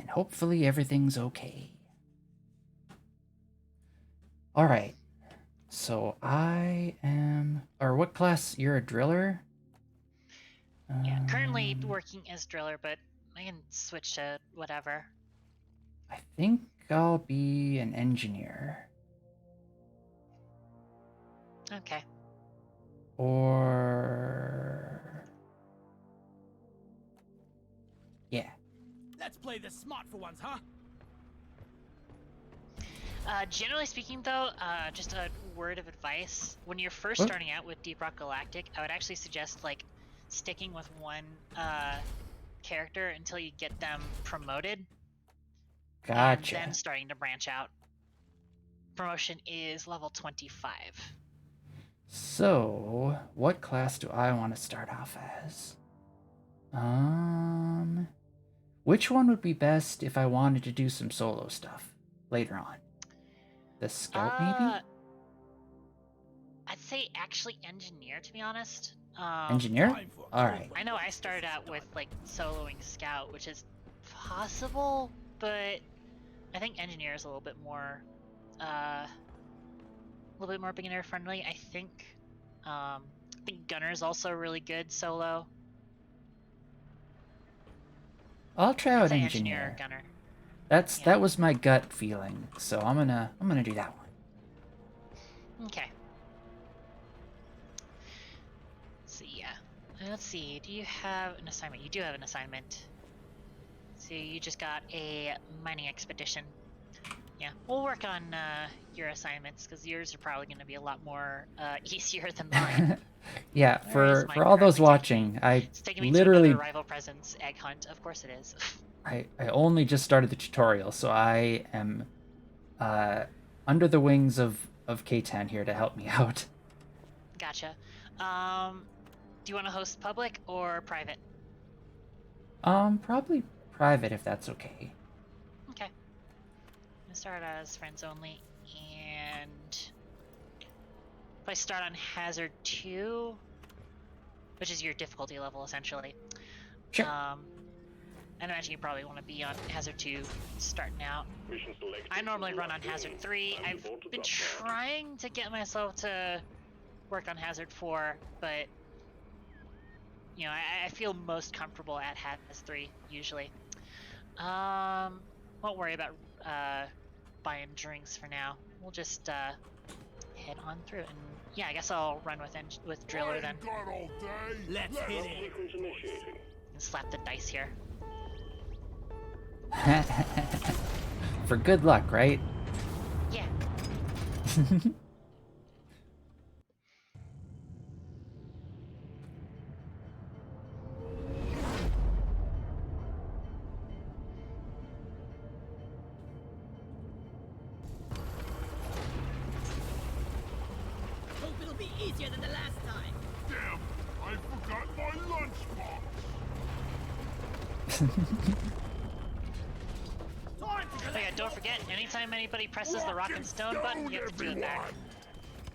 and hopefully everything's okay. Alright, so I am... Or what class? You're a driller? Yeah, currently working as driller, but I can switch to whatever. I think I'll be an engineer. Okay. Or... Yeah. Let's play this smart for once, huh? Generally speaking, though, just a word of advice: when you're first What? starting out with Deep Rock Galactic, I would actually suggest like sticking with one character until you get them promoted, Gotcha. and then starting to branch out. Promotion is level 25. So, what class do I want to start off as? Which one would be best if I wanted to do some solo stuff later on? The scout, maybe? I'd say actually engineer, to be honest. Engineer? Alright. I know I started out with like soloing scout, which is possible, but I think engineer is a little bit more beginner friendly. I think gunner is also really good solo. I'll try I'd out say engineer. or gunner. That was my gut feeling, so I'm gonna do that one. Okay. So yeah, let's see. Do you have an assignment? You do have an assignment. So you just got a mining expedition. Yeah, we'll work on your assignments because yours are probably going to be a lot more easier than mine. Yeah, Where is for mine all those currently taking watching, me? I It's taking me to literally another rival presence egg hunt. Of course it is. I only just started the tutorial, so I am under the wings of K10 here to help me out. Gotcha. Do you want to host public or private? Probably private if that's okay. Okay. I'm gonna start as friends only, and if I start on hazard 2, which is your difficulty level essentially. Sure. I imagine you probably want to be on hazard 2 starting out. I normally run on hazard 3. I've been trying to get myself to work on hazard 4, but you know, I feel most comfortable at hazard 3 usually. Won't worry about buying drinks for now. We'll just head on through it, and yeah, I guess I'll run with driller then. Let's hit it. And slap the dice here. For good luck, right? Yeah. Hope it'll be easier than the last time. Damn, I forgot my lunchbox. Oh yeah, don't forget, anytime anybody presses the rock and stone button, you have to do it back.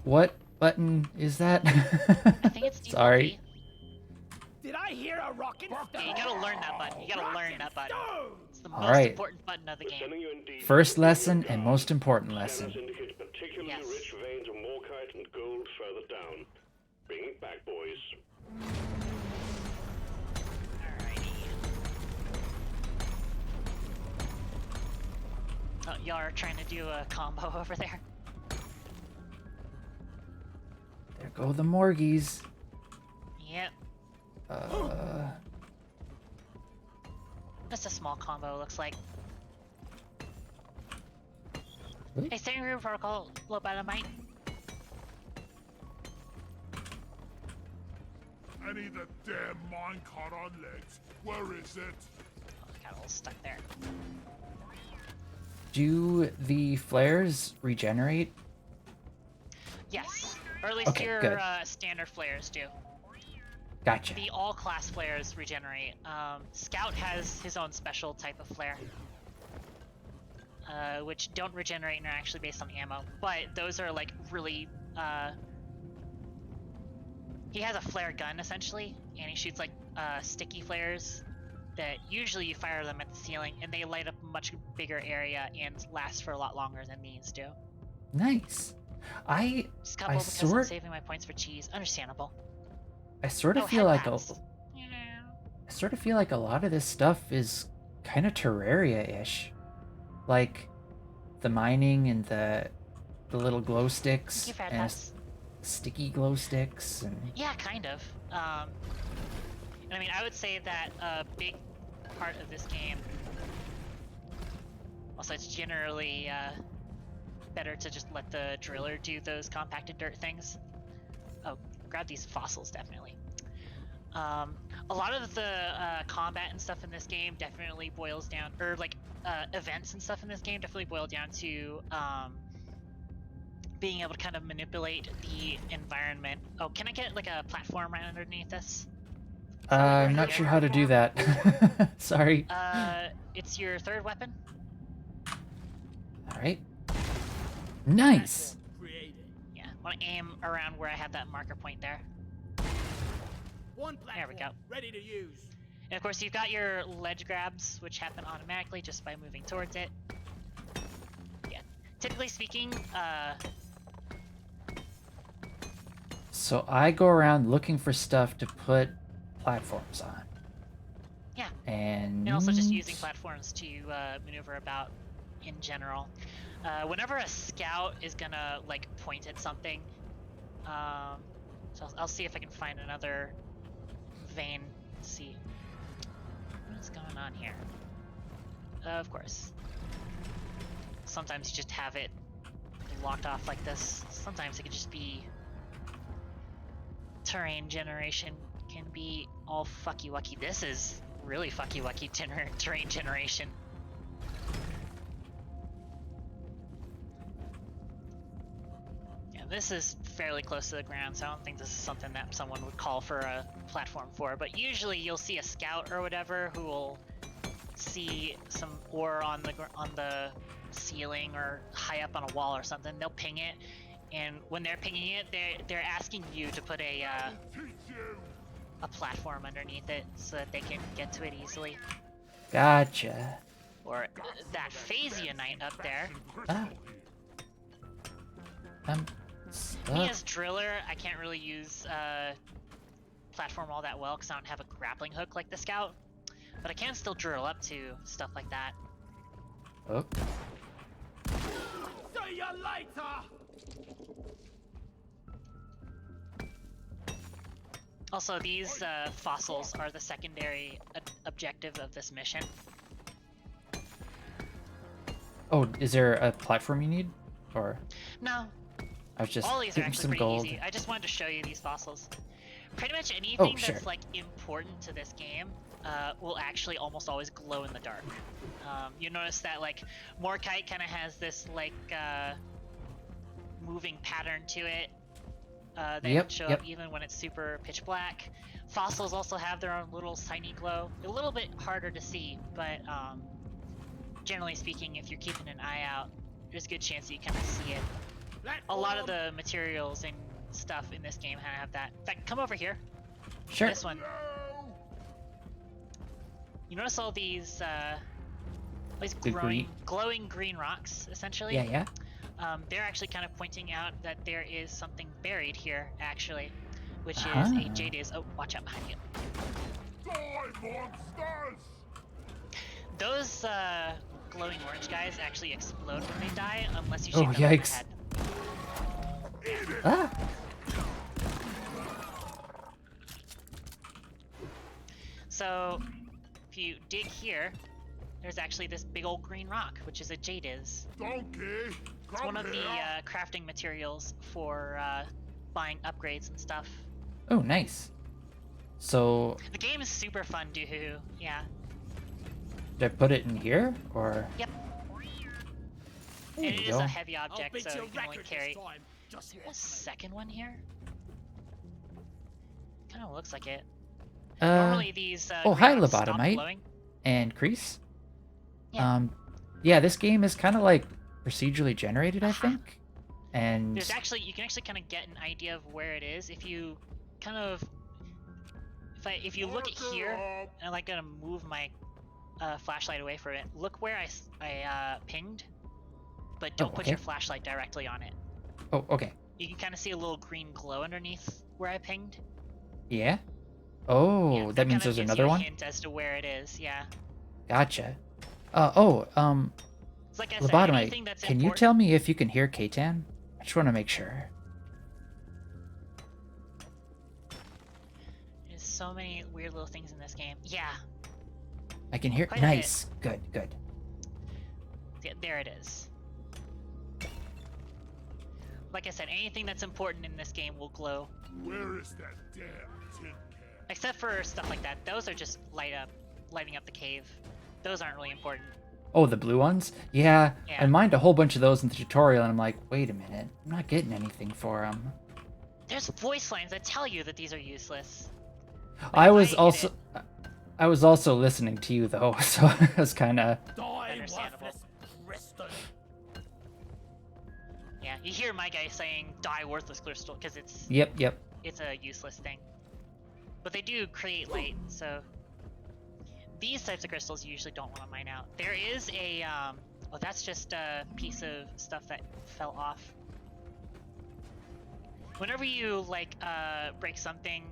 What button is that? I think it's D. Sorry. Did I hear a rocket stone? Yeah, you gotta learn that button. You gotta learn that button. It's the most Alright. important button of the game. First lesson and most important lesson. Indicate particularly Yes. rich veins of morkite and gold further down. Bring it back, boys. Alrighty. Oh, y'all are trying to do a combo over there. There go the Morgies. Yep. Just a small combo, looks like. Really? Hey, standing room protocol, low dynamite. I need the damn minecart on legs. Where is it? Oh, got a little stuck there. Do the flares regenerate? Yes, or at least Okay, your good. standard flares do. Gotcha. The all-class flares regenerate. Scout has his own special type of flare, which don't regenerate and are actually based on ammo. But those are like really. He has a flare gun essentially, and he shoots like sticky flares that usually you fire them at the ceiling and they light up a much bigger area and last for a lot longer than these do. Nice. Just a couple because I'm saving my points for cheese. Understandable. I sort of feel like I sort of feel like a lot of this stuff is kind of Terraria-ish. Like the mining and the little glow sticks and sticky glow sticks and yeah, kind of. And I mean, I would say that a big part of this game. Also, it's generally better to just let the driller do those compacted dirt things. Oh, grab these fossils, definitely. A lot of the combat and stuff in this game definitely boils down, or like events and stuff in this game definitely boil down to being able to kind of manipulate the environment. Oh, can I get like a platform right underneath this? I'm not sure how to do that. Sorry. It's your third weapon. All right. Nice. Yeah, I want to aim around where I have that marker point there. There we go. Ready to use. And of course, you've got your ledge grabs, which happen automatically just by moving towards it. Yeah. Typically speaking, So I go around looking for stuff to put platforms on. Yeah. And also just using platforms to maneuver about in general. Whenever a scout is gonna like point at something, so I'll see if I can find another vein. Let's see what's going on here. Of course. Sometimes you just have it locked off like this. Sometimes it could just be terrain generation. Can be all fucky wucky. This is really fucky wucky terrain generation. Yeah, this is fairly close to the ground, so I don't think this is something that someone would call for a platform for. But usually you'll see a scout or whatever who will see some ore on the ceiling or high up on a wall or something. They'll ping it, and when they're pinging it, they're asking you to put a platform underneath it so that they can get to it easily. Gotcha. Or that Phasianite up there. Ah. Me as driller, I can't really use platform all that well because I don't have a grappling hook like the scout, but I can still drill up to stuff like that. Oh. See you later. Also, these fossils are the secondary objective of this mission. Oh, is there a platform you need, or? No. I was just all these are actually some pretty gold. easy. I just wanted to show you these fossils. Pretty much anything sure. that's like important to this game will actually almost always glow in the dark. You notice that like Morkite kind of has this like moving pattern to it. They can show up even when it's super pitch black. Fossils also have their own little tiny glow. A little bit harder to see, but generally speaking, if you're keeping an eye out, there's a good chance that you kind of see it. A lot of the materials and stuff in this game have that. In fact, come over here. Sure. This one. You notice all these glowing green rocks, essentially? Yeah. They're actually kind of pointing out that there is something buried here, actually, which is a Jadiz. Oh, watch out behind you. Those glowing orange guys actually explode when they die, unless you shoot them in the head. Ah. So, if you dig here, there's actually this big old green rock, which is a Jadiz. It's one of the crafting materials for buying upgrades and stuff. Oh, nice. So the game is super fun, Doohoo. Yeah. Did I put it in here, or? Yep. And it is a heavy object, so you can only carry. Is there a second one here? Kind of looks like it. Normally these. Hi, Lobotomite and Crease. Yeah. Yeah, this game is kind of like procedurally generated, I think. And you can actually kind of get an idea of where it is if you kind of if you look at here, and I'm like gonna move my flashlight away from it. Look where I pinged, but don't put your flashlight directly on it. Oh, okay. You can kind of see a little green glow underneath where I pinged. Yeah. Oh, Yeah, that means there's another one. Hint as to where it is. Yeah. Gotcha. It's like I said, Lobotomite, anything that's can you tell me if you can hear Katan? I just want to make sure. There's so many weird little things in this game. Yeah. I can hear. Nice. Good. Good. Yeah, there it is. Like I said, anything that's important in this game will glow. Where is that damn tin can? Except for stuff like that. Those are just lighting up the cave. Those aren't really important. Oh, the blue ones? Yeah, Yeah. I mined a whole bunch of those in the tutorial, and I'm like, wait a minute, I'm not getting anything for them. There's voice lines that tell you that these are useless. I was also listening to you though, so I was kind of understandable. Yeah, you hear my guy saying "die worthless crystal" because it's Yep. it's a useless thing. But they do create light, so these types of crystals you usually don't want to mine out. There is a oh, that's just a piece of stuff that fell off. Whenever you like break something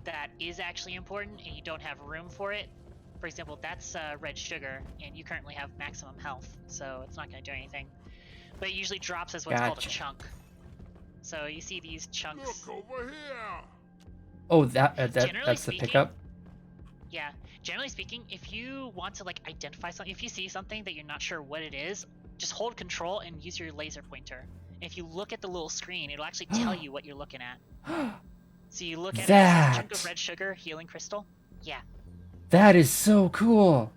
that is actually important and you don't have room for it, for example, that's red sugar, and you currently have maximum health, so it's not going to do anything. But it usually drops as what's called a chunk. So you see these chunks. Look over here. Oh, that's the pickup. Yeah, generally speaking, if you want to like identify something, if you see something that you're not sure what it is, just hold control and use your laser pointer. And if you look at the little screen, it'll actually tell you what you're looking at. So you look at it as a chunk of red sugar, healing crystal. Yeah. That is so cool.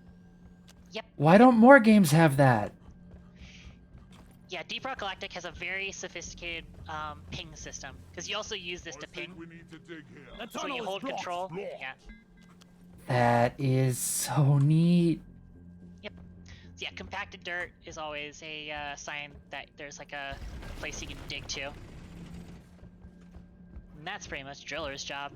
Yep. Why don't more games have that? Yeah, Deep Rock Galactic has a very sophisticated ping system, because you also use this to ping. We need to dig here. So you hold control. Yeah. That is so neat. Yep. So yeah, compacted dirt is always a sign that there's like a place you can dig to. And that's pretty much Driller's job.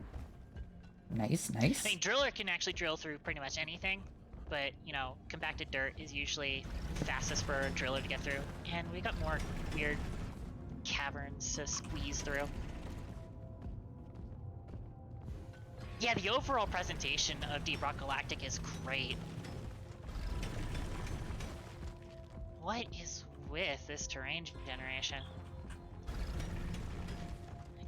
Nice. I mean, Driller can actually drill through pretty much anything, but, you know, compacted dirt is usually the fastest for a driller to get through. And we got more weird caverns to squeeze through. Yeah, the overall presentation of Deep Rock Galactic is great. What is with this terrain generation?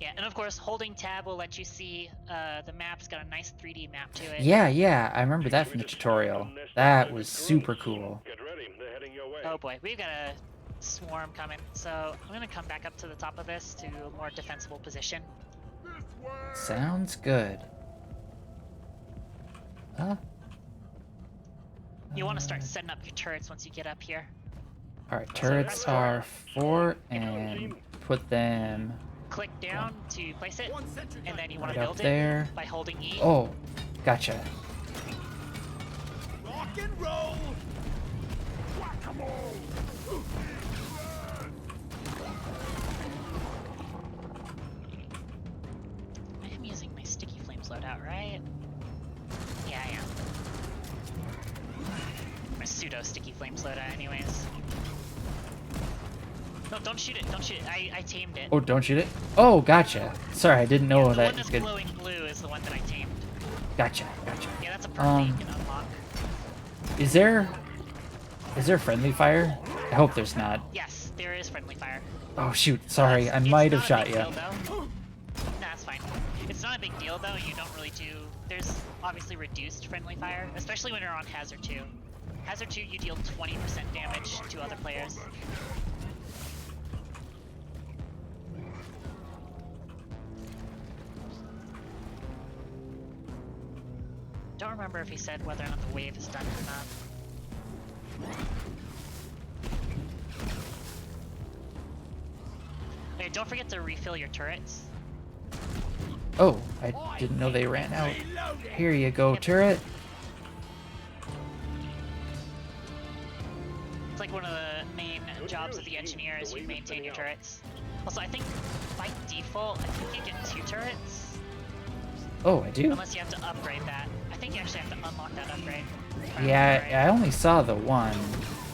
Yeah, and of course, holding tab will let you see the map's got a nice 3D map to it. Yeah, I remember that from the tutorial. That was super cool. Get ready, they're heading your way. Oh boy, we've got a swarm coming, so I'm gonna come back up to the top of this to a more defensible position. Sounds good. Huh? You want to start setting up your turrets once you get up here. Alright, turrets are 4, and put them Click down to place it, and then you want to right build up there. it by holding E. Oh, gotcha. Rock and roll. I am using my sticky flames loadout, right? Yeah, I am. My pseudo sticky flames loadout, anyways. No, don't shoot it. Don't shoot it. I tamed it. Oh, don't shoot it? Oh, gotcha. Sorry, I didn't know The that one that's could... glowing blue is the one that I tamed. Gotcha. Yeah, that's a perk that you can unlock. Is there friendly fire? I hope there's not. Yes, there is friendly fire. Oh shoot, sorry, I It's might have not a shot big you. deal, though. Nah, it's fine. It's not a big deal though. You don't really do. There's obviously reduced friendly fire, especially when you're on Hazard 2. Hazard 2, you deal 20% damage to other players. Don't remember if he said whether or not the wave is done or not. Okay, don't forget to refill your turrets. Oh, I didn't know they ran out. Here you go, turret. It's like one of the main jobs of the engineer is you maintain your turrets. Also, I think by default, I think you get 2 turrets. Oh, I do? Unless you have to upgrade that. I think you actually have to unlock that upgrade. Yeah, I only saw the one,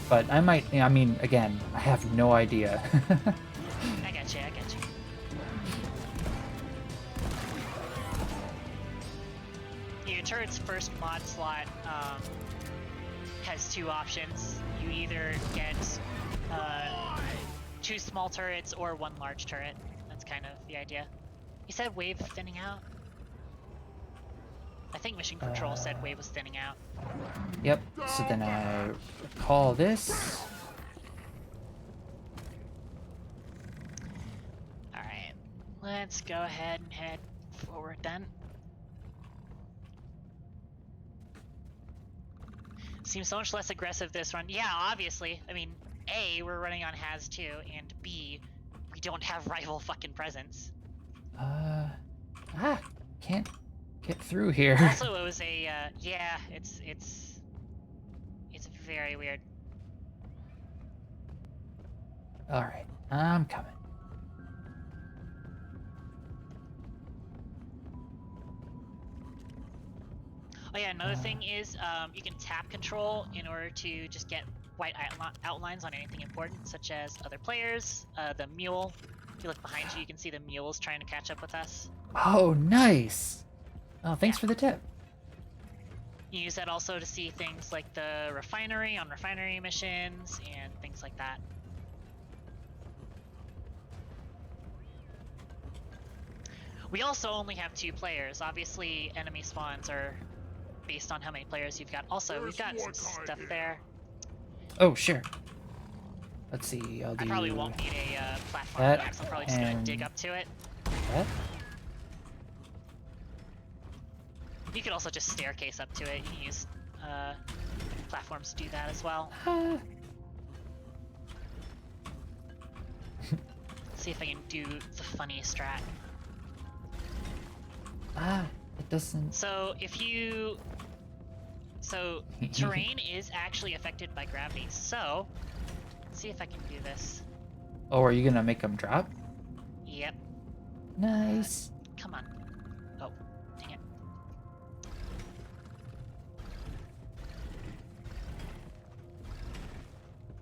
but I might, I mean, again, I have no idea. I get you, I get you. Your turret's first mod slot has two options. You either get 2 small turrets or 1 large turret. That's kind of the idea. You said wave thinning out? I think mission control said wave was thinning out. Yep, so then I call this. Alright, let's go ahead and head forward then. Seems so much less aggressive this run. Yeah, obviously. I mean, A, we're running on Haz 2, and B, we don't have rival fucking presence. Can't get through here. Also, it was a, yeah, it's very weird. Alright, I'm coming. Oh yeah, another thing is you can tap control in order to just get white outlines on anything important, such as other players, the mule. If you look behind you, you can see the mules trying to catch up with us. Oh, nice! Oh, thanks for the tip. You use that also to see things like the refinery on refinery missions and things like that. We also only have 2 players. Obviously, enemy spawns are based on how many players you've got. Also, we've got some stuff there. Oh, sure. Let's see, I'll do I probably won't need a platform that, next. I'm probably just gonna and dig up to it. that. You could also just staircase up to it. You can use platforms to do that as well. Let's see if I can do the funny strat. It doesn't... So if you... So terrain is actually affected by gravity. So let's see if I can do this. Oh, are you gonna make them drop? Yep. Nice. Come on. Oh, dang it.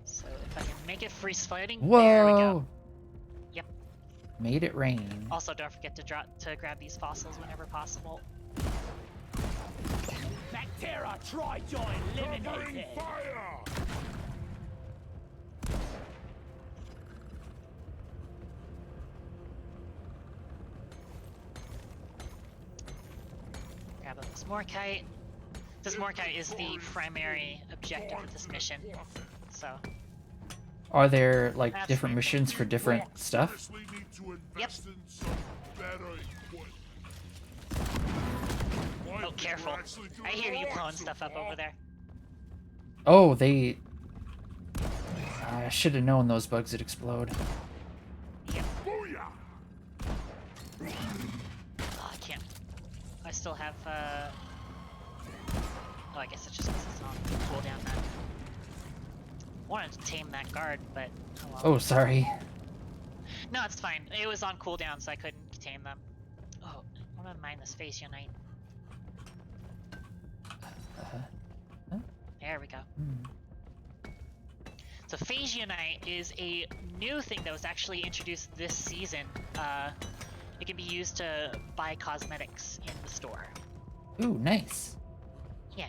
So if I can make it free sliding, there we go. Whoa! Yep. Made it rain. Also, don't forget to grab these fossils whenever possible. Bacteria tri-join eliminated. Fire! Grab a Smorkite. This Morkite is the primary objective of this mission. So, Are there, like, That's different fair. missions for different stuff? Seriously need to Yep. invest in some better equipment. oh, careful. I hear you blowing stuff up over there. Oh, they... I should have known those bugs would explode. Yep. Booyah! Oh, I can't. I still have, Oh, I guess it's just because it's on cooldown then. Wanted to tame that guard, but oh well. Oh, sorry. No, it's fine. It was on cooldown, so I couldn't tame them. Oh, I want to mine this phase unite. Huh? There we go. Hmm. So phase unite is a new thing that was actually introduced this season. It can be used to buy cosmetics in the store. Ooh, nice. Yeah.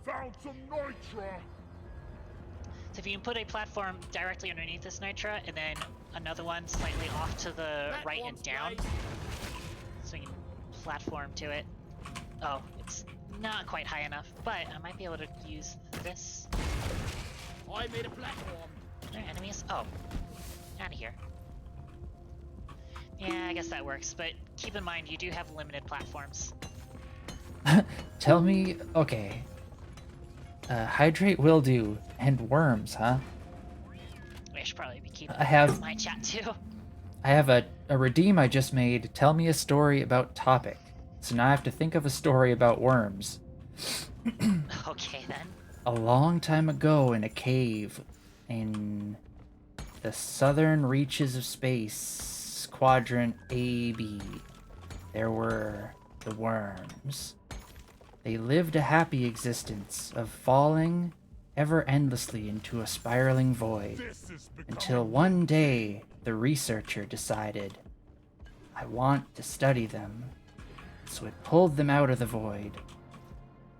Found some nitra! So if you can put a platform directly underneath this nitra, and then another one slightly off to the right and down, so you can platform to it. Oh, it's not quite high enough, but I might be able to use this. I made a platform. Are there enemies? Oh, out of here. Yeah, I guess that works, but keep in mind you do have limited platforms. Tell me... Okay. Hydrate will do. And worms, huh? I should probably be keeping I have- my chat too. I have a redeem I just made. Tell me a story about topic. So now I have to think of a story about worms. Okay then. A long time ago in a cave in the southern reaches of space, quadrant AB, there were the worms. They lived a happy existence of falling ever endlessly into a spiraling void, This is until becoming one day the researcher decided, I want to study them. So it pulled them out of the void.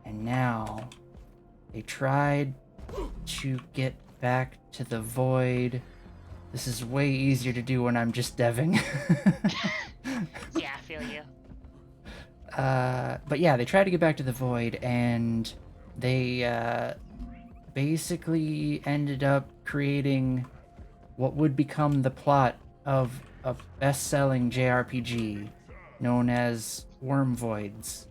And now they tried to get back to the void. This is way easier to do when I'm just deving. Yeah, I feel you. But yeah, they tried to get back to the void, and they basically ended up creating what would become the plot of a best-selling JRPG known as Worm Voids,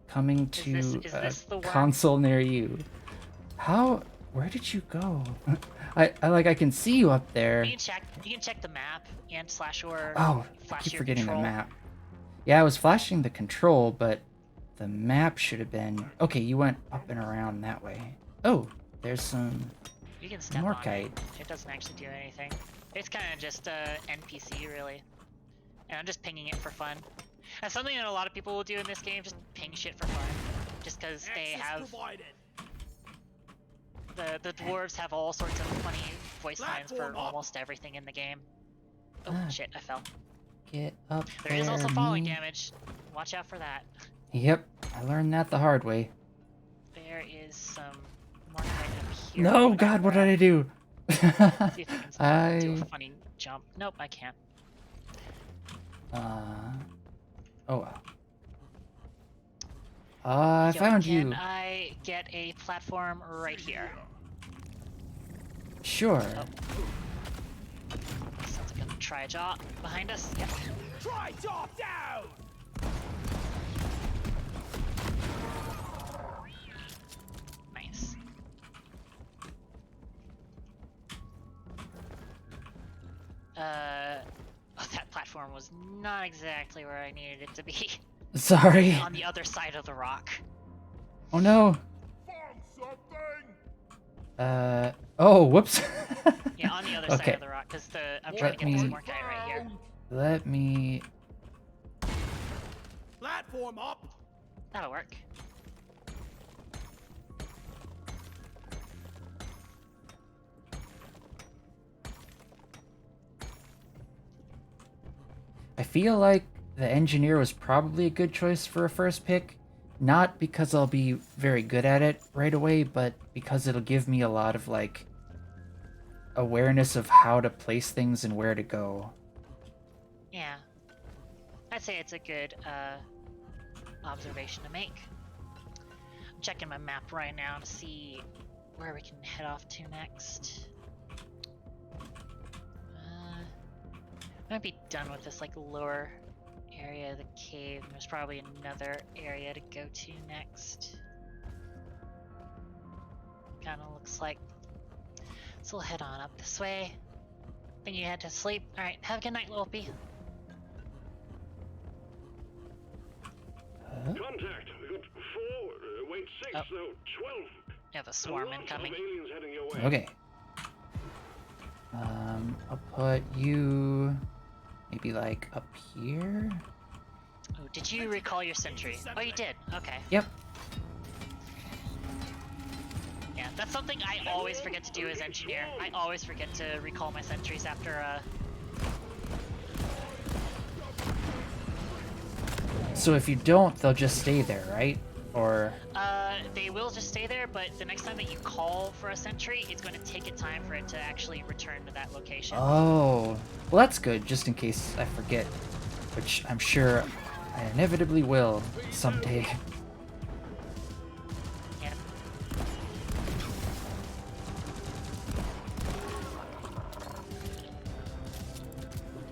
coming to is a this the worm? console near you. Where did you go? I can see you up there. You can check the map and slash or Oh, I flash keep your forgetting control. the map. Yeah, I was flashing the control, but the map should have been... Okay, you went up and around that way. Oh, there's some You can step on Morkite. it. It doesn't actually do anything. It's kind of just NPC, really. And I'm just pinging it for fun. That's something that a lot of people will do in this game, just ping shit for fun. Just because they have... The dwarves have all sorts of funny voice lines for almost everything in the game. Oh, shit, I fell. Get up There is also there, falling me. damage. Watch out for that. Yep, I learned that the hard way. There is some more kind up here. No, God, what did I do? See if I can do I... a funny jump. Nope, I can't. Oh well. I found you. Can I get a platform right here? Sure. Oh. Sounds like a tri-jaw behind us. Yep. Try top down! Nice. Oh, that platform was not exactly where I needed it to be. Sorry. On the other side of the rock. Oh no. Found something! Oh, whoops. Yeah, on the other side Okay. of the rock, because I'm trying to get this more guy right here. Let me... Platform up! That'll work. I feel like the engineer was probably a good choice for a first pick. Not because I'll be very good at it right away, but because it'll give me a lot of, like, awareness of how to place things and where to go. Yeah. I'd say it's a good observation to make. I'm checking my map right now to see where we can head off to next. Might be done with this like lower area of the cave. There's probably another area to go to next. Kinda looks like. So we'll head on up this way. Think you had to sleep? Alright, have a good night, Lopey. Contact. We got 4, wait, 6, Oh. no, 12. You have a swarm Lots of incoming. aliens heading your way. Okay. I'll put you maybe like up here. Oh, did you recall your sentry? Oh, you did. Okay. Yep. Yeah, that's something I always forget to do as engineer. I always forget to recall my sentries after So if you don't, they'll just stay there, right? Or... they will just stay there, but the next time that you call for a sentry, it's going to take a time for it to actually return to that location. Oh, well that's good, just in case I forget, which I'm sure I inevitably will someday. Yeah.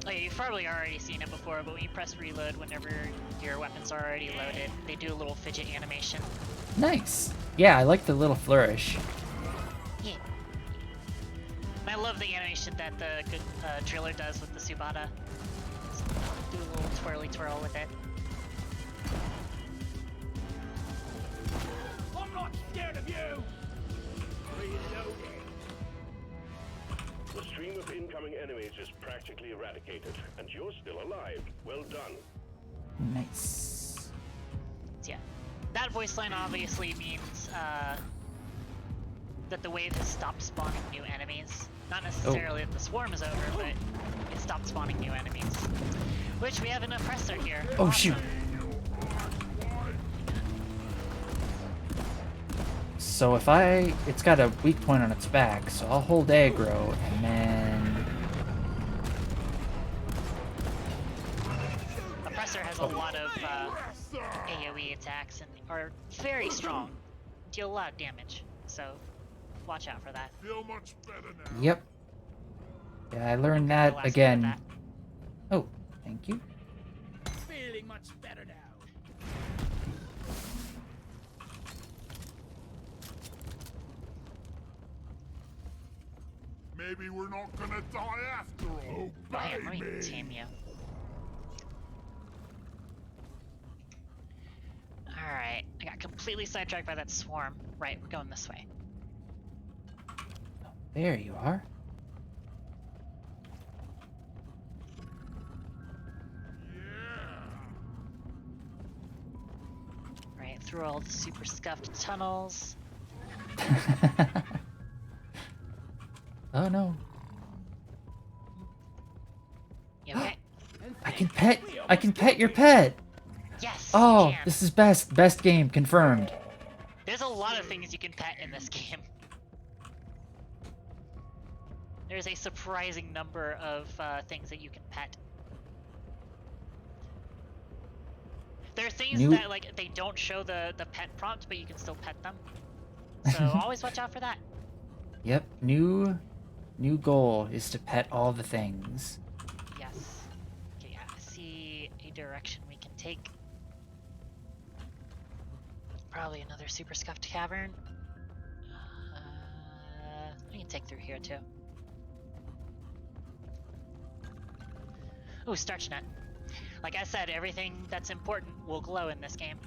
Oh yeah, you've probably already seen it before, but when you press reload, whenever your weapons are already loaded, they do a little fidget animation. Nice. Yeah, I like the little flourish. Yeah. And I love the animation that the good driller does with the Subata. Do a little twirly twirl with it. I'm not scared of you! Reloading. The stream of incoming enemies is practically eradicated, and you're still alive. Well done. Nice. that voice line obviously means that the wave has stopped spawning new enemies. Not necessarily that the swarm is over, but it stopped spawning new enemies. Which we have an oppressor here. Oh, Awesome. shoot. So if it's got a weak point on its back, so I'll hold aggro, and then... Oppressor has a lot of AoE attacks and are very strong. Deal a lot of damage, so watch out for that. Feel much better now. Yep. Yeah, I learned that again. That. Oh, thank you. Feeling much better now. Maybe we're not gonna die after all. Oh, yeah, let me Obey me. tame you. Alright, I got completely sidetracked by that swarm. Right, we're going this way. There you are. Right, through all the super scuffed tunnels. Oh no. You okay? I can pet your pet! Yes! Oh, you can. this is best game, confirmed. There's a lot of things you can pet in this game. There's a surprising number of things that you can pet. There are things that like they don't show the pet prompt, but you can still pet them. So always watch out for that. Yep, new goal is to pet all the things. Yes. Okay, yeah, I see a direction we can take. Probably another super scuffed cavern. We can take through here too. Ooh, starch nut. Like I said, everything that's important will glow in this game.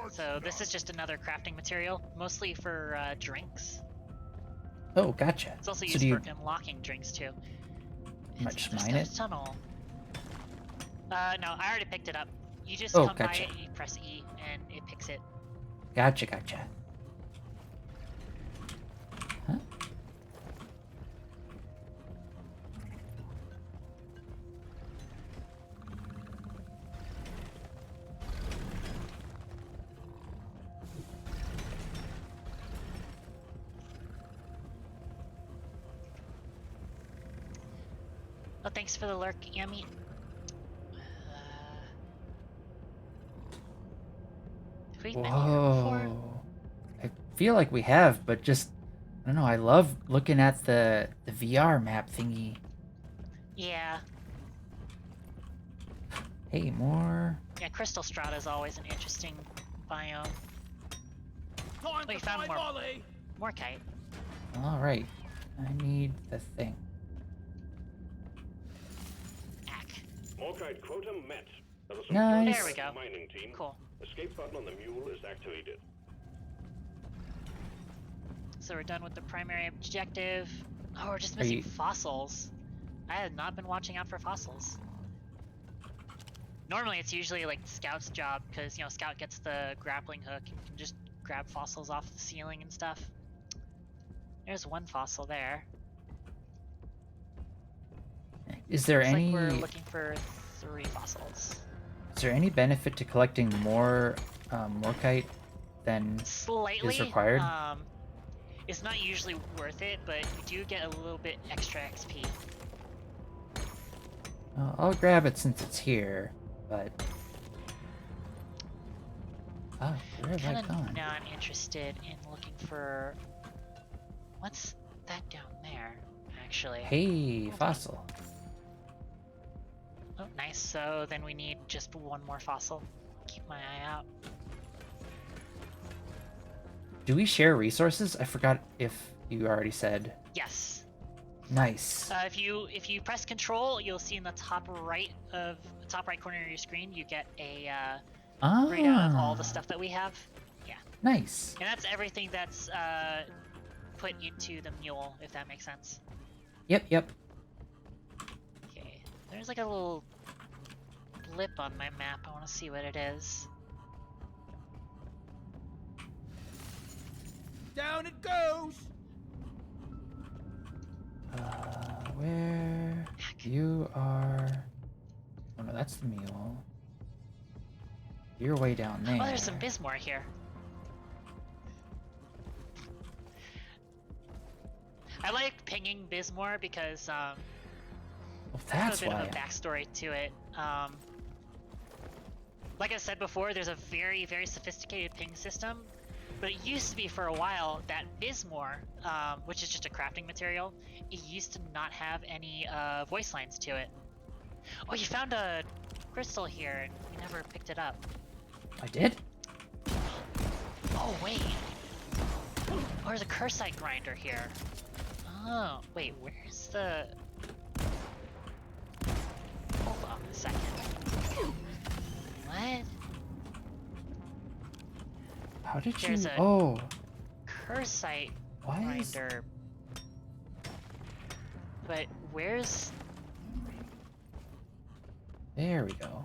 So this is just another crafting material, mostly for drinks. Oh, gotcha. It's also So used do you for unlocking drinks too. much It's just mine a it? tunnel. No, I already picked it up. You just Oh, come gotcha. by it, you press E, and it picks it. Gotcha. Huh? Oh, thanks for the lurk, Yummy. Have we been here before? Whoa. I feel like we have, but just I don't know, I love looking at the VR map thingy. Yeah. Hey, more. Yeah, Crystal Strata is always an interesting biome. Time Oh, you to found fly more. volley. More kite. Alright. I need the thing. Ack. Morkite quota met. As a Nice. There we go. Mining team. Cool. Escape button on the mule is activated. So we're done with the primary objective. Oh, we're just missing fossils. I have not been watching out for fossils. Normally it's usually like Scout's job, because, you know, Scout gets the grappling hook and can just grab fossils off the ceiling and stuff. There's one fossil there. Is there Looks any like we're looking for 3 fossils. is there any benefit to collecting more Morkite than Slightly. is required? It's not usually worth it, but you do get a little bit extra XP. I'll grab it since it's here, but where have I Kind gone? of not interested in looking for... What's that down there, actually? Hey, Hold on. fossil. Oh, nice. So then we need just one more fossil. Keep my eye out. Do we share resources? I forgot if you already said. Yes. Nice. If you press Control, you'll see in the top right corner of your screen, you get a readout of all the stuff that we have. Yeah. Nice. And that's everything that's put into the mule, if that makes sense. Yep. Okay. There's like a little blip on my map. I want to see what it is. Down it goes! Where you are... Oh no, that's the mule. You're way down there. Oh, there's some Bismore here. I like pinging Bismore because Well, there's that's a bit why. of a backstory to it. Like I said before, there's a very, very sophisticated ping system, but it used to be for a while that Bismore, which is just a crafting material, it used to not have any voice lines to it. Oh, you found a crystal here and you never picked it up. I did? Oh, wait. Oh, there's a cursite grinder here. Oh, wait, where's the... Hold on a second. What? How did There's you... a- Oh, Cursite why is... grinder. But where's... There we go.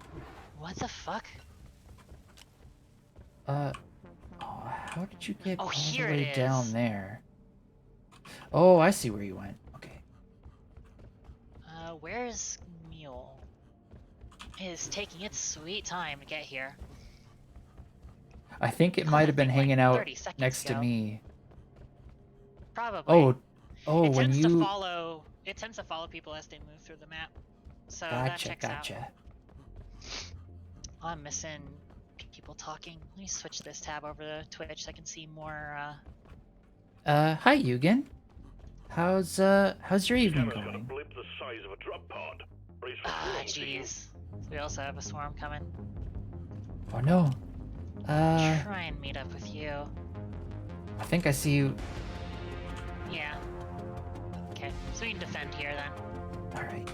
What the fuck? Oh, how did you get Oh, all the here way it down is. there? Oh, I see where you went. Okay. Where's Mule? It is taking its sweet time to get here. I think it Oh, might that have been thing went hanging out 30 seconds next to ago. me. Probably. Oh, oh, it when tends you... to follow. It tends to follow people as they move through the map. So that Gotcha, checks out. gotcha. Oh, I'm missing people talking. Let me switch this tab over to Twitch so I can see more. Hi, Eugen. How's your evening Camera's got a going? blip the size of a drop pod. Brace for Ah, swarm, team. jeez. We also have a swarm coming. Oh no. Try and meet up with you. I think I see you. Yeah. Okay, so we can defend here then. Alright.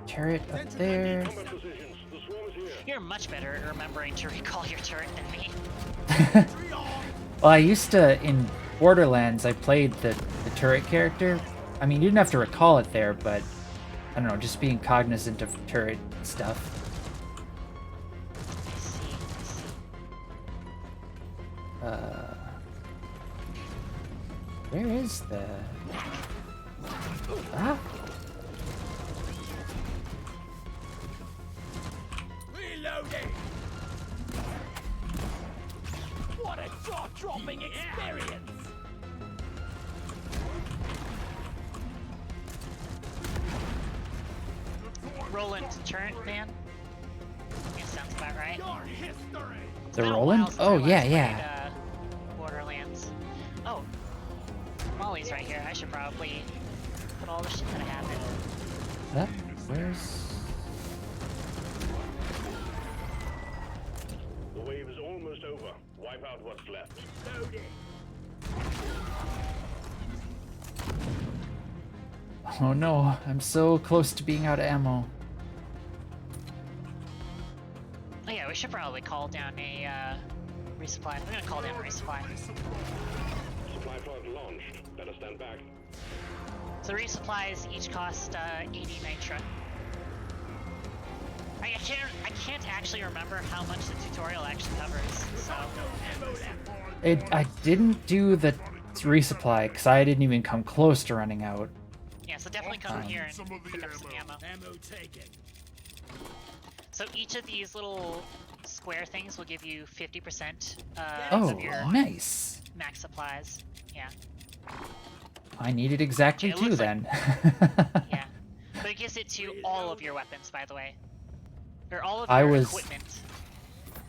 Turret up there. Combat positions. The swarm is here. You're much better at remembering to recall your turret than me. Well, I used to, in Borderlands, I played the turret character. I mean, you didn't have to recall it there, but I don't know, just being cognizant of turret stuff. I see, I see. Where is the... Ah? Reloading! What a jaw-dropping experience! Roland turret man? Yeah, sounds about right. Your history! It's The been a Roland? while since Oh, I yeah, last yeah. played, Borderlands. Oh, Molly's right here. I should probably put all the shit that I have in. Where's... The wave is almost over. Wipe out what's left. Loading! Oh no, I'm so close to being out of ammo. Oh yeah, we should probably call down a resupply. I'm gonna call down a resupply. Supply pod launched. Better stand back. So resupplies each cost 80 nitra. I can't actually remember how much the tutorial actually covers. So I didn't do the resupply because I didn't even come close to running out. yeah, so definitely come Fine. here and Some of the pick up some ammo. Ammo taken. So each of these little square things will give you 50% Oh, of your nice. max supplies. Yeah, I needed exactly Okay, it two looks then. yeah. But it gives it to all of your weapons, by the way. Or all of I your was- equipment.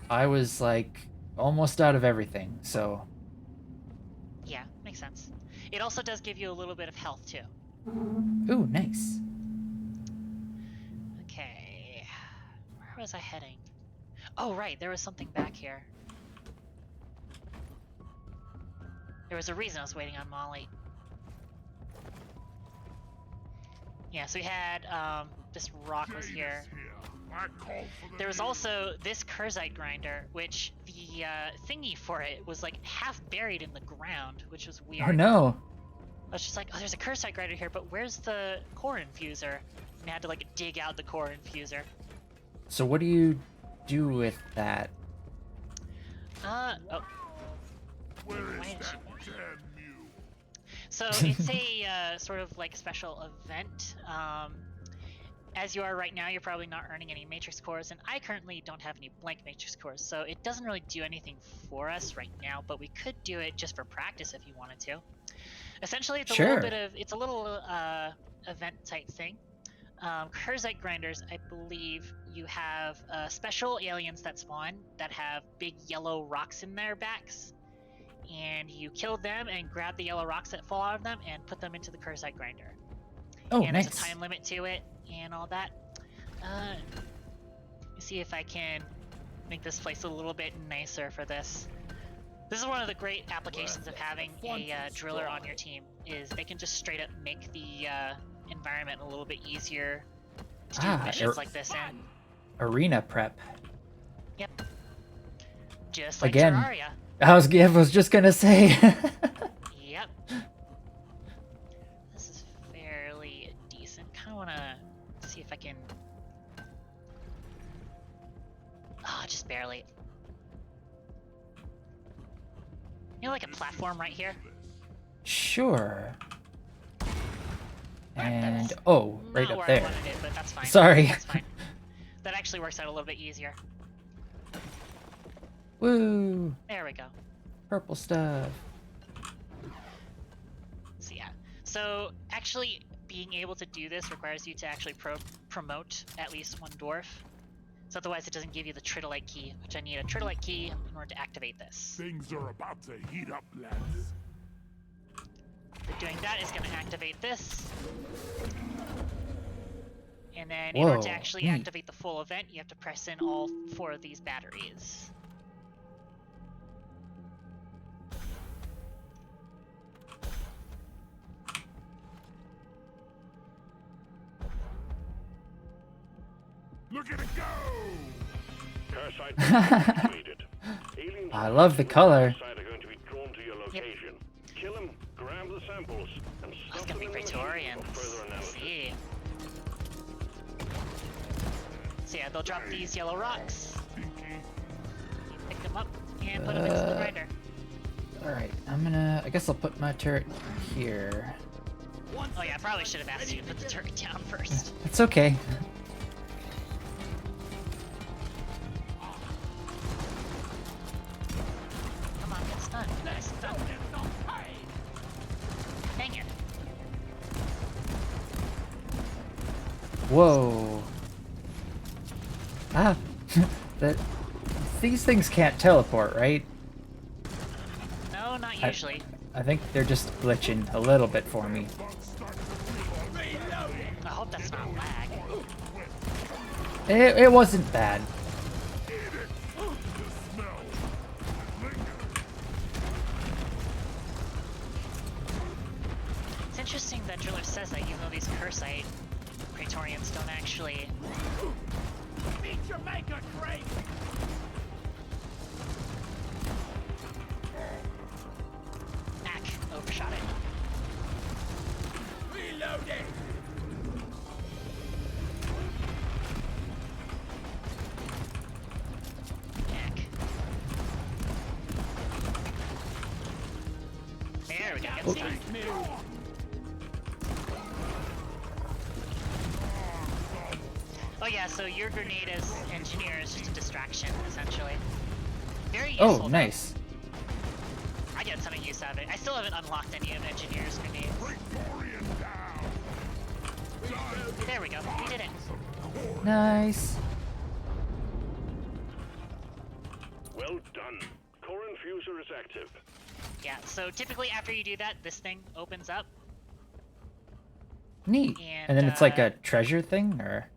I was like almost out of everything, so Yeah, makes sense. It also does give you a little bit of health, too. ooh, nice. Okay. Where was I heading? Oh, right, there was something back here. There was a reason I was waiting on Molly. Yeah, so we had, this rock was here. I call for the There was leader. also this Kurzite grinder, which the thingy for it was like half buried in the ground, which was weird. Oh no. I was just like, oh, there's a Kurzite grinder here, but where's the core infuser? And I had to like dig out the core infuser. So what do you do with that? Oh. Where Why is did that you- damn mule? So it's a sort of like special event. As you are right now, you're probably not earning any matrix cores, and I currently don't have any blank matrix cores, so it doesn't really do anything for us right now, but we could do it just for practice if you wanted to. Essentially, it's a Sure. little event type thing. Kurzite grinders, I believe you have special aliens that spawn that have big yellow rocks in their backs, and you kill them and grab the yellow rocks that fall out of them and put them into the Kurzite grinder. Oh, And nice. there's a time limit to it and all that. Let me see if I can make this place a little bit nicer for this. This is one of the great applications of having a driller on your team, is they can just straight up make the environment a little bit easier to do missions like this in. Arena prep. Yep. Just like Again. Terraria. I was just gonna say. Yep. This is fairly decent. Kind of want to see if I can... Oh, just barely. You know, like a platform right here? Sure. And oh, right Not up where there. I wanted it, but that's fine. Sorry. That's fine. That actually works out a little bit easier. Woo! There we go. Purple stuff. So yeah. So actually being able to do this requires you to actually promote at least one dwarf. So otherwise it doesn't give you the Tritolite key, which I need a Tritolite key in order to activate this. Things are about to heat up, lads. Doing that is going to activate this. And then in order to Whoa, actually neat. activate the full event, you have to press in all 4 of these batteries. Look at it go! Parasite completed. Aliens I love the color. Parasite are going to be drawn to your location. Kill them, grab the samples, and Oh, stuff it's going to them be in the machine Praetorians. for further analysis. See. So yeah, they'll drop these yellow rocks. You pick them up and put them into the grinder. Alright, I guess I'll put my turret here. Oh yeah, I probably should have asked you to put the turret down first. It's okay. Come on, get stunned. Get stunned. Dang it. Whoa. Ah, these things can't teleport, right? No, not usually. I think they're just glitching a little bit for me. I hope that's not lag. It wasn't bad. It's interesting that Driller says that even though these Cursite Praetorians don't actually... Meet your maker, Drake! Ack, overshot it. Reloading! Ack. There we go, get stunned. Oh yeah, so your grenade as engineer is just a distraction, essentially. Very useful. Oh, though. nice. I get a ton of use out of it. I still haven't unlocked any of engineer's grenades. There we go, we did it. Nice. Well done. Core infuser is active. Yeah, so typically after you do that, this thing opens up. Neat. And, And then it's like a treasure thing, or?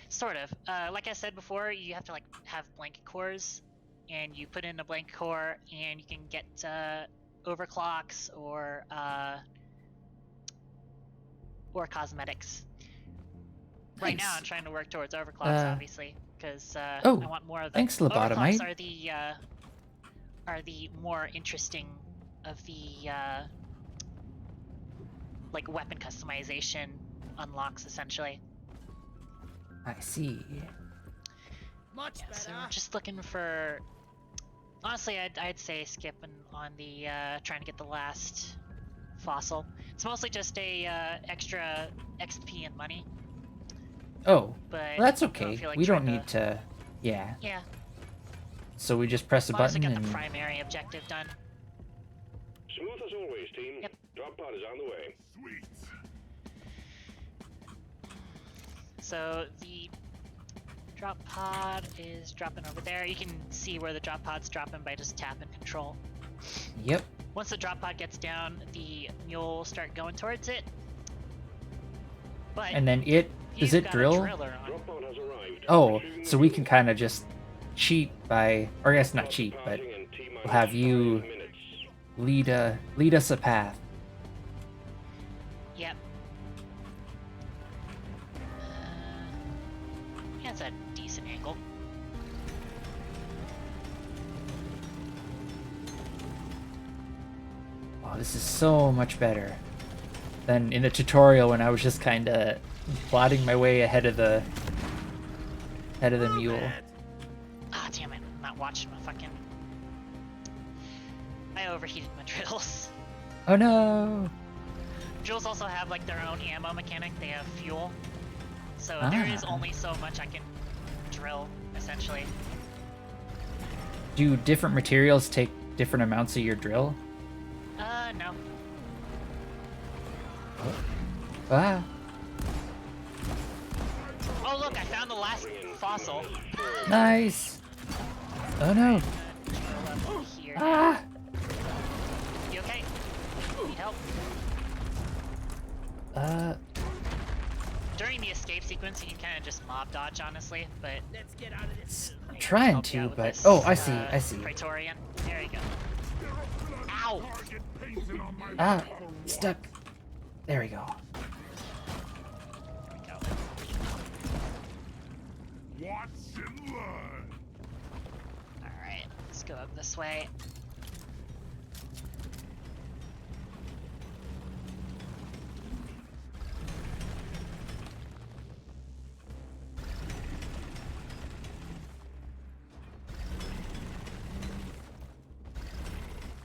Sort of. Like I said before, you have to like have blank cores, and you put in a blank core, and you can get overclocks or cosmetics. Right now, Nice. I'm trying to work towards overclocks, obviously, because oh, I want more of the thanks, lobotomite. overclocks are the more interesting of the like weapon customization unlocks, essentially. I see. Much Yeah, so better. we're just looking for Honestly, I'd say skipping on the trying to get the last fossil. It's mostly just a extra XP and money. Oh, But well, that's I don't okay. feel like We don't trying need to... Yeah. Yeah, So we just press a as long as I button got and... the primary objective done. Smooth as always, team. Yep. Drop pod is on the way. Sweet. So the drop pod is dropping over there. You can see where the drop pod's dropping by just tapping control. Yep. Once the drop pod gets down, the mule will start going towards it. But And then it... Does you've it got drill? A driller on. Drop pod has arrived. Oh, Retrieving so the we fuel. can kind of just cheat by... Or I guess not cheat, but Departing in T-minus we'll have you 5 minutes. lead us a path. Yep. Yeah, it's a decent angle. Oh, this is so much better than in the tutorial when I was just kind of plodding my way ahead of the mule. Ah, damn it! I'm not watching my fucking. I overheated my drills. Oh no! Drills also have like their own ammo mechanic. They have fuel, so there is Ah. only so much I can drill, essentially. Do different materials take different amounts of your drill? No. Ah. Oh look, I found the last fossil. Nice! Oh no! Drill up here. Ah! You okay? Need help? During the escape sequence, you can kind of just mob dodge, honestly, but Let's get out of this. I'm trying to, but... Oh, I see, I see. Praetorian. There you go. Ow! Target painted on my Ah! Stuck. There we go. There we go. watch and learn. Alright, let's go up this way.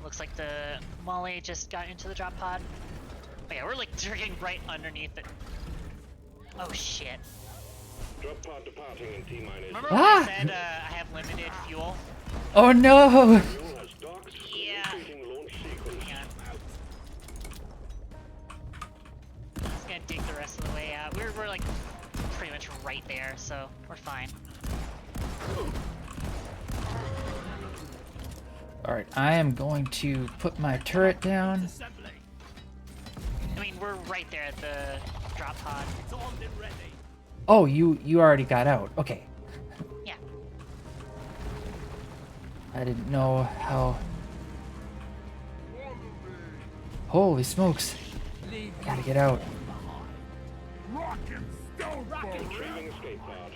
Looks like the Molly just got into the drop pod. Oh yeah, we're like digging right underneath it. Oh shit. Drop pod departing in T-minus. Remember Ah! when I said I have limited fuel? Oh no! Fuel has docked. Yeah. Initiating launch sequence. Hang on. Just gonna dig the rest of the way out. We're like pretty much right there, so we're fine. Alright, I am going to put my turret down. Assembly. I mean, we're right there at the drop pod. It's all been ready. Oh, you already got out. Okay. Yeah. I didn't know how... Holy smokes. Gotta get out. Rock and stone for Retrieving escape pod.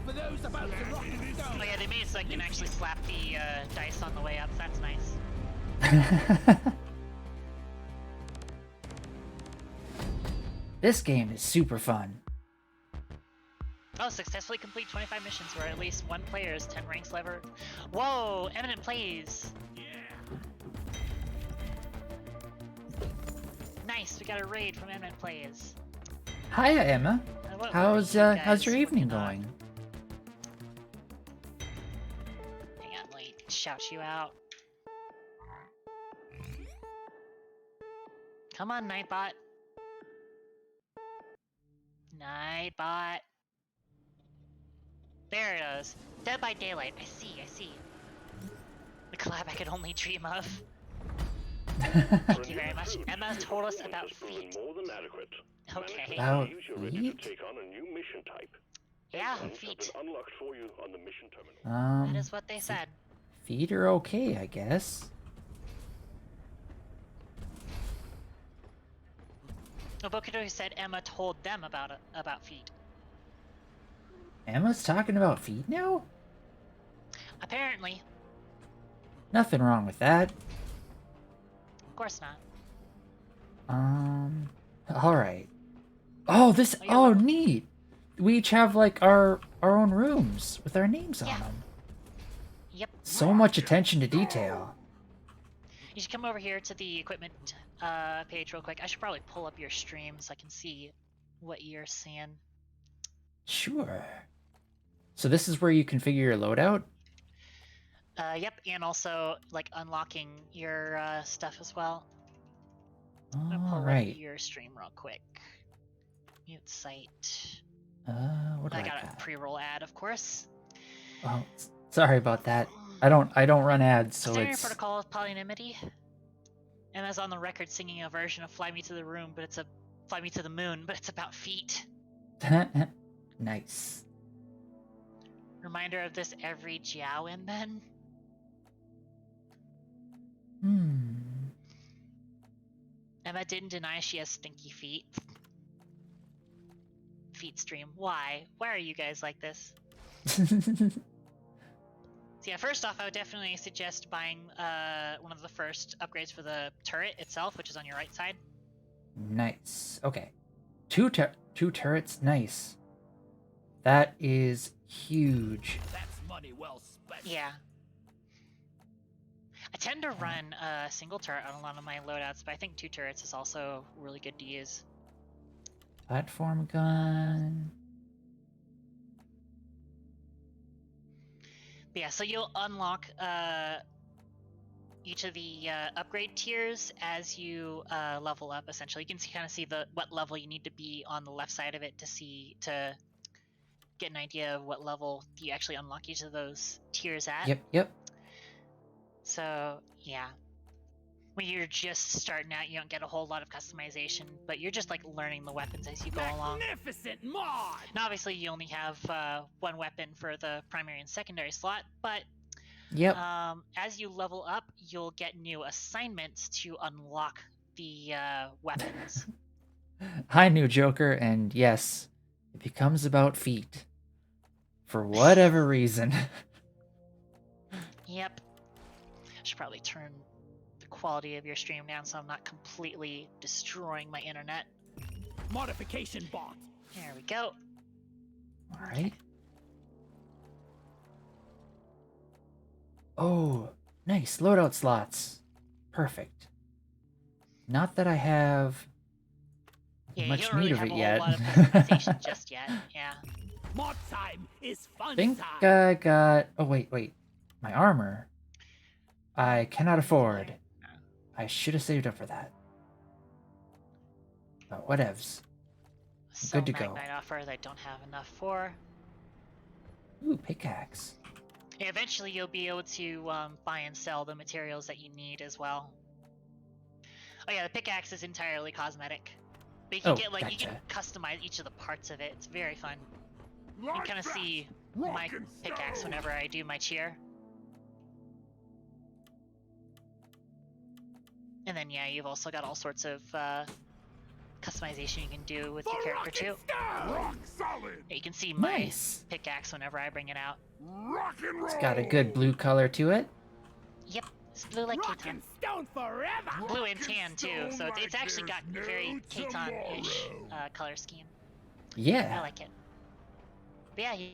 for those about to rock and Oh stone. yeah, they made it so I can actually slap the dice on the way up. That's nice. This game is super fun. Oh, successfully complete 25 missions where at least one player is 10 ranks lever. Whoa, Eminent plays. Nice, we got a raid from Eminent plays. Hiya, Emma. What How's were you how's guys your evening working on? going? Hang on, let me shout you out. Come on, Nightbot. Nightbot. There it is. Dead by Daylight. I see, I see. The collab I could only dream of. Thank you very much. Emma told us about feet. More than adequate. Okay. About Use your ready to feet? take on a new mission type. Yeah, Funds have feet. been unlocked for you on the mission terminal. That is what they said. Feet are okay, I guess. Obokudo said Emma told them about feet. Emma's talking about feet now? Apparently. Nothing wrong with that. Of course not. Alright. Oh, this, Oh, yeah, oh, look. neat. We each have, like, our own rooms with our names on Yeah. them. Yep. So much attention to detail. You should come over here to the equipment page real quick. I should probably pull up your stream so I can see what you're seeing. Sure. So this is where you configure your loadout? Yep, and also like unlocking your stuff as well. I'm gonna All pull up right. your stream real quick. Mute site. What do I I got a got? pre-roll ad, of course. Oh, sorry about that. I don't run ads, so Standard it's protocol of polynymity. And as on the record singing a version of Fly Me to the Room, but it's a Fly Me to the Moon, but it's about feet. nice. Reminder of this every Jiaowen then. Emma didn't deny she has stinky feet. Feet stream. Why? Why are you guys like this? So yeah, first off, I would definitely suggest buying one of the first upgrades for the turret itself, which is on your right side. Nice. Okay. Two turrets. Nice. That is huge. That's money well spent. Yeah. I tend to run a single turret on a lot of my loadouts, but I think 2 turrets is also really good to use. Platform gun. But yeah, so you'll unlock each of the upgrade tiers as you level up. Essentially, you can kind of see what level you need to be on the left side of it to get an idea of what level you actually unlock each of those tiers at. Yep. So yeah, when you're just starting out, you don't get a whole lot of customization, but you're just like learning the weapons as you go along. Magnificent mod! And obviously, you only have one weapon for the primary and secondary slot, but Yep. as you level up, you'll get new assignments to unlock the weapons. Hi, new Joker, and yes, it becomes about feet. For whatever reason. Yep. I should probably turn the quality of your stream down so I'm not completely destroying my internet. Modification bot. There we go. Alright. Oh, nice. Loadout slots. Perfect. Not that I have Yeah, much you don't really need of have it a yet. whole lot of customization just yet. Yeah. Mod time is fun I think time. I got... Oh, wait. My armor. I cannot afford. I should have saved up for that. But whatevs. So Good to go. Magnite offers I don't have enough for. Ooh, pickaxe. Yeah, eventually you'll be able to buy and sell the materials that you need as well. Oh yeah, the pickaxe is entirely cosmetic. But you can get you can customize each of the parts of it. It's very fun. You can kind of see my pickaxe whenever I do my cheer. And then yeah, you've also got all sorts of customization you can do with your character too. Rock solid. Yeah, you can see my Nice. pickaxe whenever I bring it out. Rock and roll. It's got a good blue color to it. Yep, it's blue like Rock Katon. and stone forever. Blue and tan too, so it's like actually got there's very no Katon-ish tomorrow. color scheme. I Yeah. like it. But yeah, you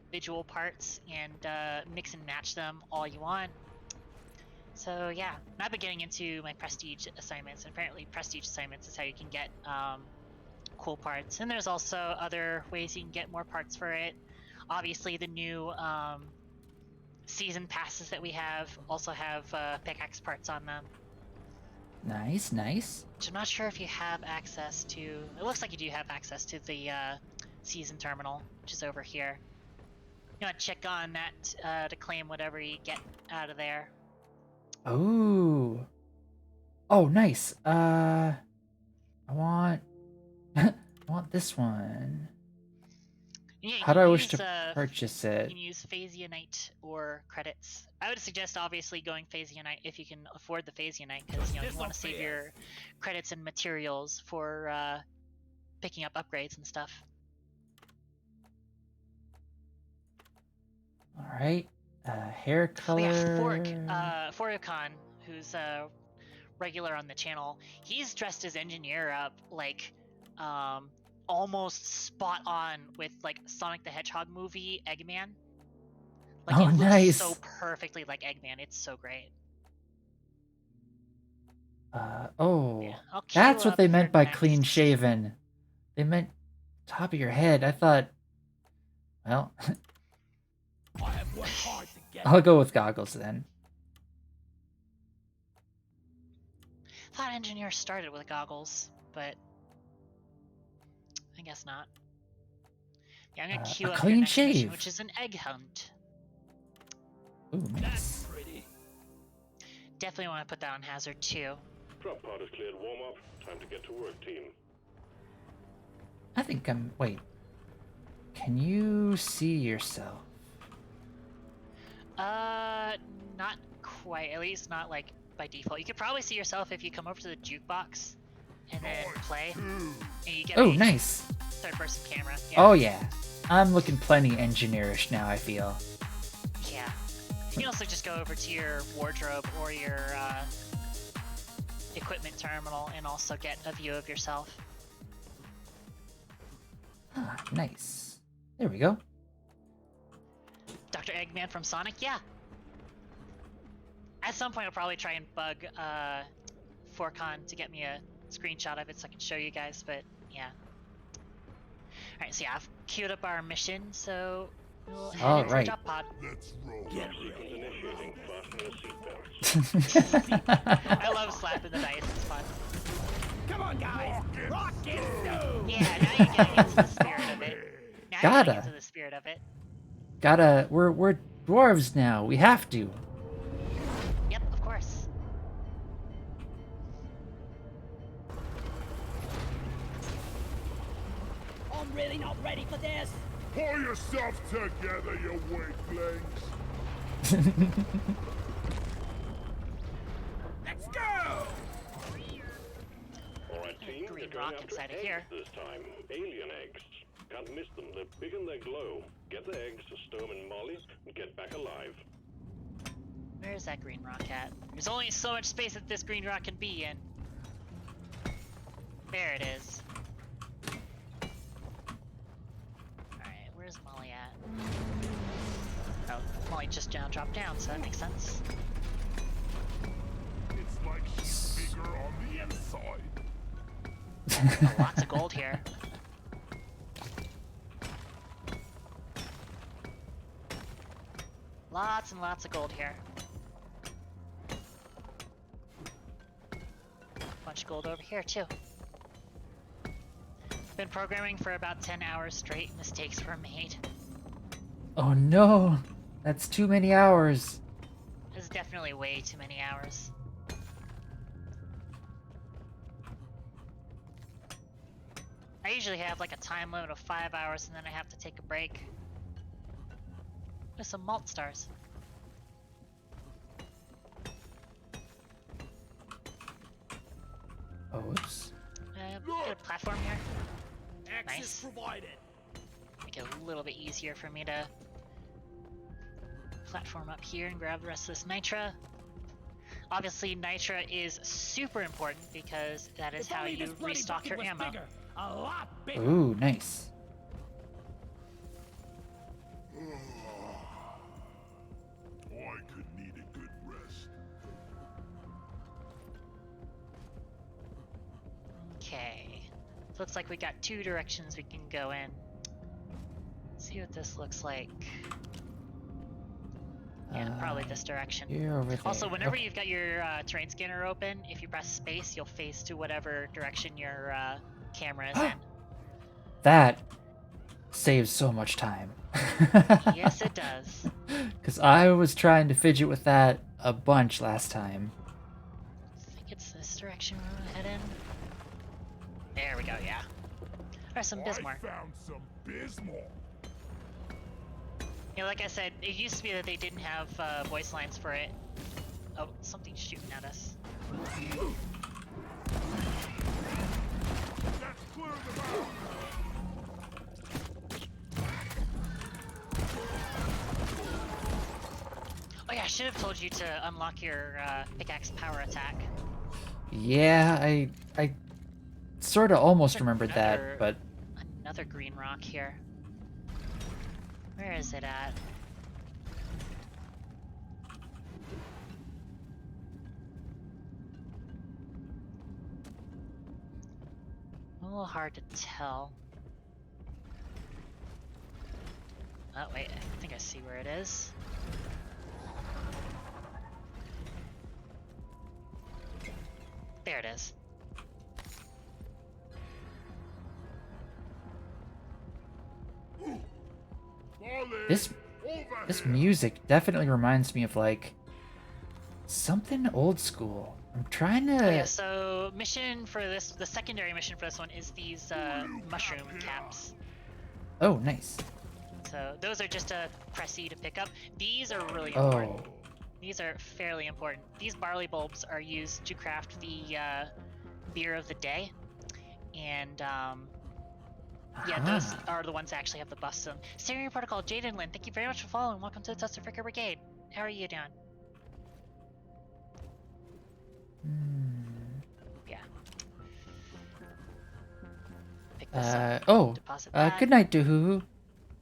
individual parts and mix and match them all you want. So yeah, and I've been getting into my prestige assignments, and apparently prestige assignments is how you can get cool parts. And there's also other ways you can get more parts for it. Obviously, the new season passes that we have also have pickaxe parts on them. Nice. Which I'm not sure if you have access to. It looks like you do have access to the season terminal, which is over here. You want to check on that to claim whatever you get out of there. Oh. Oh, nice. I want... I want this one. Yeah, you How do can I wish use, to purchase You it? can use Phasionite or credits. I would suggest obviously going Phasionite if you can afford the Phasionite, because you want to save your credits and materials for picking up upgrades and stuff. Alright. Hair color... Yeah, Foricon, who's regular on the channel, he's dressed his engineer up like almost spot on with like Sonic the Hedgehog movie Eggman. Like, Oh, it looks nice. so perfectly like Eggman. It's so great. Oh, Yeah, I'll queue that's what up they for meant by next. clean shaven. They meant top of your head. I thought, well, I have worked hard to get I'll go with goggles then. I thought engineers started with goggles, but I guess not. Yeah, I'm gonna queue a up your clean next mission, shave. which is an egg hunt. Ooh, That's nice. pretty. Definitely want to put that on hazard 2. Drop pod is cleared. Warm up. Time to get to work, team. I think I'm. Wait. Can you see yourself? Not quite. At least not like by default. You could probably see yourself if you come over to the jukebox and then play, and you get Oh, a nice. third-person camera. Yeah. Oh, yeah. I'm looking plenty engineerish now, I feel. Yeah. You can also just go over to your wardrobe or your equipment terminal and also get a view of yourself. Ah, nice. There we go. Dr. Eggman from Sonic? Yeah. At some point I'll probably try and bug Forcon to get me a screenshot of it so I can show you guys, but yeah. Alright, so yeah, I've queued up our mission, so we'll head into the drop pod. Let's roll. Get Sequence ready. initiating. Fasten your seatbelts. I love slapping the dice, it's fun. Come on, guys. Rock and roll. Yeah, now you're getting into the spirit of it. Now you're Gotta. getting into the spirit of it. We're dwarves now. We have to. Yep, of course. I'm really not ready for this. Pull yourself together, you weaklings. Let's go. Alright, team. Green You're going rock after inside of eggs here. this time. Alien eggs. Can't miss them. They're big and they glow. Get the eggs, stow them in Molly, and get back alive. Where's that green rock at? There's only so much space that this green rock can be in. There it is. Alright, where's Molly at? Oh, Molly just now dropped down, so that makes sense. It's like she's bigger on the inside. Oh, lots of gold here. Lots and lots of gold here. Bunch of gold over here too. Been programming for about 10 hours straight. Mistakes were made. Oh no, that's too many hours. This is definitely way too many hours. I usually have like a time limit of 5 hours and then I have to take a break. With some malt stars. Oh, whoops. Got a platform here. Access Nice. provided. Make it a little bit easier for me to platform up here and grab the rest of this nitra. Obviously, nitra is super important because that is If how only you this bloody restock bucket your was ammo. bigger, a lot bigger. Ooh, nice. I could need a good rest. Okay. So looks like we got 2 directions we can go in. Let's see what this looks like. Yeah, probably this direction. You're over there. Also, whenever Okay. you've got your terrain scanner open, if you press space, you'll face to whatever direction your camera is in. That saves so much time. Yes, it does. Because I was trying to fidget with that a bunch last time. I think it's this direction we're gonna head in. There we go, yeah. There's some Bismarck. I found some Bismarck. Yeah, like I said, it used to be that they didn't have voice lines for it. Oh, something's shooting at us. Let's clear them out. Oh yeah, I should have told you to unlock your pickaxe power attack. Yeah, I sort of almost There's remembered another- that, but Another green rock here. Where is it at? little hard to tell. Oh wait, I think I see where it is. There it is. This music definitely reminds me of like something old school. I'm trying to. Yeah, so mission for this, the secondary mission for this one is these mushroom caps. Oh, nice. So those are just a press E to pick up. These are really Oh. important. These are fairly important. These barley bulbs are used to craft the beer of the day, and yeah, those are the ones that actually have the busts in them. Stereo Protocol, Jaden Lynn, thank you very much for following. Welcome to the Tuster Fricker Brigade. How are you doing? Yeah. Pick this up. Oh. Deposit that. Good night, Doohoo.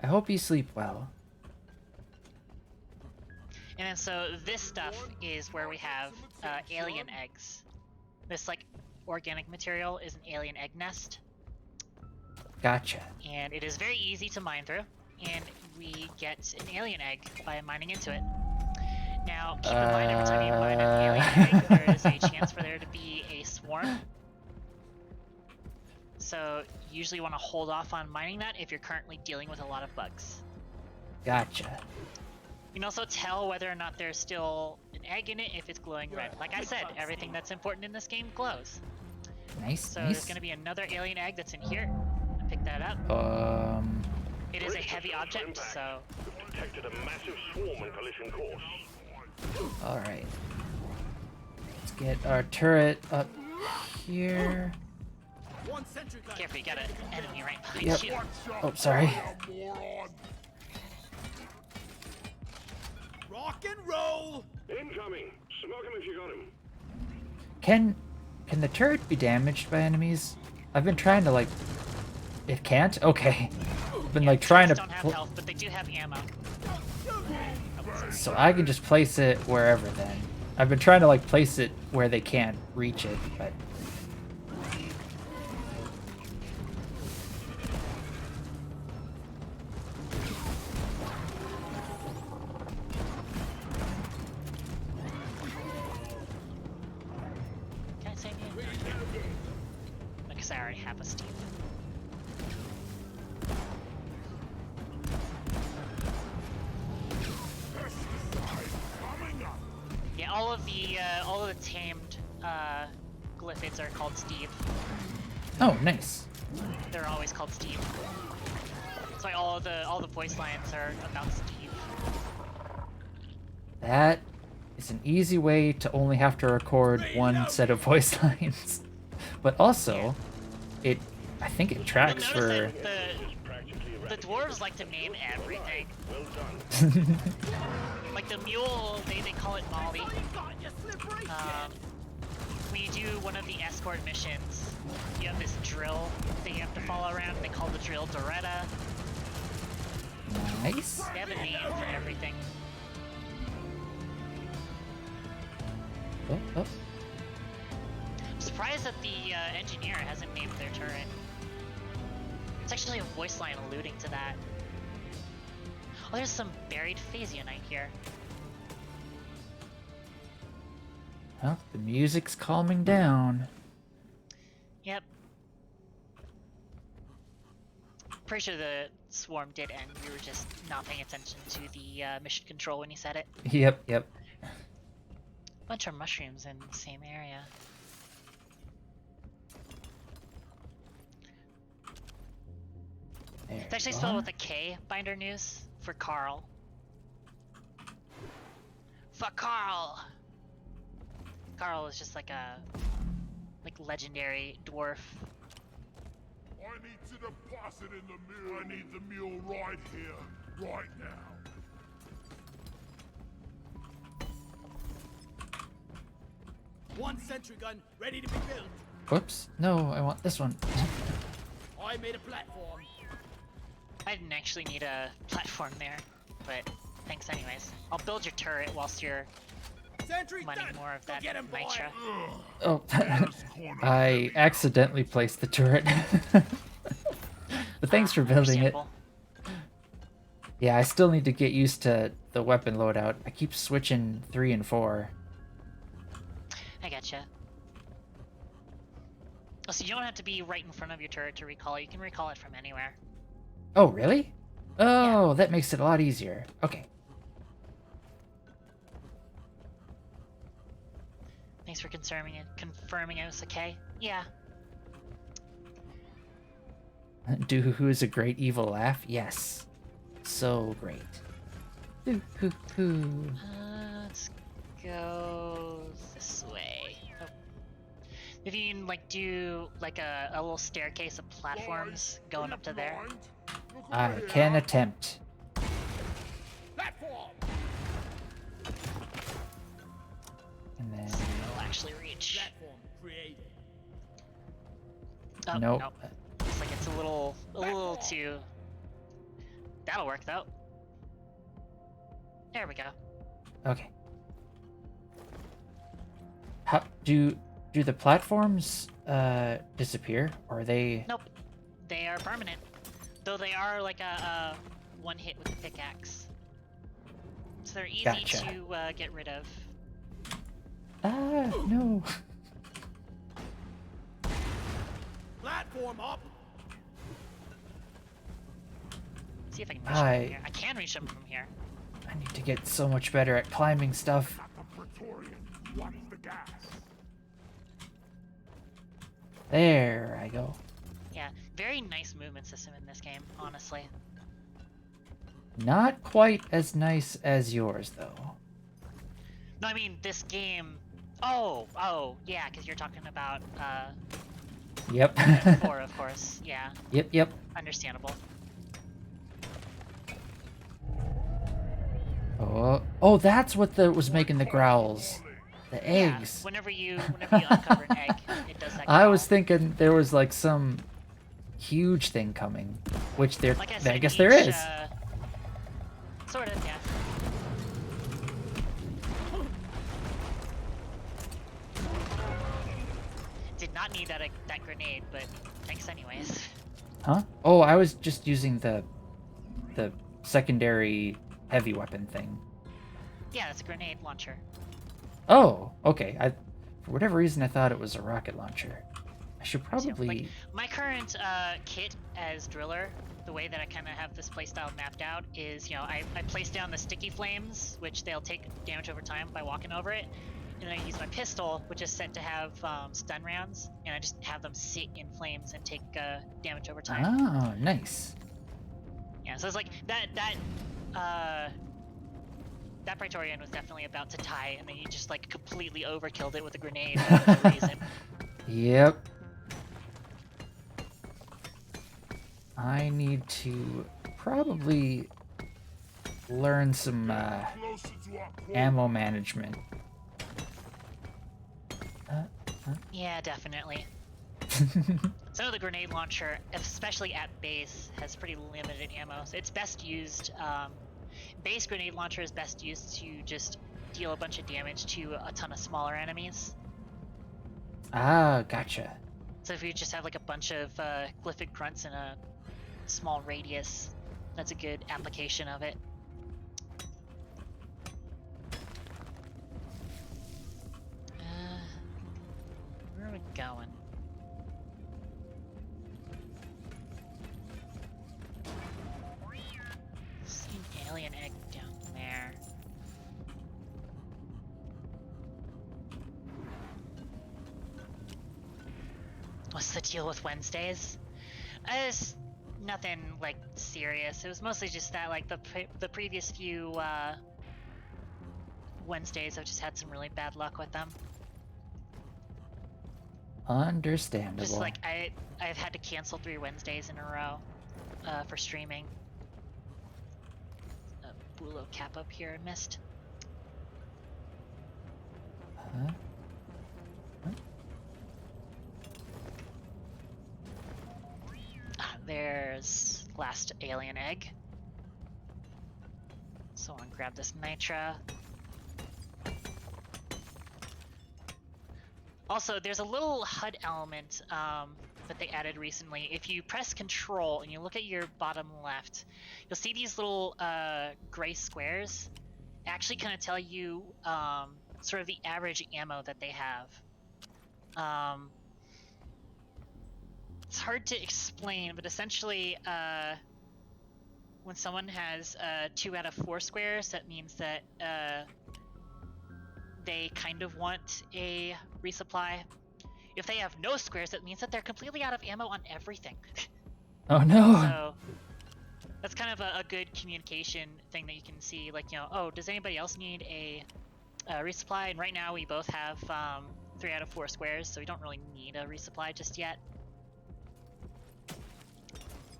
I hope you sleep well. And then so this stuff is where we have alien eggs. This like organic material is an alien egg nest. Gotcha. And it is very easy to mine through, and we get an alien egg by mining into it. Now, keep in mind every time you mine an alien egg, there is a chance for there to be a swarm. So, you usually want to hold off on mining that if you're currently dealing with a lot of bugs. Gotcha. You can also tell whether or not there's still an egg in it if it's glowing red. Like I said, everything that's important in this game glows. Nice, So nice. there's going to be another alien egg that's in here. Pick that up. It is a heavy object, so... Detected a massive swarm in collision course. Alright. Let's get our turret up here. Careful, you got an enemy right behind Yep. you. Oh, sorry. Rock and roll! Incoming! Smoke him if you got him. Can the turret be damaged by enemies? I've been trying to like... It can't? Okay. I've been like trying to... Don't have health, but they do have ammo. So I can just place it wherever then. I've been trying to like place it where they can't reach it, but... Can I save you? Because I already have a Steve. Yeah, all of the tamed glyphids are called Steve. Oh, nice. They're always called Steve. That's why all the voice lines are about Steve. That is an easy way to only have to record one set of voice lines. But also, I think it tracks You'll for... notice that the dwarves like to name everything. Well done. Like the mule, they call it Molly. When you do one of the escort missions, you have this drill that you have to follow around. They call the drill Doretta. Nice. They have a name for everything. Oh, oh. I'm surprised that the engineer hasn't named their turret. It's actually a voice line alluding to that. Oh, there's some buried Phasianite here. Well, the music's calming down. Yep. Pretty sure the swarm did end. We were just not paying attention to the mission control when he said it. Yep, yep. Bunch of mushrooms in the same area. There It's actually you spelled are. with a K, Binder News, for Carl. For Carl! Carl is just like a legendary dwarf. I need to deposit in the mule. I need the mule right here, right now. One sentry gun ready to be built. Whoops. No, I want this one. I made a platform. I didn't actually need a platform there, but thanks anyways. I'll build your turret whilst you're mining more of that nitra. Oh, I accidentally placed the turret. But thanks for building it. Understandable. Yeah, I still need to get used to the weapon loadout. I keep switching 3 and 4. I gotcha. Oh, so you don't have to be right in front of your turret to recall it. You can recall it from anywhere. Oh, really? Oh, that makes it a lot easier. Okay. Thanks for confirming it was okay. Yeah. Do who is a great evil laugh? Yes. So great. Doo hoo hoo. Let's go this way. Oh. If you can like do like a little staircase of platforms going up to there. I can attempt. Platform. And then It'll actually reach. Platform created. Oh, nope. nope. Looks like it's a little too. That'll work though. There we go. Okay. How do the platforms disappear, or are they? Nope. They are permanent. Though they are like a one hit with the pickaxe. So they're easy Gotcha. to get rid of. Ah, no. Platform up. See if I can reach them from here. I can reach them from here. I need to get so much better at climbing stuff. At the Praetorian, what's the gas? There I go. Yeah, very nice movement system in this game, honestly. Not quite as nice as yours, though. No, I mean this game. Oh, yeah, because you're talking about Yep. 4, of course. Yeah, Yep. understandable. Oh, that's what was making the growls. The eggs. Yeah, whenever you uncover an egg, it does that. I was growl. thinking there was like some huge thing coming, which there. Like I I said, guess there is. Sort of, yeah. Did not need that grenade, but thanks anyways. Huh? Oh, I was just using the secondary heavy weapon thing. Yeah, that's a grenade launcher. Oh, okay. For whatever reason, I thought it was a rocket launcher. I should So, probably. like, my current kit as driller, the way that I kind of have this playstyle mapped out is, I place down the sticky flames, which they'll take damage over time by walking over it, and then I use my pistol, which is set to have stun rounds, and I just have them sit in flames and take damage over time. Oh, nice. Yeah, so it's like that Praetorian was definitely about to die, and then you just like completely overkilled it with a grenade for no reason. Yep. I need to probably learn some Closer to our quarry. ammo management. Yeah, definitely. So the grenade launcher, especially at base, has pretty limited ammo. So it's best used. Base grenade launcher is best used to just deal a bunch of damage to a ton of smaller enemies. Ah, gotcha. So if you just have like a bunch of glyphic grunts in a small radius, that's a good application of it. Where are we going? See an alien egg down there. What's the deal with Wednesdays? It's nothing like serious. It was mostly just that like the previous few Wednesdays I've just had some really bad luck with them. Understandable. Just like I've had to cancel 3 Wednesdays in a row for streaming. A Bulo cap up here I missed. Huh? There's last alien egg. So I'm gonna grab this nitra. Also, there's a little HUD element that they added recently. If you press Control and you look at your bottom left, you'll see these little gray squares. Actually kind of tell you sort of the average ammo that they have. It's hard to explain, but essentially when someone has 2 out of 4 squares, that means that they kind of want a resupply. If they have no squares, that means that they're completely out of ammo on everything. Oh no! So that's kind of a good communication thing that you can see. Like, you know, oh, does anybody else need a resupply? And right now we both have 3 out of 4 squares, so we don't really need a resupply just yet.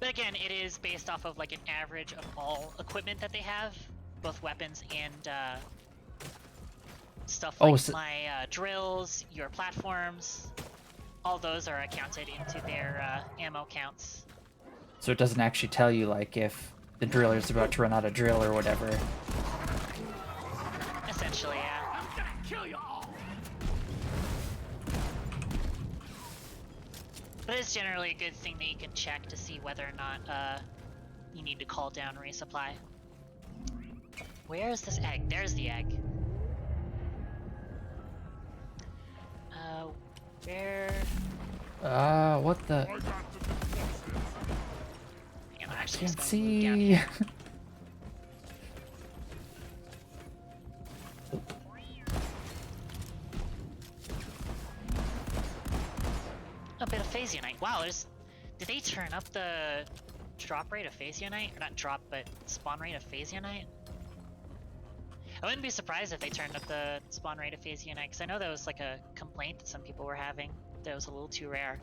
But again, it is based off of like an average of all equipment that they have, both weapons and stuff like my drills, your platforms. All those are accounted into their ammo counts. So it doesn't actually tell you like if the driller's about to run out of drill or whatever. Essentially, yeah. I'm gonna kill you all. But it's generally a good thing that you can check to see whether or not you need to call down resupply. Where is this egg? There's the egg. Where? What the? I got the deposits. Hang on, I'm actually Can't just gonna move down here. see. A bit of Phasionite. Wow, did they turn up the drop rate of Phasionite? Or not drop, but spawn rate of Phasionite? I wouldn't be surprised if they turned up the spawn rate of Phasionite, because I know that was like a complaint that some people were having, that it was a little too rare.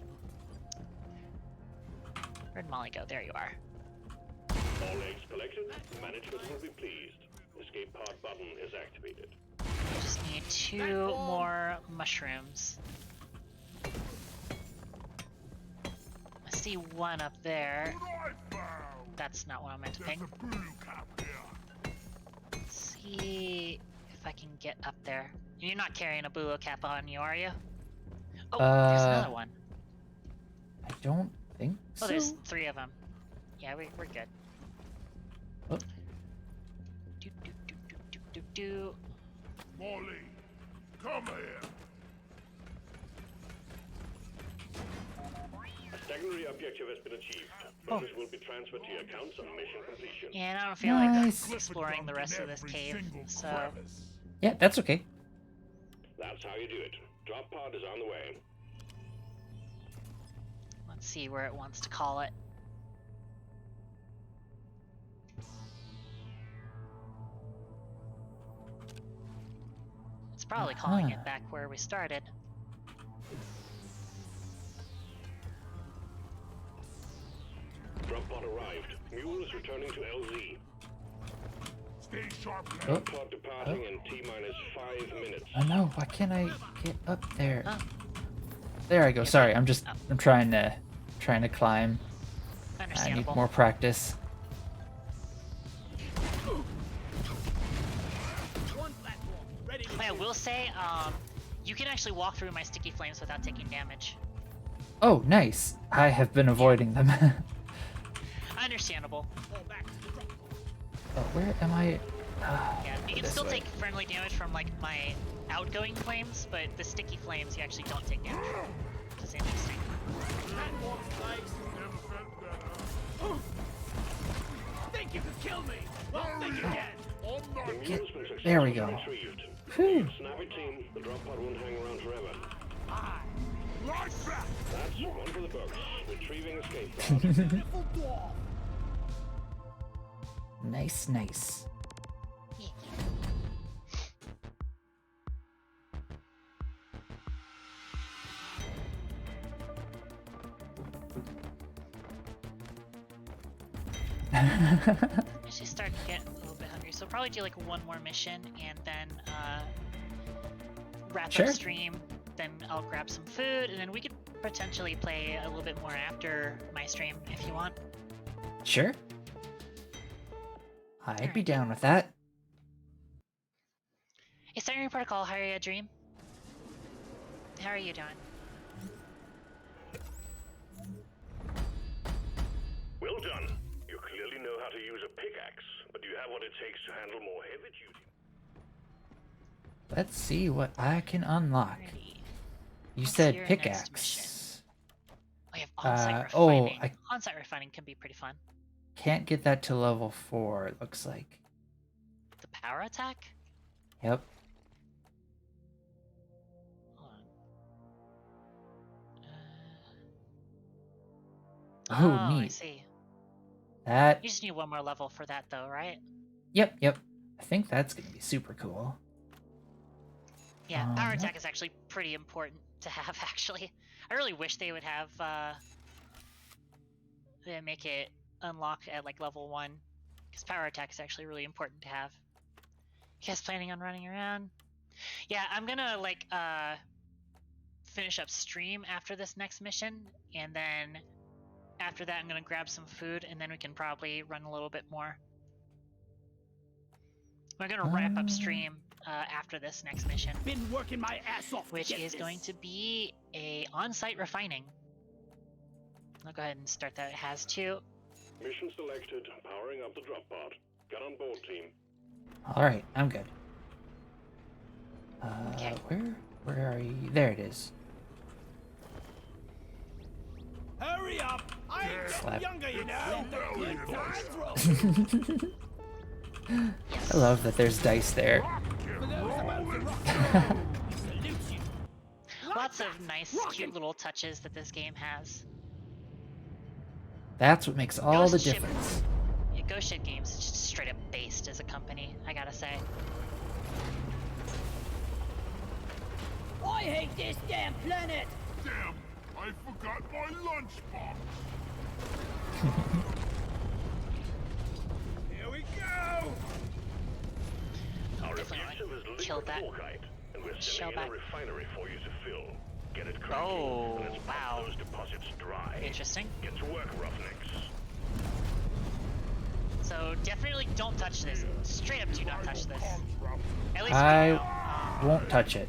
Where'd Molly go? There you are. All eggs collected. Management will be pleased. Escape pod button is activated. I just need 2 more mushrooms. I see 1 up there. What I found. That's not what I meant to There's ping. a blue cap here. Let's see if I can get up there. You're not carrying a Bulu cap on you, are you? Oh, there's another one. I don't think so. Oh, there's 3 of them. Yeah, we're good. Oh. Do. Molly, come here. A secondary objective has been achieved. Bonus will be transferred to your accounts on mission completion. And I don't feel Nice. like exploring the rest of this Every cave, single so crevice. Yeah, that's okay. That's how you do it. Drop pod is on the way. let's see where it wants to call it. It's probably calling it back where we started. Drop pod arrived. Mule is returning to LZ. Stay sharp, lad. Oh. Pod departing in T-minus 5 minutes. Oh no, why can't I get up there? Oh. There I go. Yeah, Sorry, but- I'm trying to climb. I need Understandable. more practice. One platform, ready to I will say, you can actually walk through my sticky flames without taking damage. Oh, nice. I have been avoiding them. Understandable. fall back to the drop pod. Oh, where am I? Yeah, you can This still way. take friendly damage from like my outgoing flames, but the sticky flames you actually don't take damage from, which is interesting. Platform spikes. Never felt better. Think you could kill me? Well, think again. On The my mule's been successfully There we go. retrieved. Whew. Snappy team, the drop pod won't hang around forever. right back. That's one for the books. Retrieving escape pod. Beautiful dwarf. Nice, nice. Actually starting to get a little bit hungry, so probably do like 1 more mission and then wrap Sure. up stream. Then I'll grab some food, and then we could potentially play a little bit more after my stream if you want. Sure. I'd be down with that. Is Siren Protocol Harry a dream? How are you doing? Well done. You clearly know how to use a pickaxe, but do you have what it takes to handle more heavy duty? Let's see what I can unlock. Alrighty. You What's said your next pickaxe. We have on-site Oh, refining. I On-site refining can be pretty fun. can't get that to level 4, it looks like. The power attack? Yep. Hold on. Oh, I neat. see. That. You just need one more level for that, though, right? Yep. I think that's gonna be super cool. Yeah, power attack is actually pretty important to have, actually. I really wish they would have, they make it unlock at, like, level 1. Because power attack is actually really important to have. You guys planning on running around? Yeah, I'm gonna, like, finish up stream after this next mission, and then after that I'm gonna grab some food, and then we can probably run a little bit more. We're gonna wrap up stream after this next mission. Been working my ass off, which is going to be a on-site refining. I'll go ahead and start that. It has to. Mission selected. Powering up the drop pod. Get on board, team. Alright, I'm good. Okay. Where are you? There it is. Hurry up! I ain't Slap. getting younger, you know. Good times roll. I love that there's dice there. For those about to rock and roll, salute you. Lots of nice, cute little touches that this game has. That's what makes all the Ghost Ship- difference. Yeah, Ghost Ship Games is just straight up based as a company, I gotta say. I hate this damn planet. Damn, I forgot my lunchbox. Here we go. Our Definitely objective is killed liquid that bauxite, and we're shell sending in back. a refinery for you to fill. Get it cracking, Oh, and let's pump wow. those deposits dry. Interesting. Get to work, roughnecks. So definitely don't touch this. Straight up do not touch this. At least I for now. won't touch it.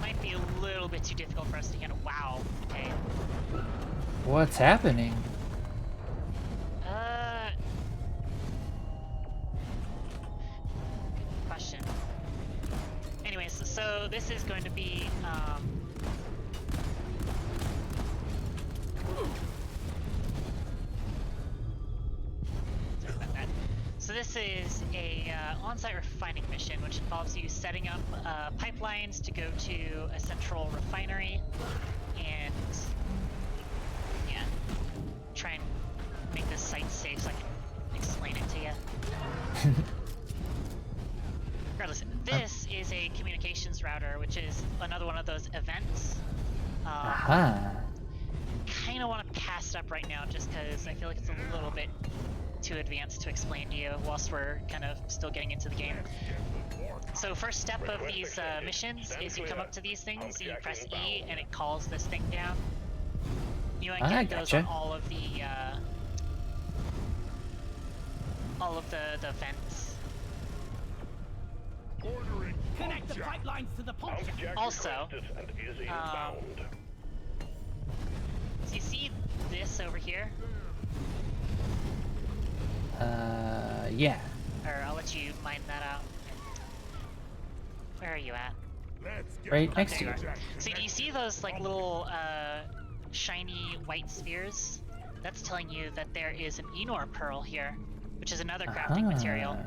Might be a little bit too difficult for us to handle. Wow. Okay. What's happening? Good question. Anyways, so this is going to be, sorry about that. So this is a on-site refining mission, which involves you setting up pipelines to go to a central refinery, and yeah, try and make this site safe so I can explain it to you. Regardless, this is a communications router, which is another one of those events. Aha. Kind of want to pass it up right now just because I feel like it's a little bit too advanced to explain to you whilst we're kind of still getting into the game. So first step of these missions is you come up to these things and you press E and it calls this thing down. You might I get those gotcha. on all of the vents. Ordering Connect the pump jack. pipelines to the pump jack. Jack Also, requested and is inbound. So you see this over here? Yeah. Or I'll let you mine that out. Where are you at? Let's get Right the next There to you you. are. So do you see those like little shiny white spheres? That's telling you that there is an Enor pearl here, which is another crafting material.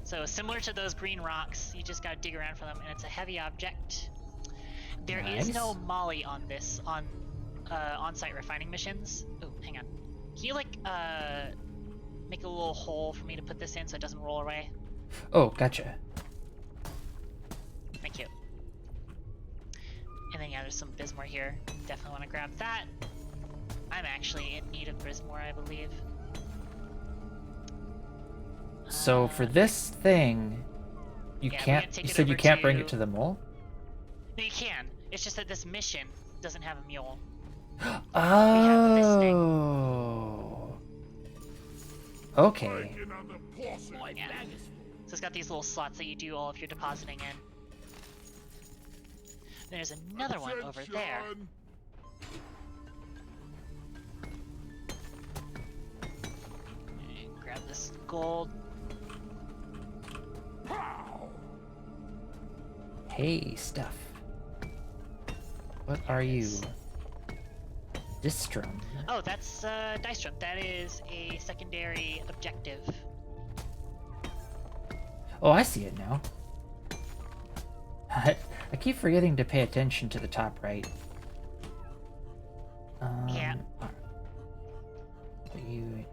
So similar to those green rocks, you just gotta dig around for them, and it's a heavy object. There is Nice. no molly on this on-site refining missions. Oh, hang on. Can you like make a little hole for me to put this in so it doesn't roll away? Oh, gotcha. Thank you. And then yeah, there's some Bismore here. Definitely want to grab that. I'm actually in need of Bismore, I believe. So for this thing, you Yeah, we're can't. gonna take You it said you over can't bring to- it to the mole. No, you can. It's just that this mission doesn't have a mule. Oh. this Okay. Breaking on the posse. My Yeah. bag is it's got these little slots that you do all of your depositing in. There's another one over there. Attention! And grab this gold. Pow! Hey, stuff. What are you? Distrum. Oh, that's Dystrom. That is a secondary objective. Oh, I see it now. I keep forgetting to pay attention to the top right. Yeah. You...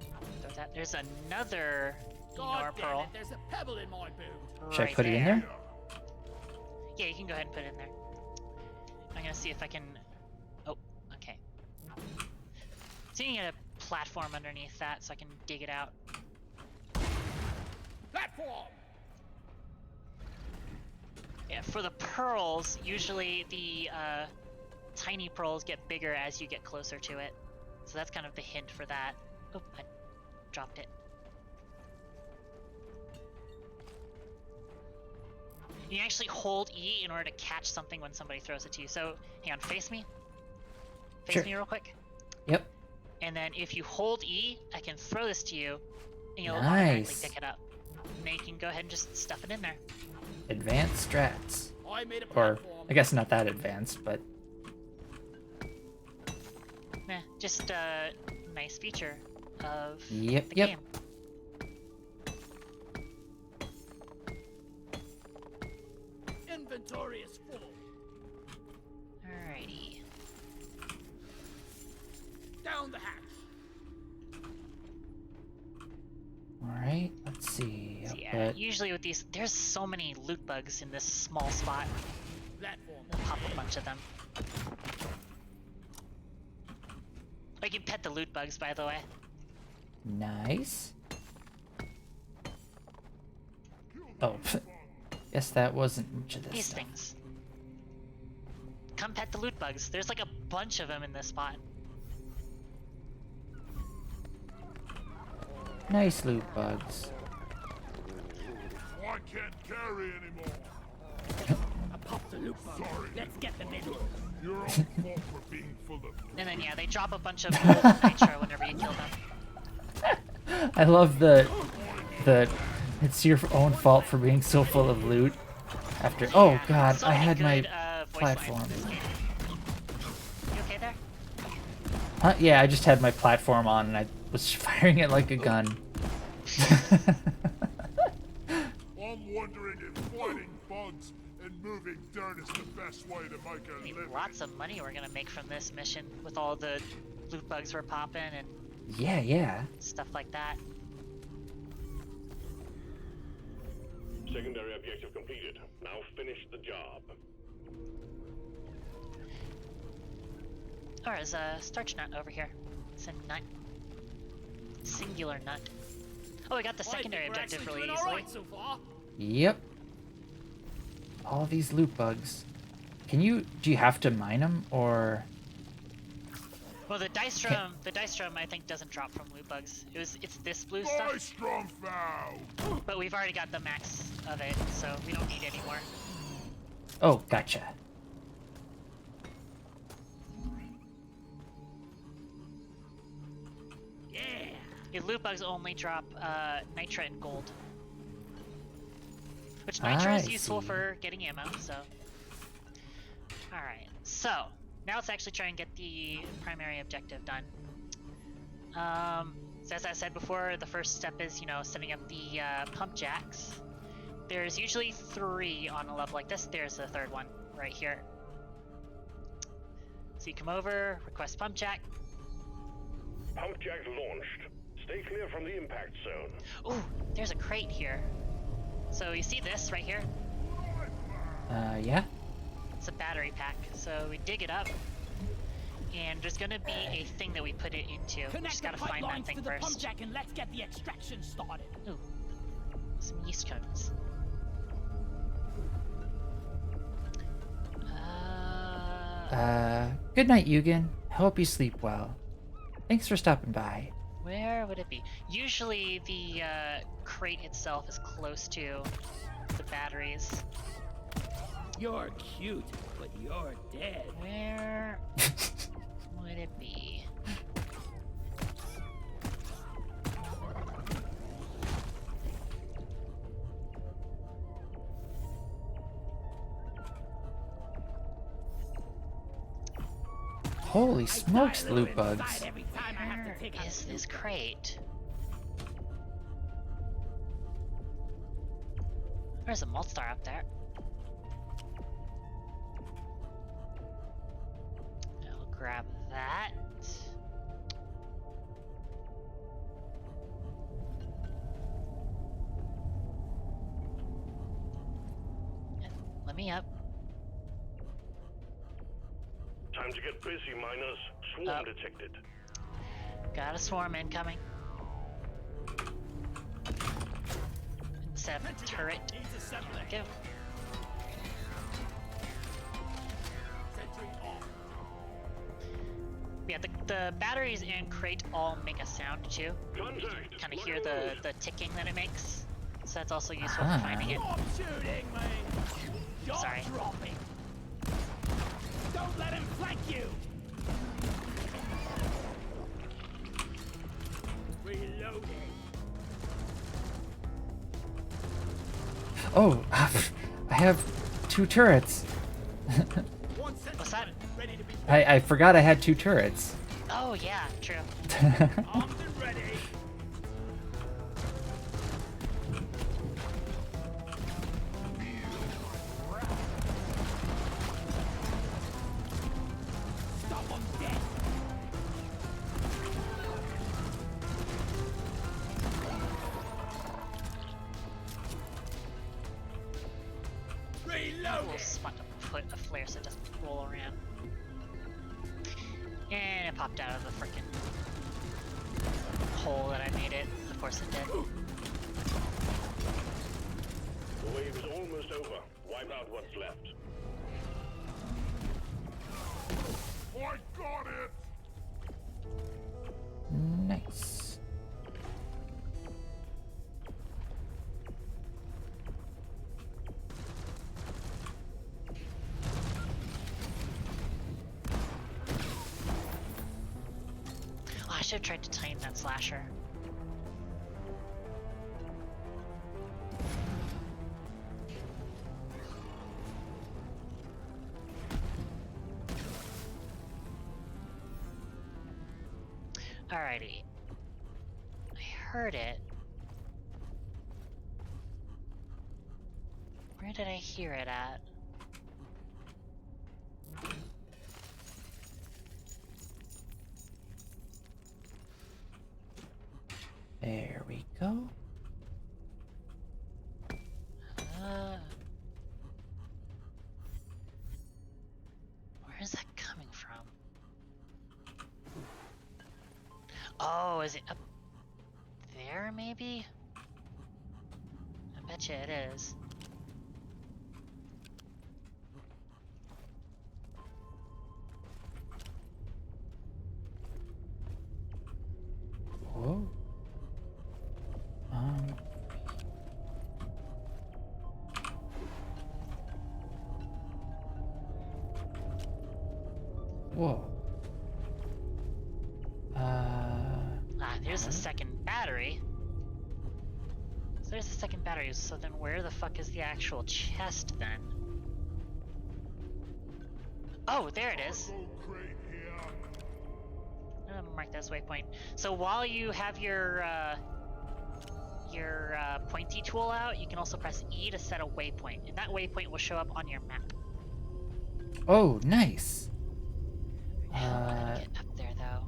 There's another God Enor damn Pearl. it, there's a pebble in my boot. Should I right put it in there? Yeah, you can go ahead and put it in there. I'm gonna see if I can... Oh, okay. So you can get a platform underneath that so I can dig it out. Platform! Yeah, for the pearls, usually the tiny pearls get bigger as you get closer to it. So that's kind of the hint for that. Oh, I dropped it. You can actually hold E in order to catch something when somebody throws it to you. So, hang on, face me. Face Sure. me real quick. Yep. And then if you hold E, I can throw this to you, and you'll automatically Nice. pick it up. And then you can go ahead and just stuff it in there. Advanced strats. I made a Or, platform. I guess not that advanced, but... Nah, just a nice feature of Yep, the yep. game. Inventory is full. Alrighty. Down the hatch. Alright, let's see. So I'll yeah, put- usually with these, there's so many loot bugs in this small spot. Platform. We'll pop a bunch of them. I can pet the loot bugs, by the way. Nice. Oh, guess that wasn't much of this These stuff. things. Come pet the loot bugs. There's like a bunch of them in this spot. Nice loot bugs. I can't carry anymore. I popped the loop bug. Sorry. Let's get them in. Your own fault for being full of... And then yeah, they drop a bunch of gold and nitro whenever you kill them. I love the it's your own fault for being so full of loot. After oh Yeah, god, so I many had my good, voice platform. lines in this game. You okay there? Huh? Yeah, I just had my platform on and I was firing it like a gun. I'm wondering if fighting bugs and moving dirt is the best way to make a I mean, living. lots of money we're gonna make from this mission with all the loot bugs we're popping and Yeah. stuff like that. Secondary objective completed. Now finish the job. Oh, there's a starch nut over here. It's a nut. Singular nut. Oh, we got the secondary I think we're objective actually really doing easily. alright so far. Yep. All these loot bugs. Do you have to mine them or? Well, the Dystrom I think doesn't drop from loot bugs. It's this blue Nice stuff, strong foul. but we've already got the max of it, so we don't need any more. Oh, gotcha. Yeah. The loot bugs only drop nitra and gold. Which nitra I is useful see. for getting ammo, so. Alright, so now let's actually try and get the primary objective done. So as I said before, the first step is, setting up the pump jacks. There's usually 3 on a level like this. There's the third one right here. So you come over, request pump jack. Pump jack launched. Stay clear from the impact zone. Ooh, there's a crate here. So you see this right here? Yeah. It's a battery pack. So we dig it up, and there's gonna be a thing that we put it into. We Connect just the gotta find that pipelines thing to the pump first. jack and let's get the extraction started. Ooh, some yeast cones. Good night, Yugen. I hope you sleep well. Thanks for stopping by. Where would it be? Usually the crate itself is close to the batteries. You're cute, but you're dead. Where would it be? Holy smokes, loot bugs. Where is this crate? There's a Moldstar up there. I'll grab that. And let me up. Time to get busy, miners. Swarm detected. Got a swarm incoming. Instead of a turret. There we go. Yeah, the batteries and crate all make a sound too. Contact. Kind of hear the ticking that it makes. So that's also useful for finding it. Stop shooting me! You're Sorry. dropping! Don't let him flank you! Reloading. Oh, I have 2 turrets. What's that? Ready to be I forgot I had 2 turrets. Oh yeah, true. armed and ready. Stop on deck. A Reloading. little spot to put a flare so it doesn't roll around. And it popped out of the frickin' hole that I made it. Of course it did. The wave is almost over. Wipe out what's left. I got it! Nice. Oh, I should have tried to time that slasher. Alrighty. I heard it. Where did I hear it at? There we go. Where is that coming from? Oh, is it up there maybe? I bet you it is. Whoa. Whoa. There's the second battery. So there's the second battery, so then where the fuck is the actual chest then? Oh, there it is. Cargo crate here. I'm gonna mark that as waypoint. So while you have your pointy tool out, you can also press E to set a waypoint, and that waypoint will show up on your map. Oh, nice. How am I gonna get up there though?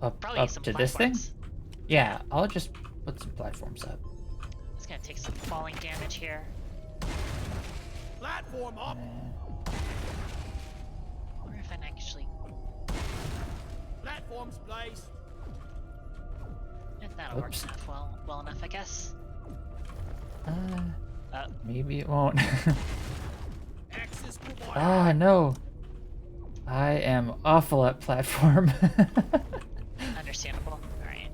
Up Probably use some to this thing? platforms. Yeah, I'll just put some platforms up. It's gonna take some falling damage here. Platform up. I wonder if I can actually. Platforms placed. That'll work Oops. enough. Well enough, I guess. Maybe it won't. Access provided. Ah, no. I am awful at platform. Understandable. All right.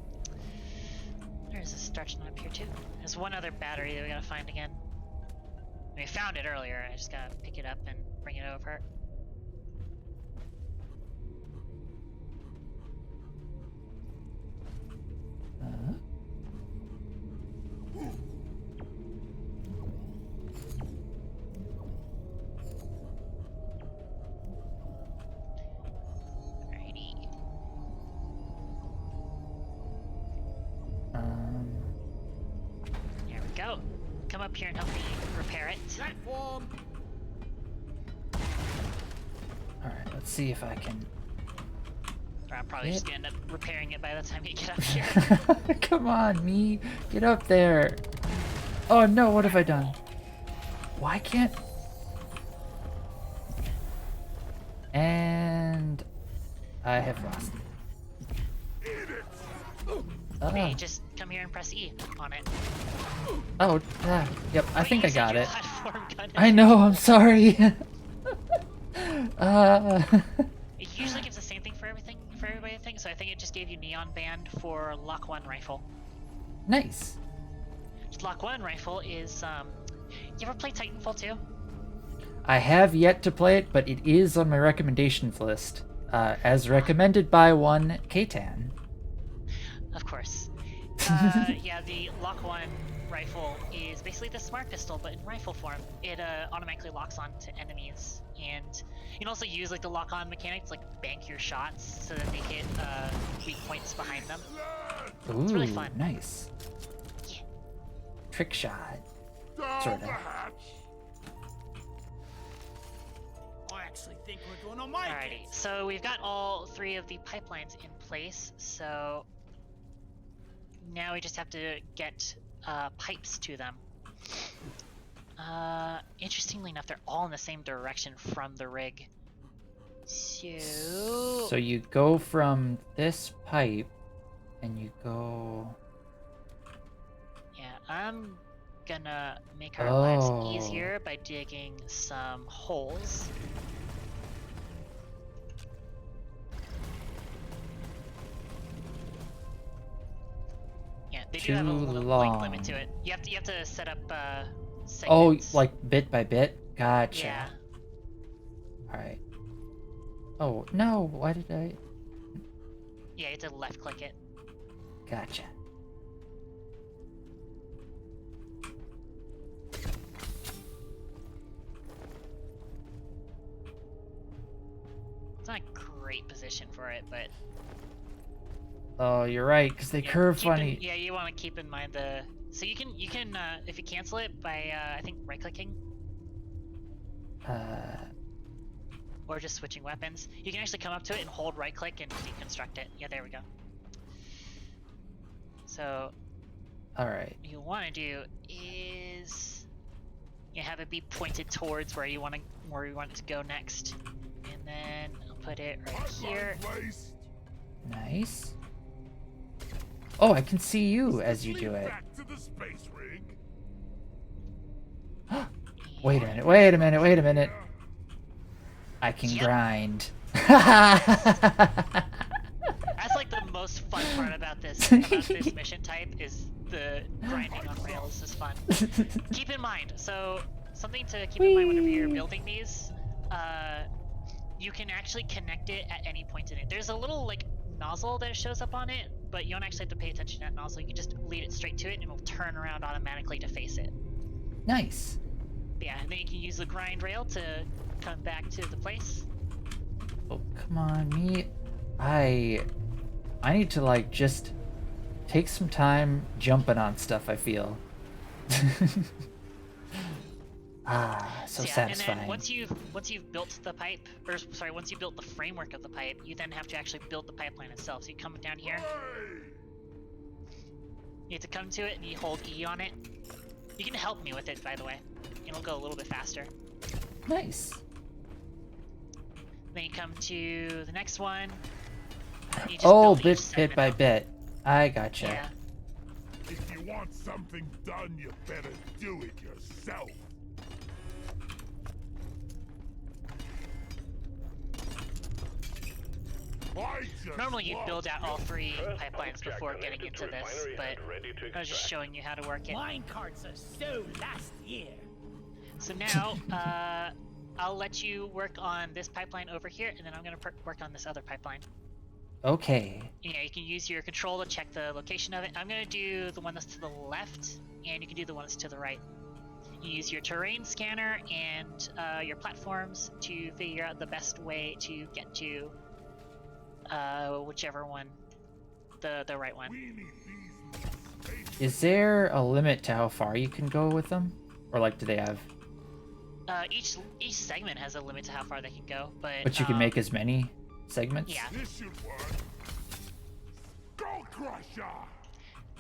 There's one other battery that we gotta find again. We found it earlier. I just gotta pick it up and bring it over. Alrighty. There we go. Come up here and help me repair it. Platform. Alright, let's see if I can... Or I'm probably just gonna end up repairing it by the time you get up here. Come on, me. Get up there. Oh no, what have I done? Why can't... And... I have lost. Hey, just come here and press E on it. Oh, yep, I think I You said got your it. platform gun I is- know, I'm sorry. It usually gives the same thing for everybody, I think. So I think it just gave you Neon Band for Lock 1 rifle. Nice. Lock 1 rifle is, you ever play Titanfall 2? I have yet to play it, but it is on my recommendations list. As recommended by one Katan. Of course. Yeah, the Lock 1 rifle is basically the smart pistol, but in rifle form. It automatically locks on to enemies, and you can also use like the lock-on mechanic to like bank your shots so that they hit weak points behind them. Ooh, It's really fun. Nice. Yeah. Trick shot. Down Sorta. the hatch. I actually think we're going on my Alrighty, case. so we've got all 3 of the pipelines in place, so now we just have to get pipes to them. Interestingly enough, they're all in the same direction from the rig. So you go from this pipe, and you go... Yeah, I'm gonna make our lives Oh. easier by digging some holes. Yeah, they do have a Too length limit long. to it. You have to set up Oh, segments. like bit by bit? Gotcha. Yeah. Alright. Oh, no, why did I... Yeah, you have to left click it. Gotcha. It's not a great position for it, but Oh, you're right, because they yeah, curve keep in- funny. yeah, you want to keep in mind the. So you can if you cancel it by I think right clicking or just switching weapons, you can actually come up to it and hold right click and deconstruct it. Yeah, there we go. So Alright. what you want to do is you have it be pointed towards where you want it to go next, and then I'll put it right here. Placed. Nice. Oh, I can see you as you do Lead it. Back to the space rig. Wait a minute, wait a minute, wait a minute. I can Yep. grind. That's like the most fun part about this mission type is the grinding on rails is fun. Keep in mind, so something to keep in mind whenever you're Whee! building these, you can actually connect it at any point in it. There's a little like nozzle that shows up on it, but you don't actually have to pay attention to that nozzle. You can just lead it straight to it and it'll turn around automatically to face it. Nice. But yeah, and then you can use the grind rail to come back to the place. Oh, come on, me. I need to, like, just take some time jumping on stuff, I feel. So yeah, satisfying. And then once you've built the pipe, or sorry, once you've built the framework of the pipe, you then have to actually build the pipeline itself. So you come down here, you have to come to it and you hold E on it. You can help me with it, by the way. It'll go a little bit faster. Nice. Then you come to the next one. and you just Oh, build each bit segment by up. bit. I gotcha. Yeah. If you want something done, you better do it yourself. Normally you build out all 3 First pipelines object before connected getting to into this, refinery but and ready to I was just extract. showing you how to work it. Mine carts are so last year. So now, I'll let you work on this pipeline over here, and then I'm gonna work on this other pipeline. Okay. Yeah, you can use your control to check the location of it. I'm gonna do the one that's to the left, and you can do the one that's to the right. You use your terrain scanner and your platforms to figure out the best way to get to whichever one, the right one. We need these Is there a limit to how far you can go with them? Or like, do they have... Each segment has a limit to how far they can go, but But you can make as many segments? yeah. This should work. Skull Crusher!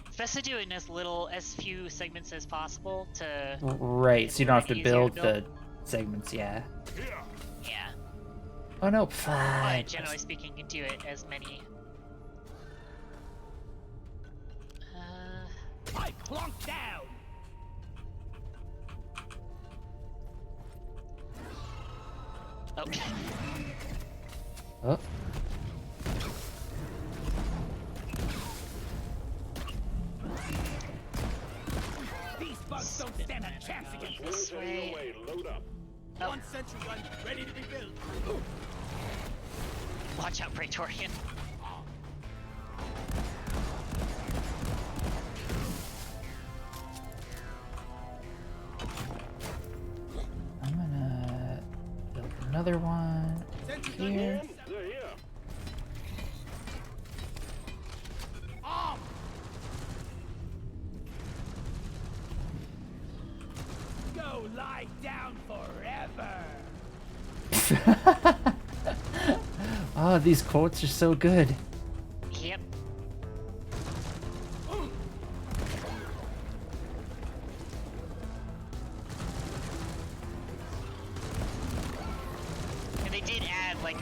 It's best to do it in as few segments as possible to Right, so you don't have to easier to build build. the segments, yeah. Here! yeah. Oh no, But fine. generally speaking, you can do it as many. I plunk down. Okay. Oh, These bugs don't stand a chance against This Swings heading way. your way. Load up. Oh. one sentry gun ready to be built. Watch out, Praetorian. I'm gonna build another one Sentry gun here. They're here. Arm. Go lie down forever. Oh, these quotes are so good. Yep. And they did add like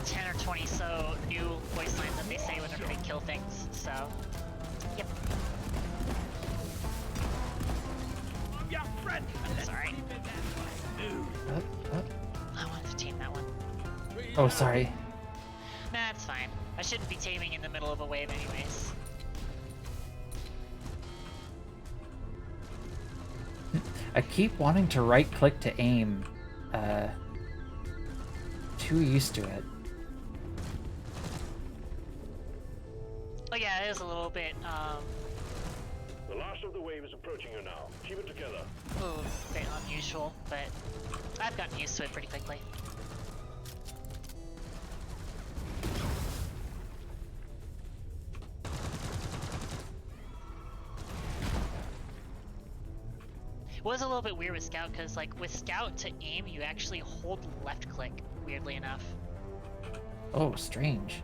10 or 20 so new voice lines that they say whenever they kill things. So, yep. I'm your friend. Sorry. Up. I wanted to tame that one. Oh, sorry. Nah, it's fine. I shouldn't be taming in the middle of a wave anyways. I keep wanting to right click to aim. Too used to it. Oh yeah, it is a little bit, The last of the wave is approaching you now. Keep it together. a bit unusual, but I've gotten used to it pretty quickly. It was a little bit weird with Scout, because like with Scout to aim, you actually hold left click, weirdly enough. Oh, strange.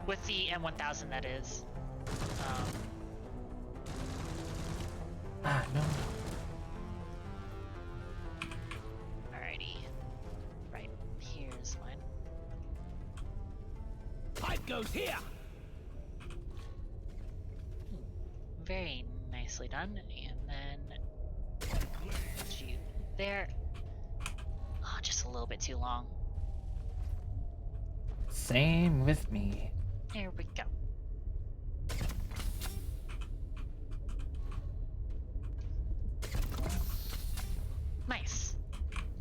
With the M1000, that is. Ah, no. Alrighty. Right, here's mine. Pipe goes here. Very nicely done, and then put you there. Oh, just a little bit too long. Same with me. There we go. Nice.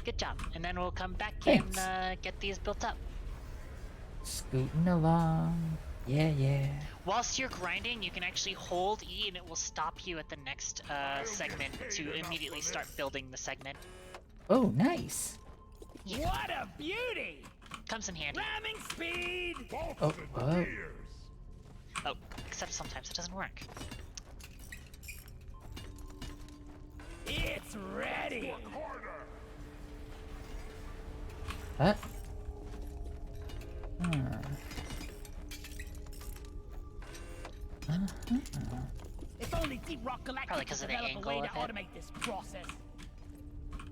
Good job. And then we'll come back Thanks. and get these built up. Scooting along. Yeah, yeah. Whilst you're grinding, you can actually hold E and it will stop you at the next segment to immediately start building the segment. Oh, nice. Yeah. What a beauty. Comes in handy. Ramming speed. Oh, oh. Oh, except sometimes it doesn't work. It's ready. Huh? Hmm. If only Deep Rock Galactic Probably could 'cause of the develop a angle way to of it. automate this process.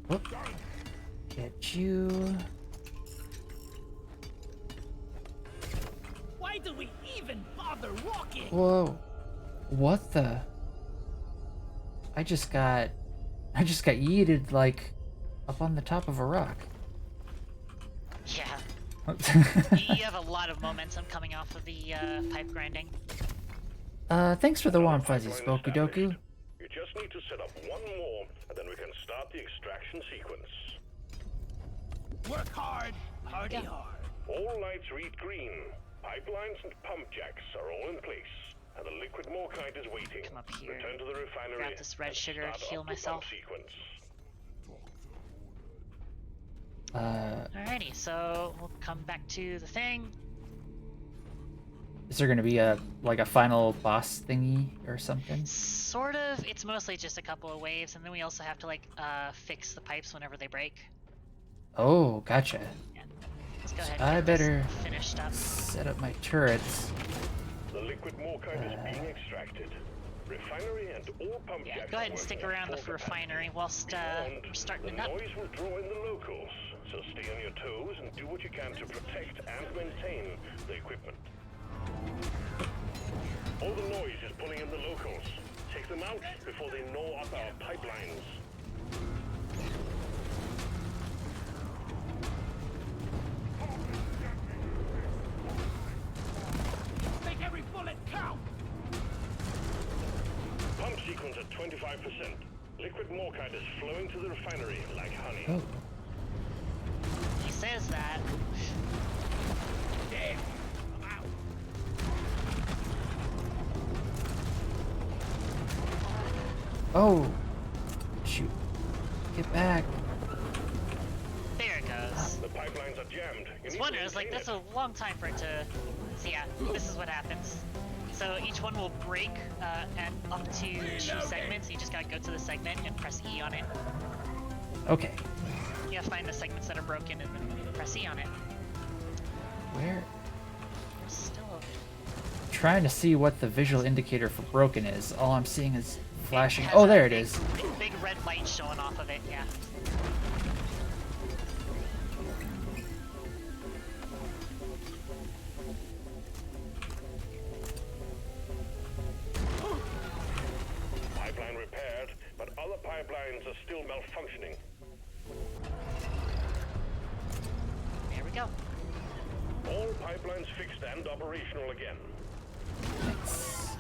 Whoop. Get you. Why do we even bother walking? Whoa. What the? I just got yeeted like up on the top of a rock. Yeah. You have a lot of momentum coming off of the pipe grinding. Thanks for the warm fuzzies, Pipeline Boku Doku. established. You just need to set up one more, and then we can start the extraction sequence. Work hard, party hard. All lights read green. Pipelines and pump jacks are all in place, and the liquid morkite is waiting. Come up here, Return to the refinery. grab this red and sugar, start heal up the myself. pump sequence. Alrighty, so we'll come back to the thing. Is there gonna be a final boss thingy or something? Sort of. It's mostly just a couple of waves, and then we also have to like fix the pipes whenever they break. Oh, gotcha. Yeah. Let's go ahead. I And get better this finished up. set up my turrets. The liquid morkite is being extracted. Refinery and all pump Yeah, jacks go ahead are and stick working at around the full refinery whilst Beyond, we're starting the it up. noise will draw in the locals, so stay on your toes and do what you can to protect and maintain the equipment. All the noise is pulling in the locals. Take them out before they gnaw up our pipelines. Make every bullet count. Pump sequence at 25%. Liquid morkite is flowing to the refinery like honey. Oh. He says that. Damn. I'm out. Oh. Shoot. Get back. There it goes. The pipelines are jammed. I was wondering, I was like, that's a long time for it to... So yeah, this is what happens. So each one will break at up to 2 segments. You just gotta go to the segment and press E on it. Okay. You gotta find the segments that are broken and then press E on it. Where? Still open. Trying to see what the visual indicator for broken is. All I'm seeing is flashing. Has Oh, a there it big- is. Big red light showing off of it, yeah. Pipeline repaired, but other pipelines are still malfunctioning. There we go. All pipelines fixed and operational again. Nice.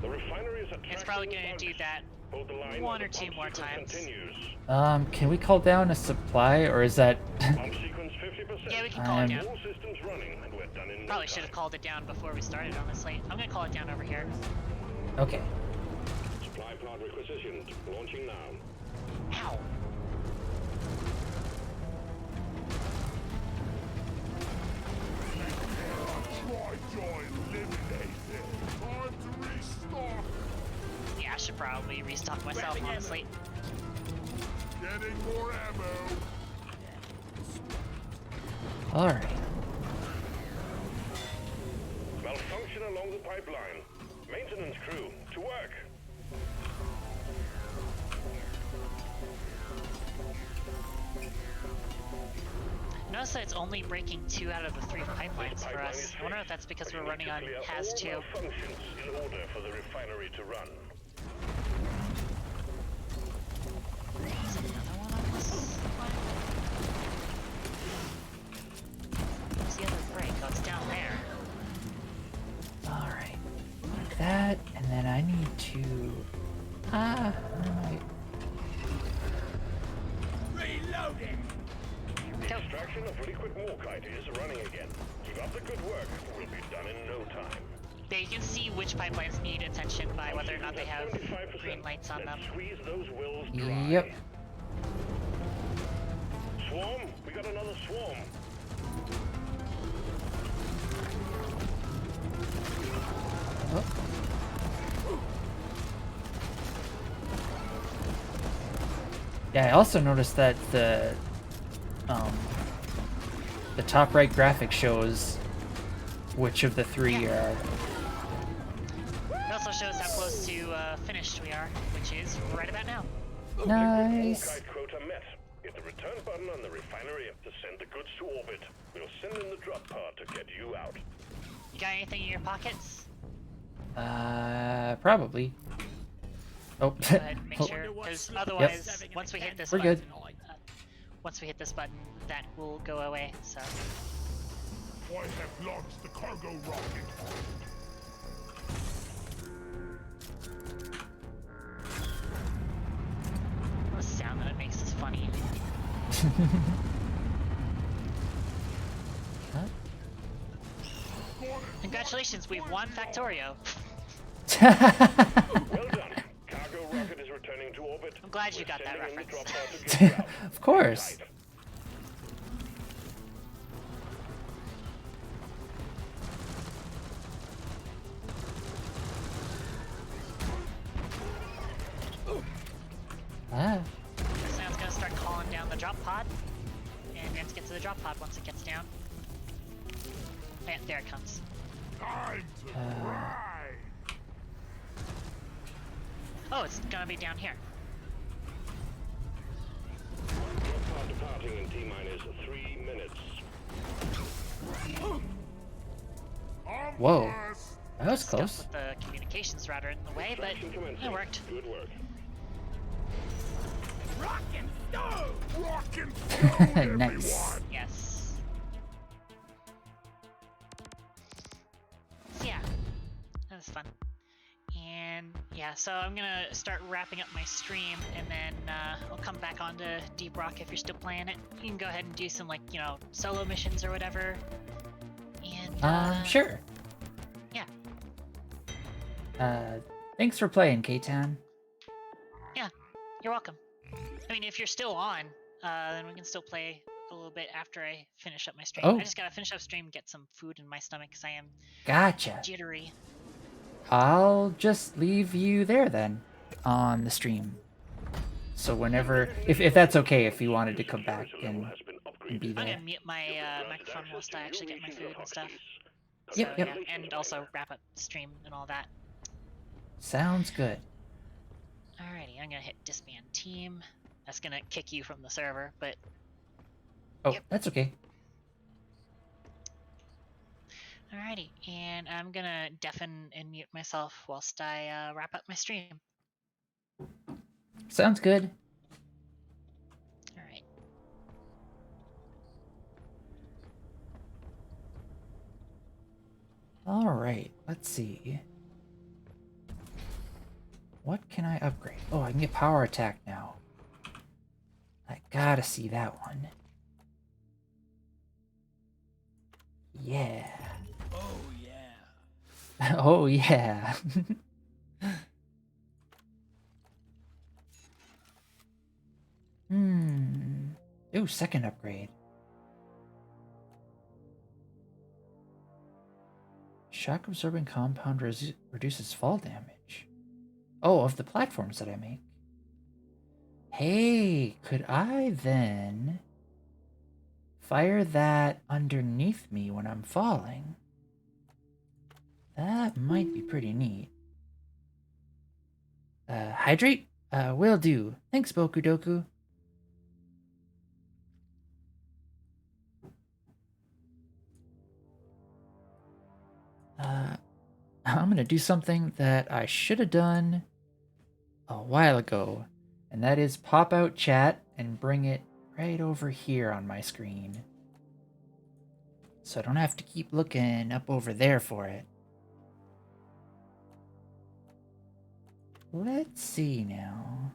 The refinery is attracting It's probably the gonna bugs. do that Both the line one and or the two pump more sequence times. Continues. Can we call down a supply, or is that... Pump sequence 50%. Yeah, we can call it down. All systems running, and we're done in no Probably time. should have called it down before we started, honestly. I'm gonna call it down over here. Okay. Supply pod requisitioned. Launching now. Ow! Try joy eliminated. Time to restock. Yeah, I should probably restock myself, honestly. Getting more ammo. Alright. Malfunction along the pipeline. Maintenance crew, to work. Notice that it's only breaking 2 out of the 3 pipelines for Pipeline us. is I wonder if fixed, that's because but you we're need running to on clear HAS all 2. malfunctions in order for the refinery to run. Is another one on this line? Where's the other break? Oh, it's down there. Alright. Like that, and then I need to... where am I? Reloading. The extraction of liquid morkite is running again. Keep up the good work. We'll be done in no time. They can see which pipelines need attention by whether or not they have 75%. green lights on them. Let's squeeze those wells dry. Yep. Swarm, we got another swarm. Oh. Yeah, I also noticed that the top right graphic shows which of the 3 are... It also shows how close to finished we are, which is right about now. Nice. Morkite quota met. Hit the return button on the refinery to send the goods to orbit. We'll send in the drop pod to get you out. You got anything in your pockets? Probably. Oh. Go ahead and make Oh. sure, because otherwise, once we hit this We're button, good. once we hit this button, that will go away. So. I have launched the cargo rocket. The sound that it makes is funny. Huh? Congratulations, we've won Factorio. Well done. Cargo rocket is returning to orbit. I'm glad you We're got that sending in the reference. drop pod to get you out. Of course. Tight. Ah. This sound's gonna start calling down the drop pod. And we have to get to the drop pod once it gets down. Yeah, there it comes. Time to grind. Oh, it's gonna be down here. Drop pod departing in T-minus 3 minutes. I'm Whoa. first. That was Stuff close. with the communications router in the way, but Extraction commencing. it worked. Good work. Rock and stone. Rock and stone, Nice. everyone. Yes. So yeah, that was fun. And yeah, so I'm gonna start wrapping up my stream, and then I'll come back onto Deep Rock if you're still playing it. You can go ahead and do some, like, you know, solo missions or whatever. And Sure. yeah. Thanks for playing, K-Town. Yeah, you're welcome. I mean, if you're still on, then we can still play a little bit after I finish up my stream. Oh. I just gotta finish up stream, get some food in my stomach, because I am Gotcha. jittery. I'll just leave you there then, on the stream. So whenever, if that's okay, if you wanted to come back and be I'm there. gonna mute my microphone whilst I actually get my food and stuff. Yep, So, yep. yeah, and also wrap up stream and all that. Sounds good. Alrighty, I'm gonna hit disband team. That's gonna kick you from the server, but Oh, Yep. that's okay. alrighty. And I'm gonna deafen and mute myself whilst I wrap up my stream. Sounds good. Alright. Alright, let's see. What can I upgrade? Oh, I can get power attack now. I gotta see that one. Yeah. Oh yeah. Oh, yeah. Ooh, second upgrade. Shock absorbing compound reduces fall damage. Oh, of the platforms that I make. Hey, could I then fire that underneath me when I'm falling? That might be pretty neat. Hydrate? Will do. Thanks, Boku Doku. I'm gonna do something that I should have done a while ago, and that is pop out chat and bring it right over here on my screen. So I don't have to keep looking up over there for it. Let's see now.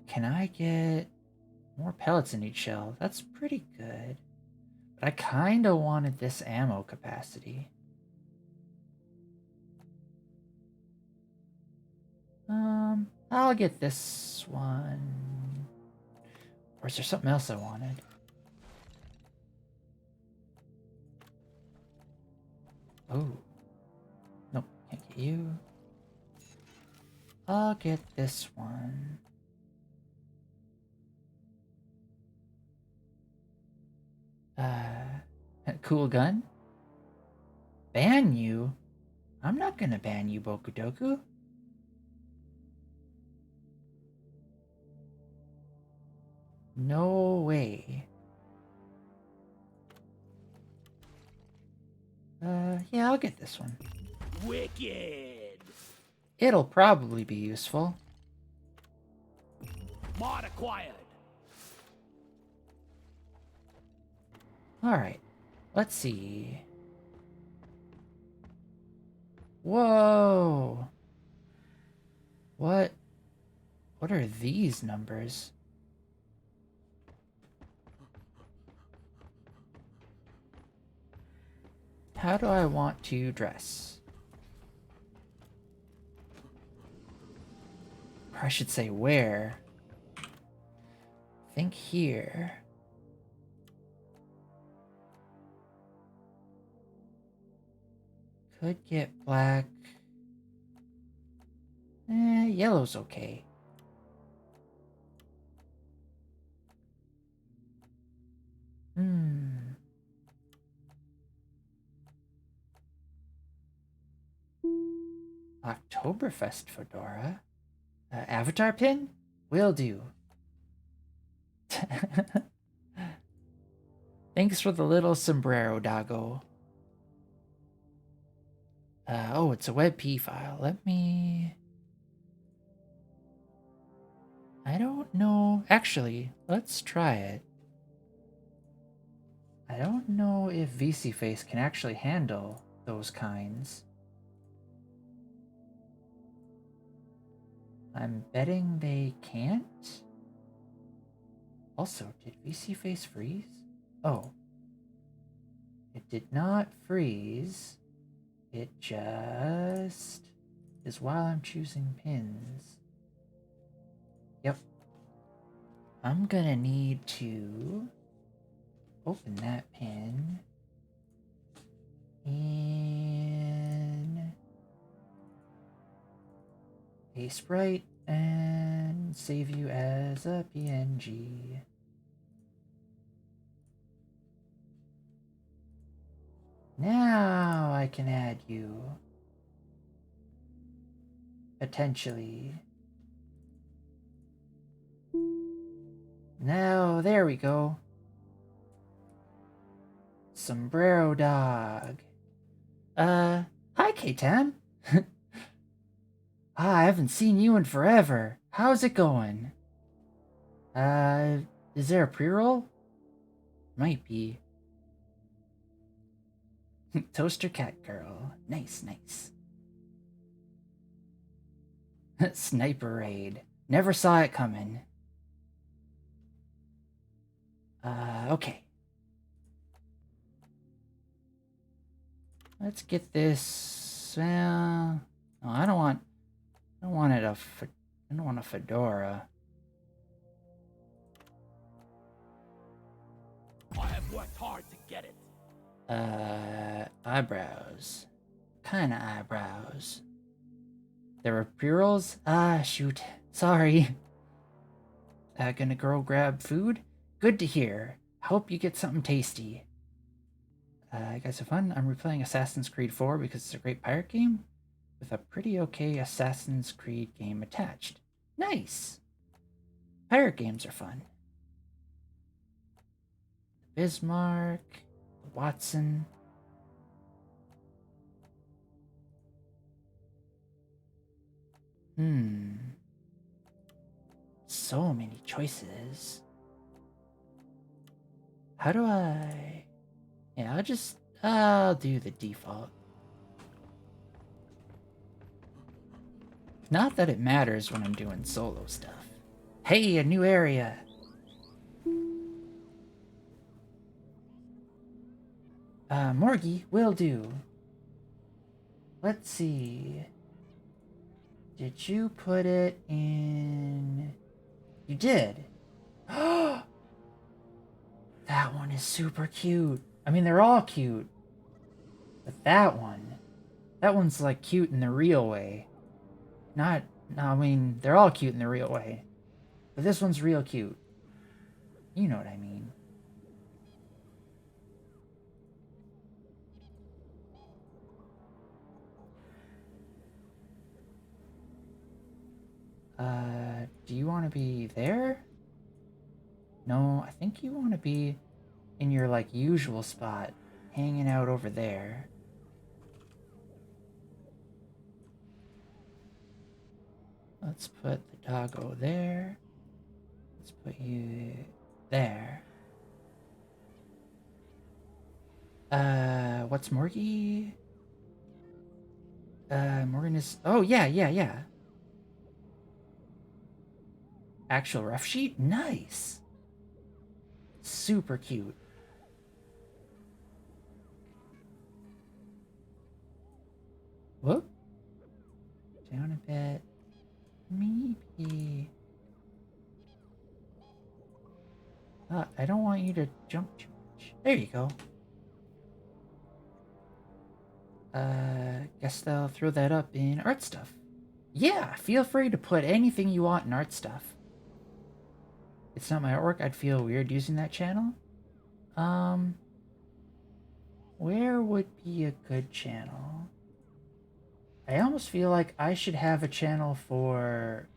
Can I get more pellets in each shell? That's pretty good. But I kind of wanted this ammo capacity. I'll get this one. Or is there something else I wanted? Oh. Nope, can't get you. I'll get this one. Cool gun? Ban you? I'm not gonna ban you, Boku Doku. No way. Yeah, I'll get this one. Wicked. It'll probably be useful. Mod acquired. Alright. Let's see. Whoa! What are these numbers? How do I want to dress? Or I should say where. Think here. Could get black. Yellow's okay. Oktoberfest fedora? Avatar pin? Will do. Thanks for the little sombrero, Dago. Oh, it's a WebP file. Let me... I don't know. Actually, let's try it. I don't know if VC-Face can actually handle those kinds. I'm betting they can't? Also, did VC-Face freeze? Oh. It did not freeze. It just is while I'm choosing pins. Yep. I'm gonna need to open that pin in a sprite and save you as a PNG. Now I can add you. Potentially. Now, there we go. Sombrero dog. Hi, K-Tan. I haven't seen you in forever. How's it going? Is there a pre-roll? Might be. Toaster cat girl. Nice, nice. Sniper raid. Never saw it coming. Okay. Let's get this. Well, no, I don't want it I don't want a fedora. I have worked hard to get it. Eyebrows. Kinda eyebrows. There were pre-rolls? Ah, shoot. Sorry. Gonna go grab food? Good to hear. Hope you get something tasty. You guys have fun? I'm replaying Assassin's Creed 4 because it's a great pirate game with a pretty okay Assassin's Creed game attached. Nice! Pirate games are fun. The Bismarck, the Watson. So many choices. How do I... Yeah, I'll do the default. Not that it matters when I'm doing solo stuff. Hey, a new area! Morgie, will do. Let's see. Did you put it in... You did. That one is super cute. I mean, they're all cute. But that one's like cute in the real way. No, I mean, they're all cute in the real way. But this one's real cute. You know what I mean. Do you want to be there? No, I think you want to be in your, like, usual spot, hanging out over there. Let's put the doggo there. Let's put you there. What's Morgie? Morgan is... Oh, yeah. Actual rough sheet? Nice. Super cute. Whoop. Down a bit. Maybe. I don't want you to jump too much. There you go. Guess they'll throw that up in art stuff. Yeah, feel free to put anything you want in art stuff. It's not my artwork, I'd feel weird using that channel. Where would be a good channel? I almost feel like I should have a channel for...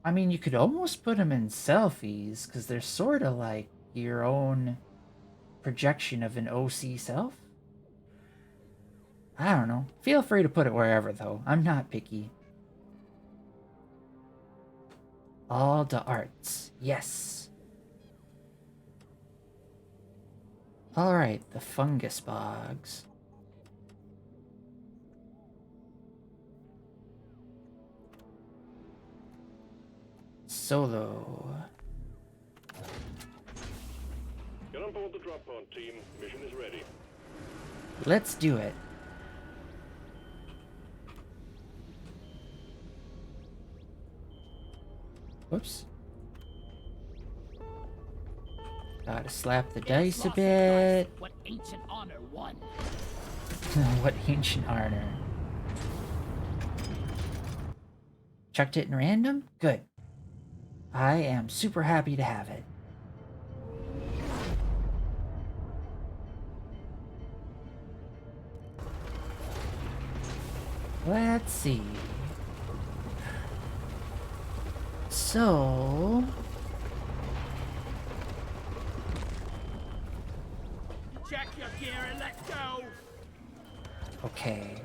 I mean, you could almost put them in selfies, because they're sort of like your own projection of an OC self. I don't know. Feel free to put it wherever, though. I'm not picky. All the arts. Yes. Alright, the fungus bogs. Solo. Get on board the drop pod, team. Mission is ready. Let's do it. Whoops. Gotta slap the dice a bit. What ancient honor won? What ancient honor. Chucked it in random? Good. I am super happy to have it. Let's see. So... Check your gear and let's go! Okay.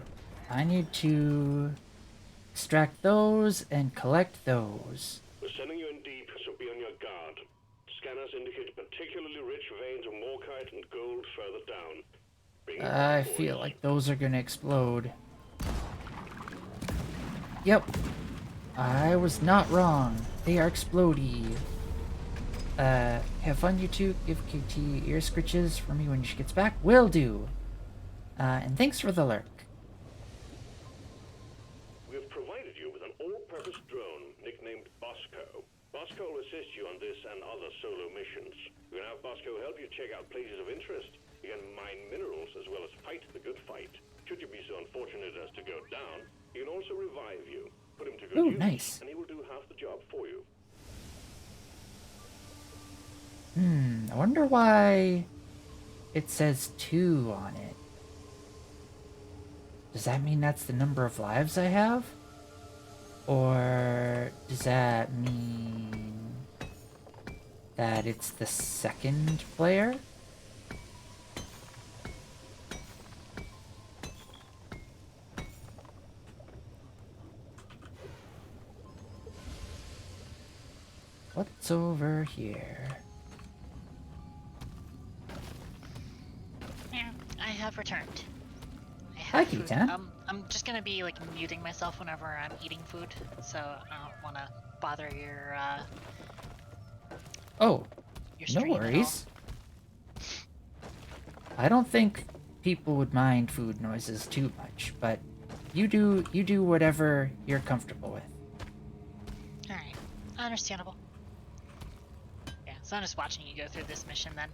I need to extract those and collect those. We're sending you in deep, so be on your guard. Scanners indicate particularly rich veins of morkite and gold further down. I feel like those are gonna explode. Yep. I was not wrong. They are explodey. Have fun, you two. Give KT ear scritches for me when she gets back. Will do. And thanks for the lurk. We have provided you with an all-purpose drone nicknamed Bosco. Bosco will assist you on this and other solo missions. You can have Bosco help you check out places of interest. You can mine minerals as well as fight the good fight. Should you be so unfortunate as to go down, he can also revive you. Put him to good use, nice. and he will do half the job for you. I wonder why it says 2 on it. Does that mean that's the number of lives I have? Or does that mean that it's the second player? What's over here? Yeah, I have returned. I Hi, have food. Keaton. I'm just gonna be like muting myself whenever I'm eating food, so I don't want to bother your Oh, your no stream at all. worries. I don't think people would mind food noises too much, but you do whatever you're comfortable with. All right, understandable. Yeah, so I'm just watching you go through this mission then.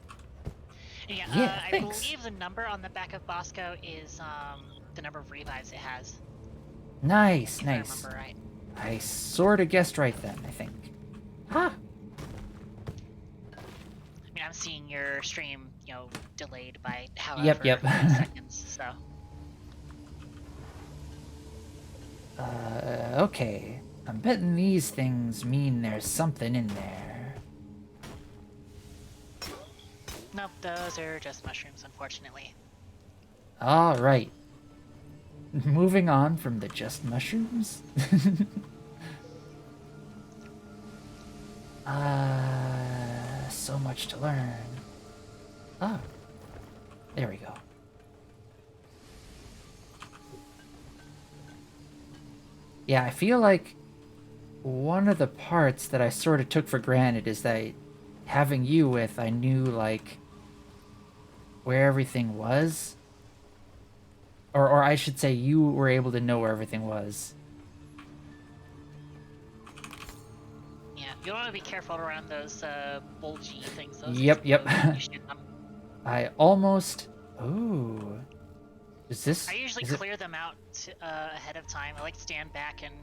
And yeah, Yeah, I thanks. believe the number on the back of Bosco is the number of revives it has. Nice, If nice. I remember right. I sort of guessed right then, I think. Ha! I mean, I'm seeing your stream, you know, delayed by however Yep. many seconds. So Okay. I'm betting these things mean there's something in there. nope, those are just mushrooms, unfortunately. Alright. Moving on from the just mushrooms. So much to learn. Oh, there we go. Yeah, I feel like one of the parts that I sort of took for granted is that having you with, I knew, like, where everything was. Or I should say, you were able to know where everything was. Yeah, you want to be careful around those bulgy things. Those Yep. explode when you shoot them. I almost... Ooh. Is this... I usually is it... clear them out ahead of time. I like to stand back and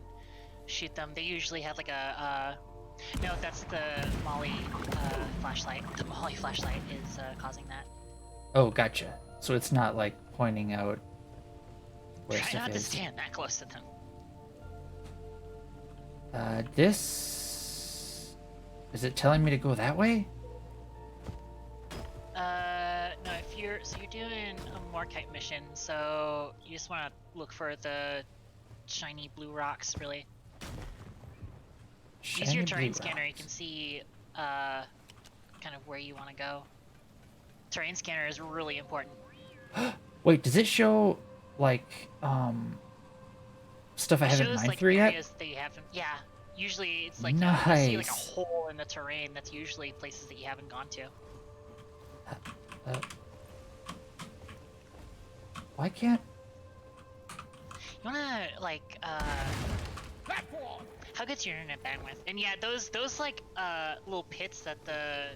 shoot them. They usually have like a no, that's the Molly flashlight. The Molly flashlight is causing that. Oh, gotcha. So it's not like pointing out where Try stuff not to is. stand that close to them. This... Is it telling me to go that way? No, if you're doing a Morkite mission, so you just want to look for the shiny blue rocks, really. Use your terrain scanner. You can see kind of where you want to go. Terrain scanner is really important. Wait, does it show like stuff I haven't mined through yet? Areas that you haven't. Yeah, usually it's like nice. you see like a hole in the terrain. That's usually places that you haven't gone to. Why can't? You wanna like platform. How good's your internet bandwidth? And yeah, those like little pits that the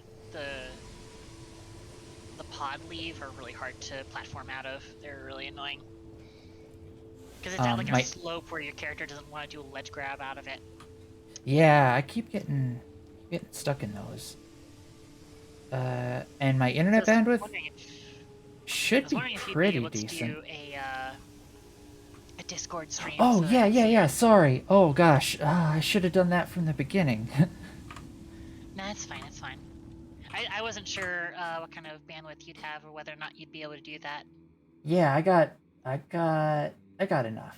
pod leave are really hard to platform out of. They're really annoying. Because it's at like a slope where your character doesn't want to do a ledge grab out of it. Yeah, I keep getting stuck in those. And my internet bandwidth should be pretty decent. Do a Discord stream. Oh, so yeah. Sorry. Oh gosh, I should have done that from the beginning. Nah, it's fine. It's fine. I wasn't sure what kind of bandwidth you'd have or whether or not you'd be able to do that. Yeah, I got enough.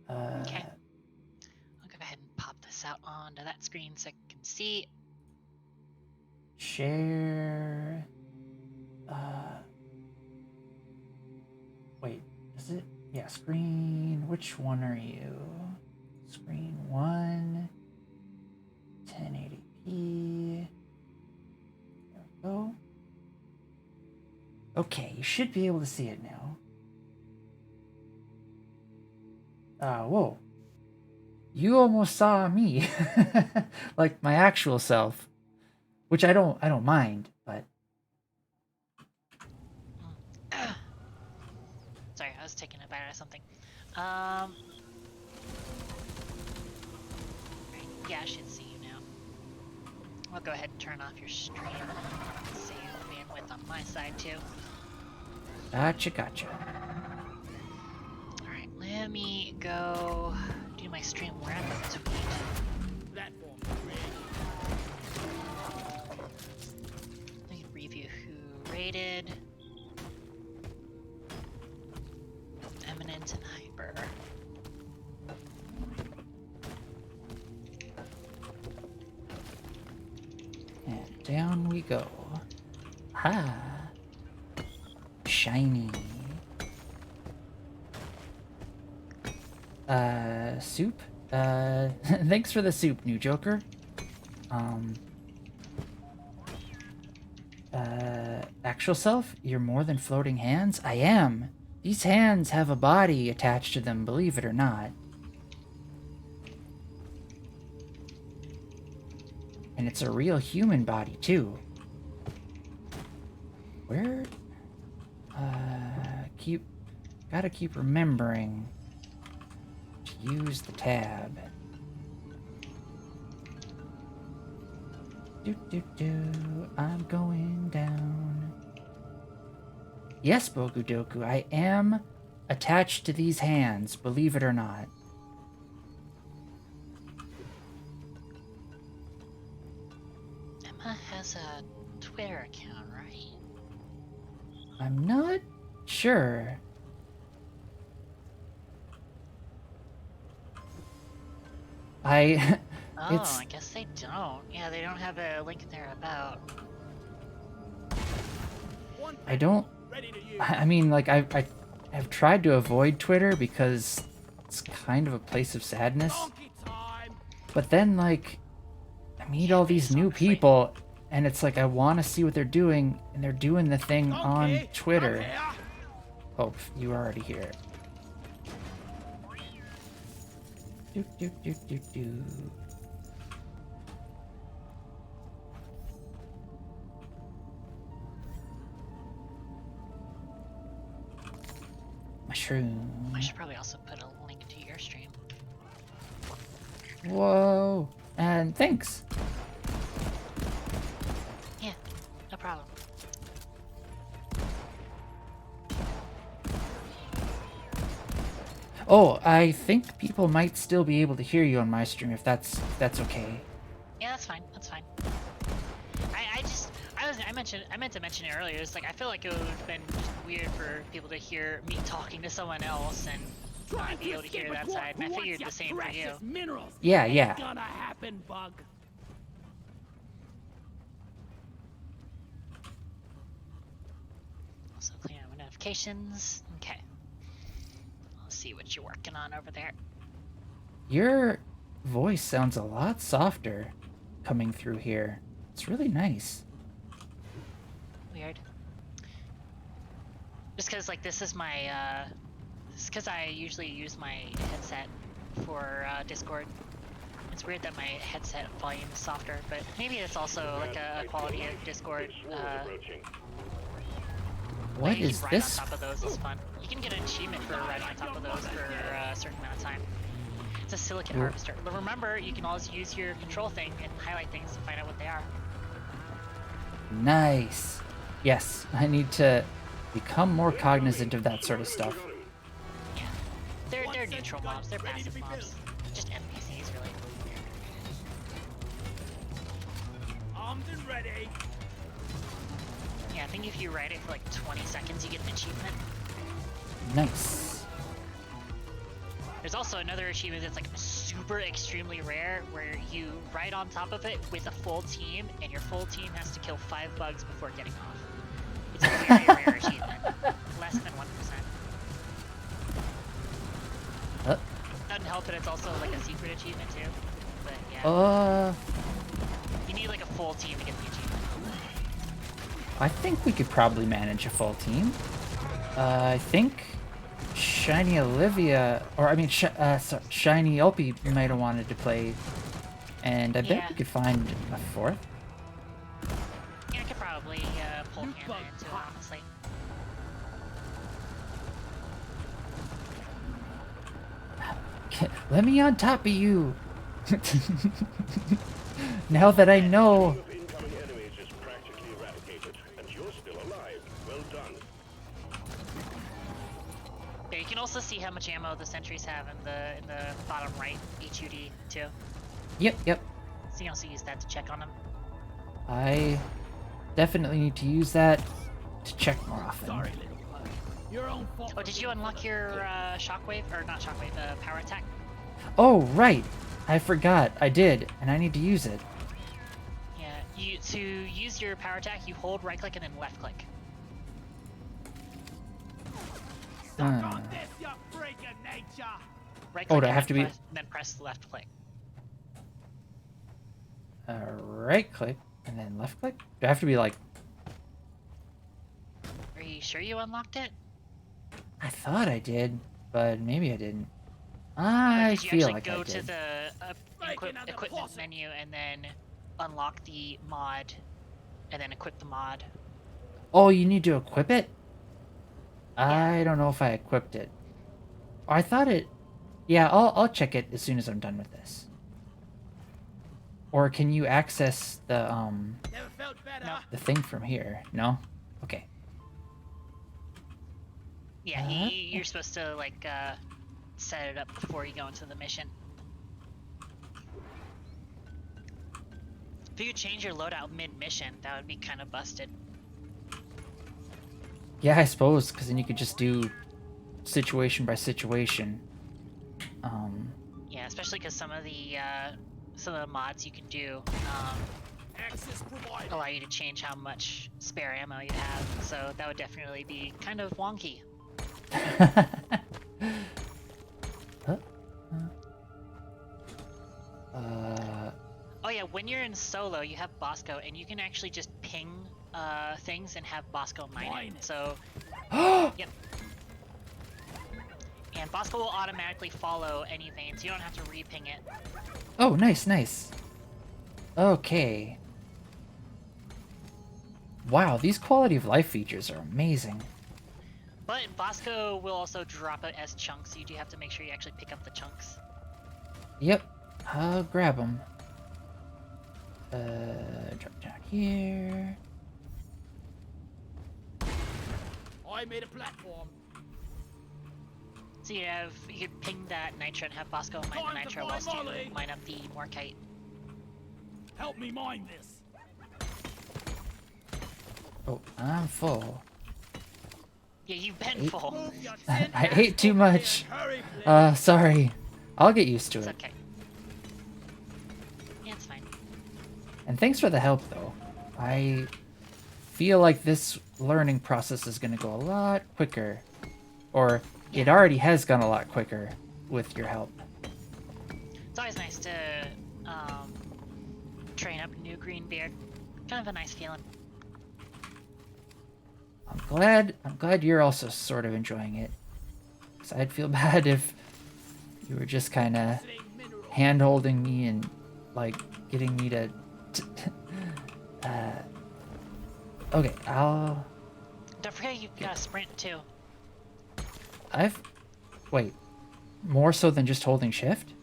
Okay. I'll go ahead and pop this out onto that screen so I can see. Share. Wait, is it? Yeah, screen. Which one are you? Screen 1. 1080p. There we go. Okay, you should be able to see it now. Whoa. You almost saw me. Like my actual self. Which I don't mind, but sorry, I was taking a bite out of something. Yeah, I should see you now. I'll go ahead and turn off your stream. Save bandwidth on my side too. Gotcha. Alright, let me go do my stream wrap up tweet. Platform. I can review who rated. Eminent and Hyper. And down we go. Ha! Shiny. Soup? Thanks for the soup, new Joker. Actual self? You're more than floating hands? I am. These hands have a body attached to them, believe it or not. And it's a real human body, too. Where? Gotta keep remembering to use the tab. I'm going down. Yes, Bogudoku, I am attached to these hands, believe it or not. Emma has a Twitter account, right? I'm not sure. Oh, It's I guess they don't. Yeah, they don't have a link there about. I don't. I mean, like I've tried to avoid Twitter because it's kind of a place of sadness. But then like I meet all these new people, and it's like I want to see what they're doing, and they're doing the thing on Twitter. Oh, you are already here. Do do do do do. Mushroom. I should probably also put a link to your stream. Whoa. And thanks. Yeah, no problem. Oh, I think people might still be able to hear you on my stream if that's okay. Yeah, that's fine. That's fine. I meant to mention it earlier. It's like I feel like it would have been just weird for people to hear me talking to someone else and not be able to hear that side. And I figured the same for you. Yeah, yeah. Gonna happen, bug. Also clean out my notifications. Okay. Let's see what you're working on over there. Your voice sounds a lot softer coming through here. It's really nice. Weird. Just because, like, this is my, it's because I usually use my headset for Discord. It's weird that my headset volume is softer, but maybe it's also like a quality of Discord. What you is can ride this? on top of those is fun. You can get an achievement for riding on top of those for a certain amount of time. It's a silicon harvester. But remember, you can always use your control thing and highlight things to find out what they are. Nice. Yes, I need to become more cognizant of that sort of stuff. Yeah. They're neutral mobs, they're passive mobs. Just NPCs, really. Armed and ready. Yeah, I think if you ride it for like 20 seconds, you get an achievement. Nice. There's also another achievement that's like super extremely rare, where you ride on top of it with a full team, and your full team has to kill 5 bugs before getting off. It's a very rare achievement. Less than 1%. Doesn't help that it's also like a secret achievement too. But yeah. You need like a full team to get the achievement. I think we could probably manage a full team. I think Shiny Olivia, or I mean, Shiny Opie might have wanted to play, and I bet we could find a 4th. Yeah, I could probably pull Hannah into it, honestly. Let me on top of you. Now that I know. Incoming enemies is practically eradicated, and you're still alive. Well done. Yeah, you can also see how much ammo the sentries have in the bottom right HUD too. Yep. So you can also use that to check on them. I definitely need to use that to check more often. Sorry, little bug. Your own fault. Oh, did you unlock your shockwave or not shockwave? Power attack. Oh, right. I forgot. I did, and I need to use it. Yeah, to use your power attack, you hold right click and then left click. On this, you freak of nature. Right Oh, click do I and have to then be- then press left click. Right click and then left click? Do I have to be like... Are you sure you unlocked it? I thought I did, but maybe I didn't. Or I did you feel actually like go I to did. the equipment menu and then unlock the mod, and then equip the mod? Oh, you need to equip it? I don't know if I equipped it. I thought it... Yeah, I'll check it as soon as I'm done with this. Or can you access the Never felt better. No. the thing from here? No? Okay. Yeah, you're supposed to like set it up before you go into the mission. If you could change your loadout mid-mission, that would be kind of busted. Yeah, I suppose, because then you could just do situation by situation. Yeah, especially because some of the some of the mods you can do Access provided. allow you to change how much spare ammo you have. So that would definitely be kind of wonky. Huh? Oh yeah, when you're in solo, you have Bosco, and you can actually just ping things and have Bosco mine it. So, yep. And Bosco will automatically follow any veins. You don't have to re-ping it. Oh, nice, nice. Okay. Wow, these quality of life features are amazing. But Bosco will also drop it as chunks, so you do have to make sure you actually pick up the chunks. Yep, I'll grab them. Drop down here. I made a platform. So you could ping that nitro and have Bosco mine the nitro whilst you mine up the morkite. Help me mine this. Oh, I'm full. Yeah, you've been full. Move your tin I ass ate too over here much. and hurry, please. Sorry. I'll get used to It's it. okay. Yeah, it's fine. And thanks for the help, though. I feel like this learning process is going to go a lot quicker. Or it already has gone a lot quicker with your help. It's always nice to train up a new green beard. Kind of a nice feeling. I'm glad you're also sort of enjoying it. 'Cause I'd feel bad if you were just kind of hand-holding me and, like, getting me to... Okay, I'll... Don't forget you've got a sprint too. Wait, more so than just holding shift?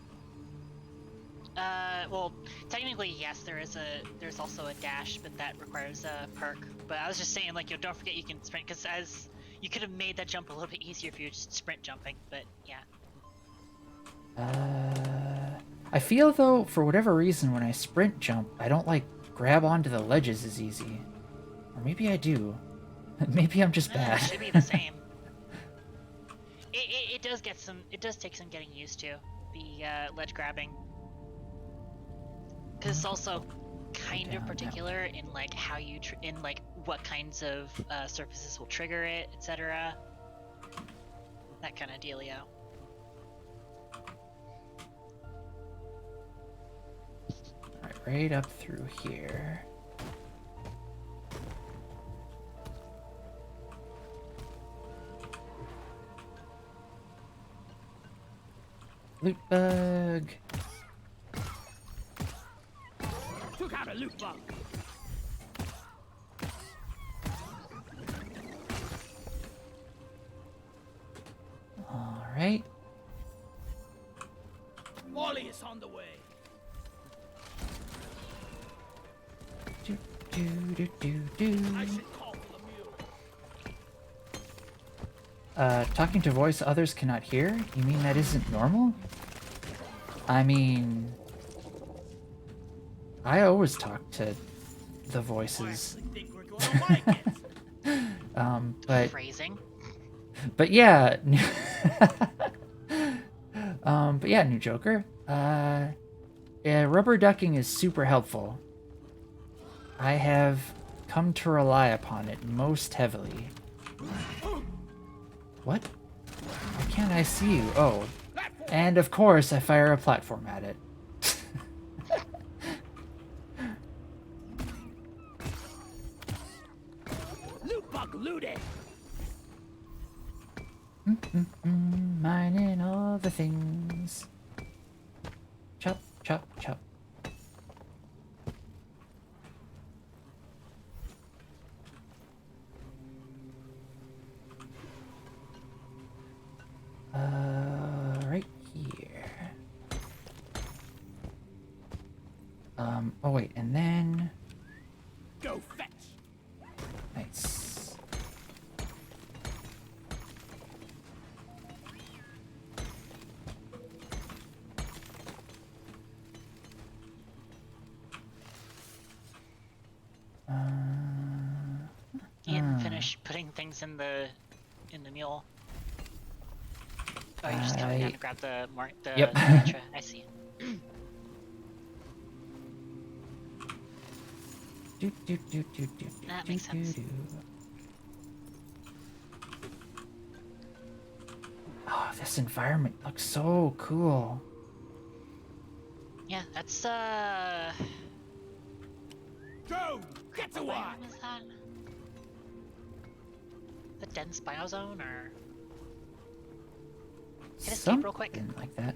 Well, technically yes, there's also a dash, but that requires a perk. But I was just saying, like, don't forget you can sprint, because as you could have made that jump a little bit easier if you were just sprint jumping. But yeah. I feel, though, for whatever reason, when I sprint jump, I don't, like, grab onto the ledges as easy. Or maybe I do. Maybe I'm just bad. It should be the same. It does take some getting used to, the ledge grabbing. Because it's also kind of particular in like how you in like what kinds of surfaces will trigger it, etc. That kind of dealio. Alright, right up through here. Loot bug. Took out a loot bug. All right. Molly is on the way. Do do do do do. I should call for the mule. Talking to voice others cannot hear? You mean that isn't normal? I mean, I always talk to the voices. I think we're gonna like it. But Phrasing. but yeah, but yeah, new Joker. Yeah, rubber ducking is super helpful. I have come to rely upon it most heavily. What? Why can't I see you? Oh, and of course I fire a platform at it. Loot bug looted. Mining all the things. Chop, chop, chop. Right here. Oh wait, and then... Go fetch. Nice. And finish putting things in the mule. Oh, you're just coming down to grab the Yep. nitra. I see. That makes sense. Oh, this environment looks so cool. Yeah, that's Drone, get to what work! biome is that? The dense biozone, or hit escape real quick? Something like that.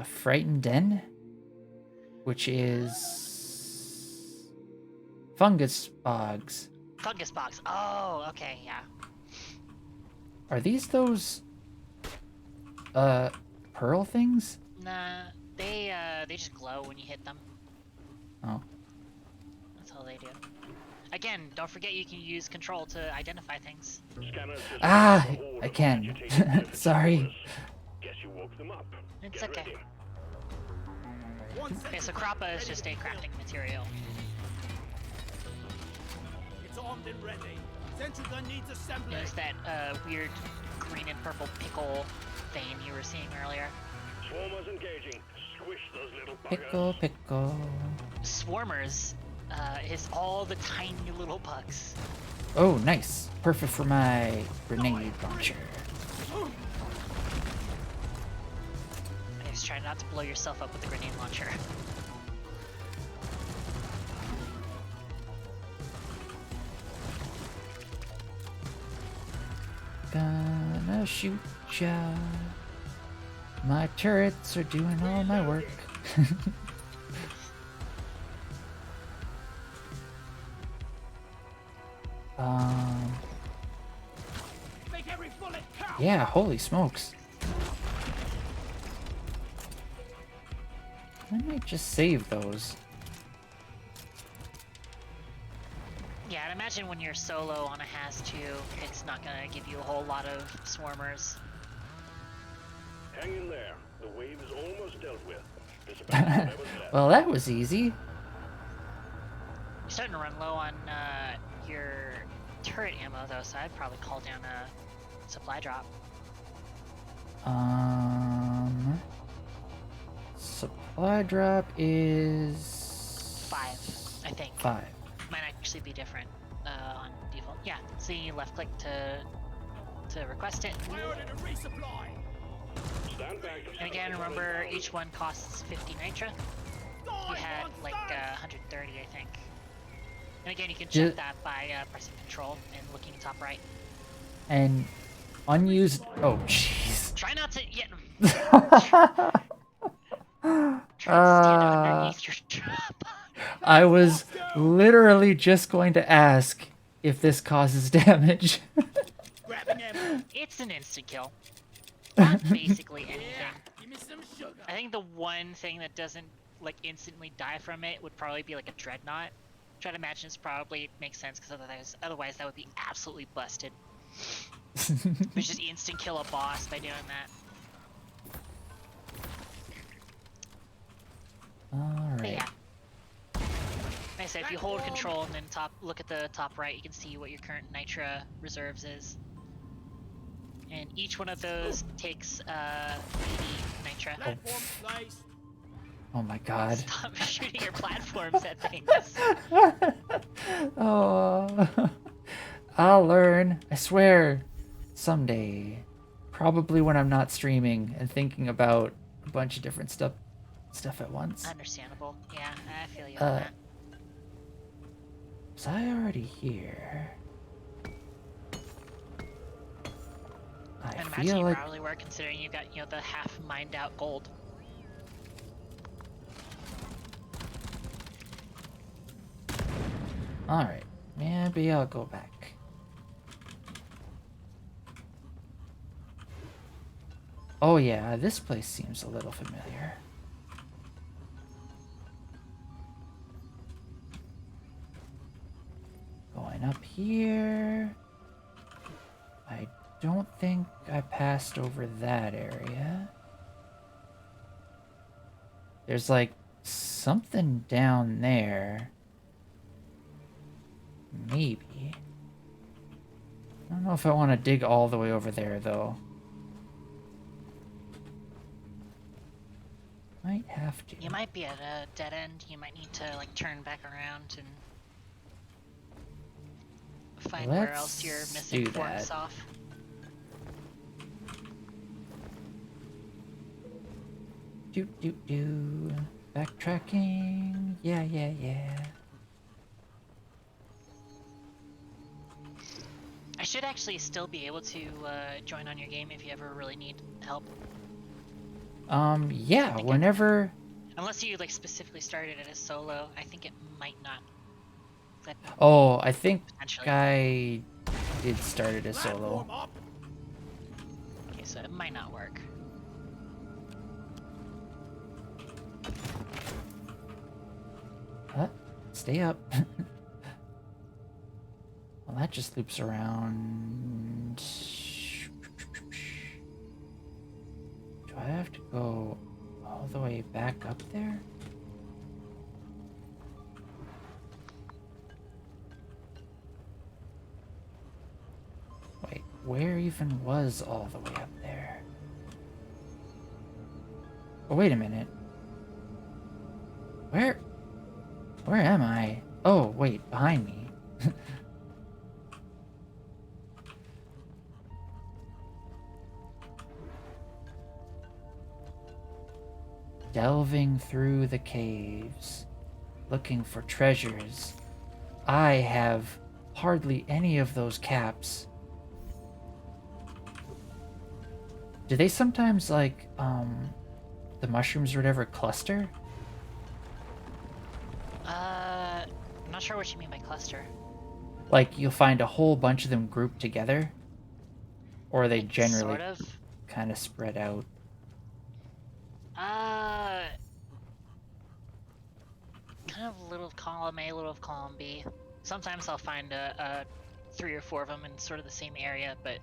Frightened Den, which is fungus bogs. Fungus box. Oh, okay, yeah. Are these those pearl things? Nah, they just glow when you hit them. Oh. That's all they do. Again, don't forget you can use control to identify things. Ah, I can. Sorry. Guess you woke them up. It's Get okay. ready. Okay, so Krappa is just a crafting material. It's armed and ready. Central gun needs assembly. There's that weird green and purple pickle vein you were seeing earlier. Swarmers engaging. Squish those little buggers. Pickle, pickle. Swarmers is all the tiny little bugs. Oh, nice. Perfect for my grenade launcher. I just try not to blow yourself up with the grenade launcher. Gonna shoot ya. My turrets are doing all my work. Make every bullet count. Yeah, holy smokes. I might just save those. Yeah, I'd imagine when you're solo on a Has-2, it's not gonna give you a whole lot of swarmers. Hang in there. The wave is almost dealt with. There's about whatever's left. Well, that was easy. You're starting to run low on your turret ammo, though, so I'd probably call down a supply drop. Supply drop is 5, I think. 5. Might actually be different on default. Yeah, so you left click to request it. I ordered a resupply. Stand back. And again, remember each one costs 50 nitra. You had like 130, I think. And again, you can check that by pressing control and looking top right. And unused. Oh, jeez. Try not to get. Try to stand underneath your drop. I was literally just going to ask if this causes damage. Grabbing ammo. It's an instant kill. On basically anything. Give me some sugar. I think the one thing that doesn't like instantly die from it would probably be like a dreadnought. Try to imagine it's probably makes sense because otherwise that would be absolutely busted. We just instant kill a boss by doing that. Alright. But yeah. Like I said, if you hold control and then look at the top right, you can see what your current nitra reserves is. And each one of those takes 80 nitra. Platform placed. Oh my god. Stop shooting your platforms at things. Oh. I'll learn. I swear. Someday. Probably when I'm not streaming and thinking about a bunch of different stuff at once. Understandable. Yeah, I feel you on that. Was I already here? I imagine feel you like probably were, considering you got, the half mined out gold. Alright, maybe I'll go back. Oh yeah, this place seems a little familiar. Going up here. I don't think I passed over that area. There's like something down there. Maybe. I don't know if I want to dig all the way over there, though. Might have to. You might be at a dead end. You might need to like turn back around and find where else you're missing do forks that. off. Do. Backtracking. Yeah. I should actually still be able to join on your game if you ever really need help. Yeah, whenever... Unless you like specifically started it as solo, I think it might not. Oh, I think Potentially. I did start it as solo. Okay, so it might not work. Stay up. Well, that just loops around. Do I have to go all the way back up there? Wait, where even was all the way up there? Oh, wait a minute. Where am I? Oh, wait, behind me. Delving through the caves, looking for treasures. I have hardly any of those caps. Do they sometimes, like, the mushrooms or whatever cluster? I'm not sure what you mean by cluster. Like, you'll find a whole bunch of them grouped together? Or are they generally Sort of. kind of spread out? Kind of little column A, little column B. Sometimes I'll find a 3 or 4 of them in sort of the same area, but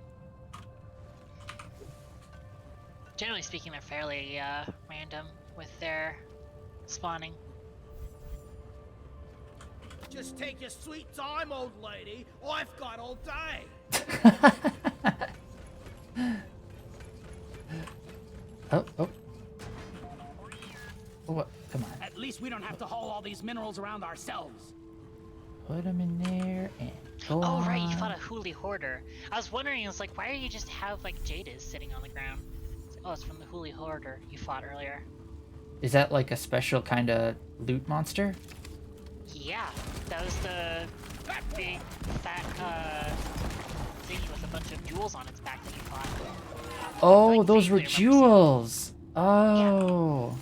generally speaking, they're fairly random with their spawning. Just take your sweet time, old lady. I've got all day. Oh. What? Come on. At least we don't have to haul all these minerals around ourselves. Put them in there and go Oh, on. right, you fought a Huli Hoarder. I was wondering, it's like, why do you just have, like, Jadis sitting on the ground? It's like, oh, it's from the Huli Hoarder you fought earlier. Is that like a special kind of loot monster? Yeah, that was the big, fat, thingy with a bunch of jewels on its back that you fought. Oh, Like, those were vaguely remember seeing- jewels. Oh.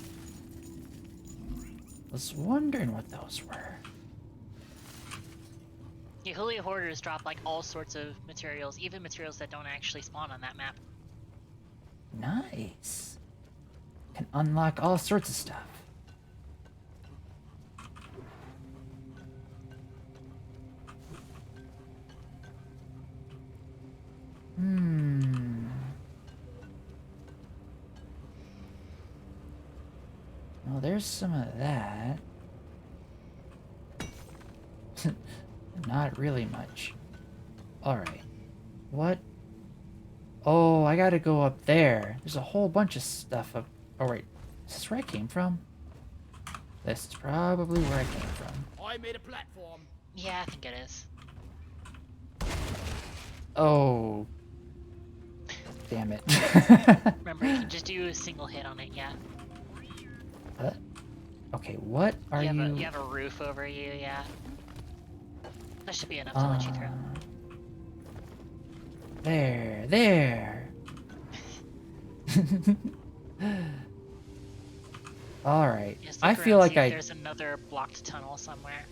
I was wondering what those were. Yeah, Huli Hoarders drop, like, all sorts of materials, even materials that don't actually spawn on that map. Nice. Can unlock all sorts of stuff. Well, there's some of that. Not really much. Alright. What? Oh, I gotta go up there. There's a whole bunch of stuff up... Oh, wait. Is this where I came from? This is probably where I came from. I made a platform. Yeah, I think it is. Oh. Damn it. Remember, you can just do a single hit on it, yeah. What? Okay, what are you... You have a roof over you, yeah. That should be enough to let you through. There. Alright. Just I look feel around, like see if I... there's another blocked tunnel somewhere.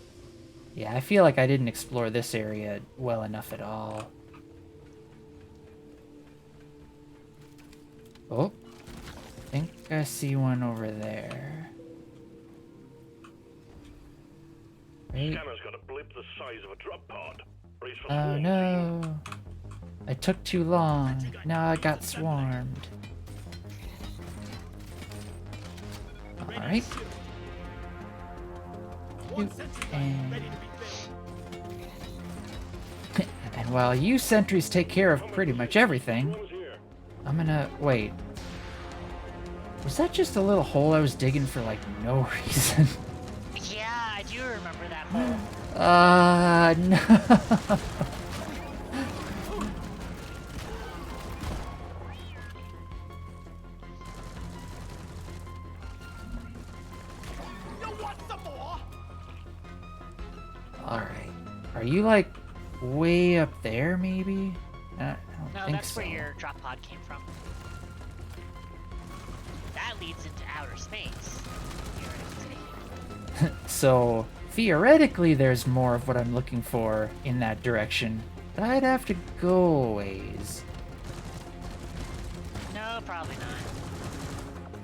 Yeah, I feel like I didn't explore this area well enough at all. Oh. I think I see one over there. Right. Scanner's got a blip the size of a drop pod. Brace for Oh swarm. no. I took too long. Now I got swarmed. Alright. And while you sentries take care of pretty much everything, I'm gonna... Wait. Was that just a little hole I was digging for, like, no reason? Yeah, I do remember that hole. No. You want some more? Alright. Are you, like, way up there, maybe? I don't No, think that's so. where your drop pod came from. That leads into outer space. So, theoretically, there's more of what I'm looking for in that direction. But I'd have to go a ways. No, probably not.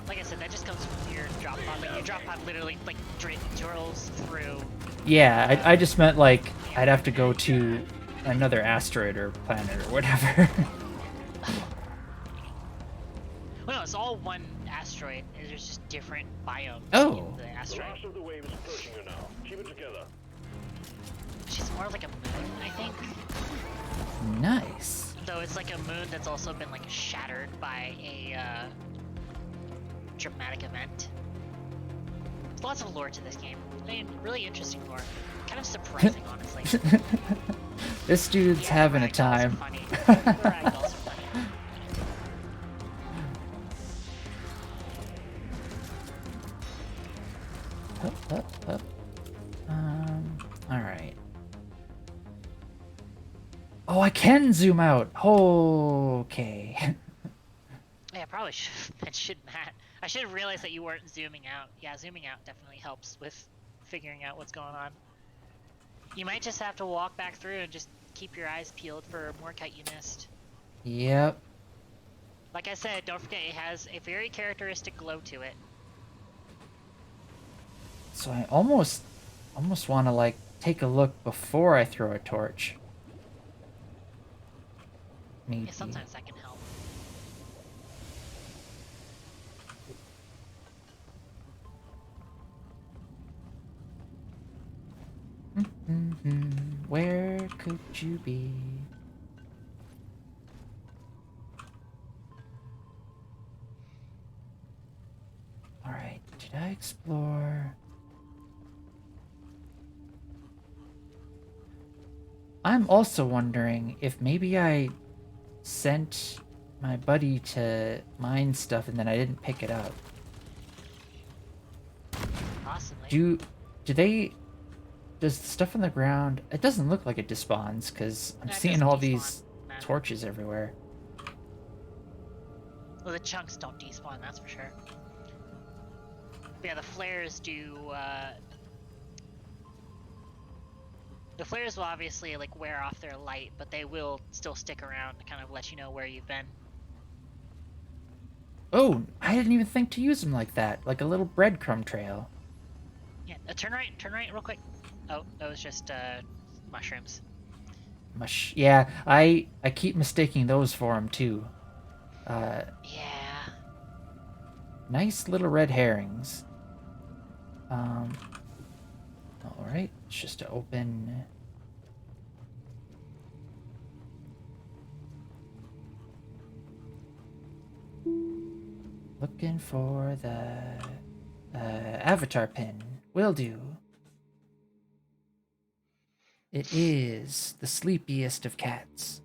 Like I said, that just comes from your drop pod. Like, your drop pod literally, like, drills through. Yeah, I just meant, like, I'd have to go to another asteroid or planet or whatever. Well, no, it's all one asteroid. There's just different biomes Oh. in the The asteroid. last of the wave is approaching you now. Keep it together. She's more like a moon, I think. Nice. Though it's like a moon that's also been like shattered by a dramatic event. There's lots of lore to this game. I mean, really interesting lore. Kind of surprising, honestly. This dude's Yeah, having a ragdolls are time. funny. The ragdolls are funny. Up. Alright. Oh, I can zoom out. Okay. Yeah, I probably should have mentioned that. I should have realized that you weren't zooming out. Yeah, zooming out definitely helps with figuring out what's going on. You might just have to walk back through and just keep your eyes peeled for more kite you missed. Yep. Like I said, don't forget it has a very characteristic glow to it. So I almost want to, like, take a look before I throw a torch. Maybe. Yeah, sometimes that can help. Where could you be? Alright, did I explore? I'm also wondering if maybe I sent my buddy to mine stuff and then I didn't pick it up. Possibly. Does the stuff on the ground, it doesn't look like it despawns because I'm That seeing doesn't all despawn. these No. torches everywhere. Well, the chunks don't despawn, that's for sure. But yeah, the flares do, the flares will obviously, like, wear off their light, but they will still stick around to kind of let you know where you've been. Oh, I didn't even think to use them like that, like a little breadcrumb trail. Yeah, turn right real quick. Oh, that was just, mushrooms. Yeah, I keep mistaking those for them too. Yeah. Nice little red herrings. Alright, it's just to open. Looking for the avatar pin. Will do. It is the sleepiest of cats.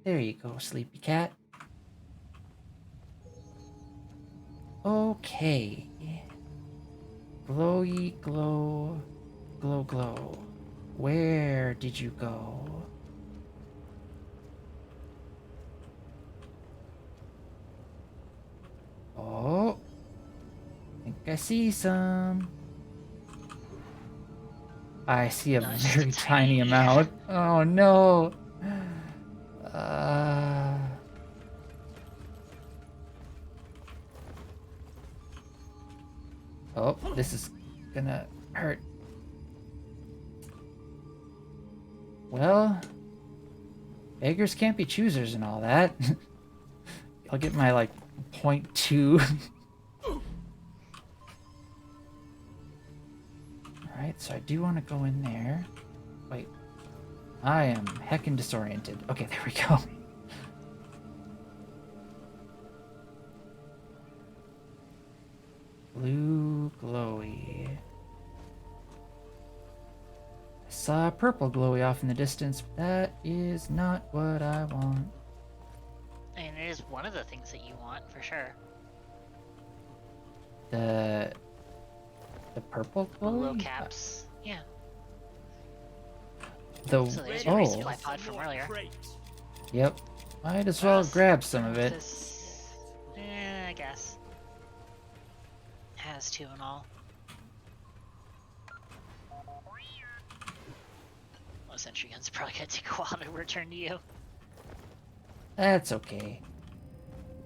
There you go, sleepy cat. Okay. Glowy glow, glow glow. Where did you go? Oh, I think I see some. I see a No, it's just very a tiny tiny- amount. Oh no. Oh, this is gonna hurt. Well, beggars can't be choosers and all that. I'll get my, like, 0.2. Alright, so I do want to go in there. Wait. I am heckin' disoriented. Okay, there we go. Blue glowy. I saw purple glowy off in the distance, but that is not what I want. And it is one of the things that you want, for sure. The purple glowy? Low caps. Yeah. The So there's your resupply pod from earlier. Yep. Might as well grab some of it. I guess. Has two and all. Well, sentry gun's probably gonna take a while to return to you. That's okay.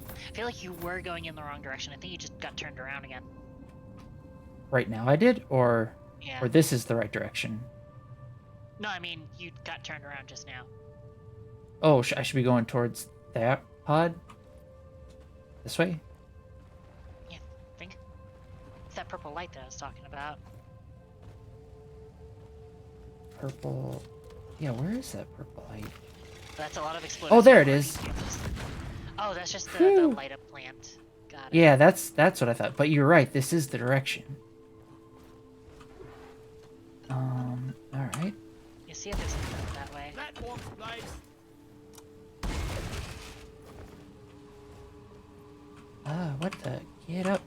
I feel like you were going in the wrong direction. I think you just got turned around again. Right now I did, or Yeah. or this is the right direction. No, I mean, you got turned around just now. Oh, I should be going towards that pod? This way? Yeah, I think. It's that purple light that I was talking about. Purple. Yeah, where is that purple light? That's a lot of explosives. Oh, there it is. Oh, that's just the light up plant. Got it. Yeah, that's what I thought. But you're right, this is the direction. Alright. You see if there's anything that way. That walks, please. What the? Get up.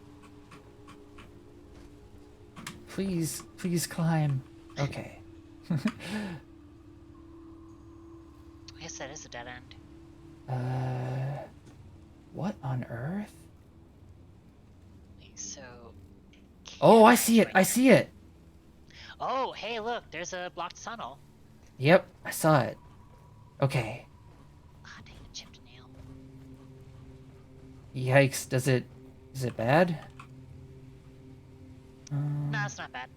Please climb. Okay. I guess that is a dead end. What on earth? So. Oh, I see it. I see it. Oh, hey, look, there's a blocked tunnel. Yep, I saw it. Okay. Ah, dang it, chipped a nail. Yikes, is it bad? No, it's not bad.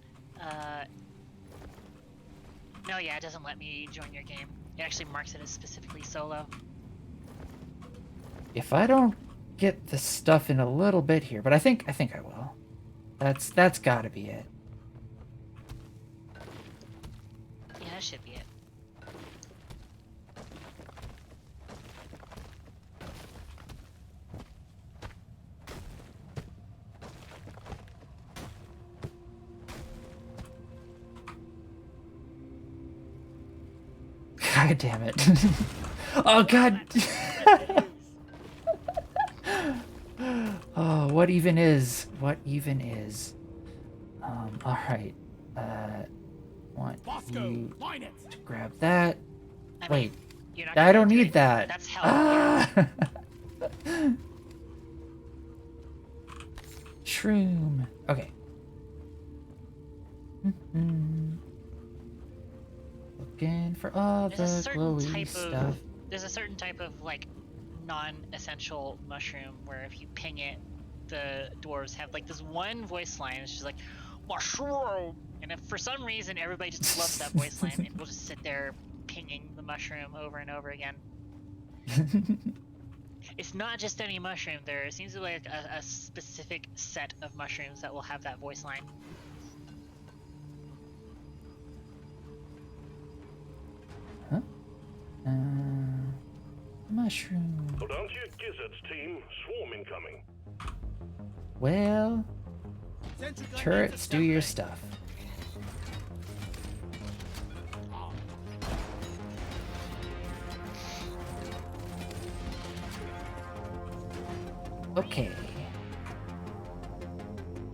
No, yeah, it doesn't let me join your game. It actually marks it as specifically solo. If I don't get the stuff in a little bit here, but I think I will. That's gotta be it. Yeah, that should be it. God damn it. Oh god. Oh, what even is? What even is? Alright. Want Bosco, you line it. to grab that. I Wait, mean, you're not I gonna don't do need it. that. That's hell. Ah! Shroom. Okay. Looking for all the glowy stuff. There's a certain type of like non-essential mushroom where if you ping it, the dwarves have like this one voice line. It's just like mushroom, and if for some reason everybody just loves that voice line, and we'll just sit there pinging the mushroom over and over again. It's not just any mushroom. There seems to be like a specific set of mushrooms that will have that voice line. Huh? Mushroom. Hold on to your gizzards, team. Swarm incoming. Well, Sentry gun turrets needs a do your step stuff. Okay.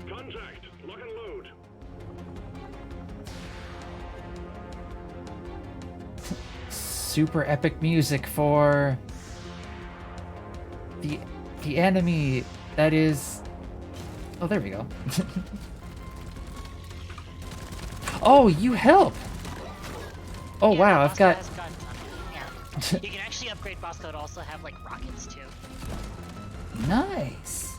Contact. Lock and load. Super epic music for the enemy that is. Oh, there we go. Oh, you help! Oh Yeah, wow, I've Bosco got. has guns on it. Yeah. You can actually upgrade Bosco to also have like rockets too. Nice.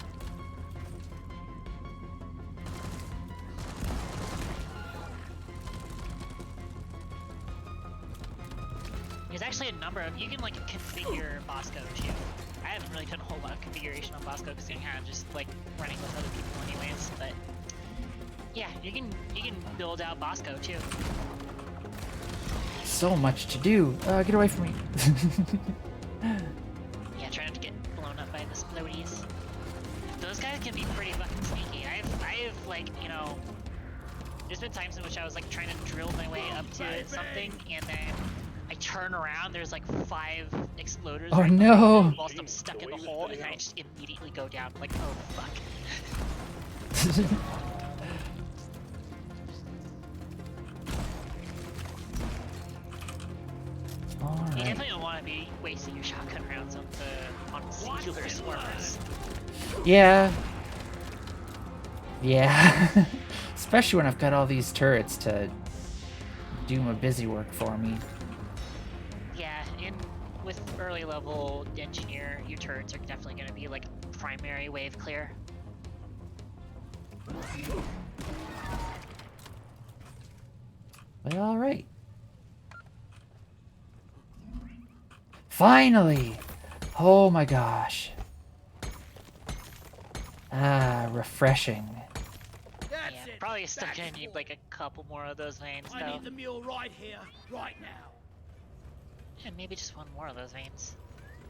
There's actually a number of, you can like configure Bosco too. I haven't really done a whole lot of configuration on Bosco because I'm kind of just like running with other people anyways, but Yeah, you can build out Bosco too. So much to do. Get away from me. Yeah, try not to get blown up by the explodies. Those guys can be pretty fucking sneaky. I've like, you know, there's been times in which I was like trying to drill my way up to something, and then I turn around, there's like 5 exploders. Oh right no! me, whilst I'm stuck in the hole, and I just immediately go down. Like, oh fuck. You Alright. definitely don't want to be wasting your shotgun rounds on singular swarmers. Yeah. Yeah. Especially when I've got all these turrets to do my busy work for me. Yeah, and with early level engineer, your turrets are definitely going to be like primary wave clear. Well, alright. Finally! Oh my gosh. Ah, refreshing. That's Yeah, it. probably still That's going to need all. like a couple more of those veins I though. need the mule right here, right now. And maybe just one more of those veins.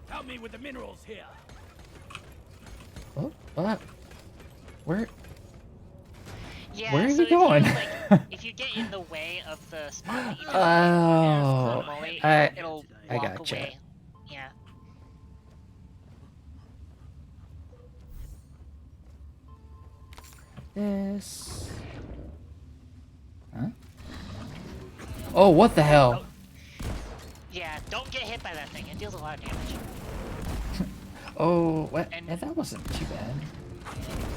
Help me with the minerals here. Oh, what? Where? Yeah, Where are so you going? if you get in the way of the spot that you Oh, it'll I walk gotcha. away. Yeah. This. Huh? Oh, what the hell? Yeah, don't get hit by that thing. It deals a lot of damage. Oh, what? And- Yeah, that wasn't too bad.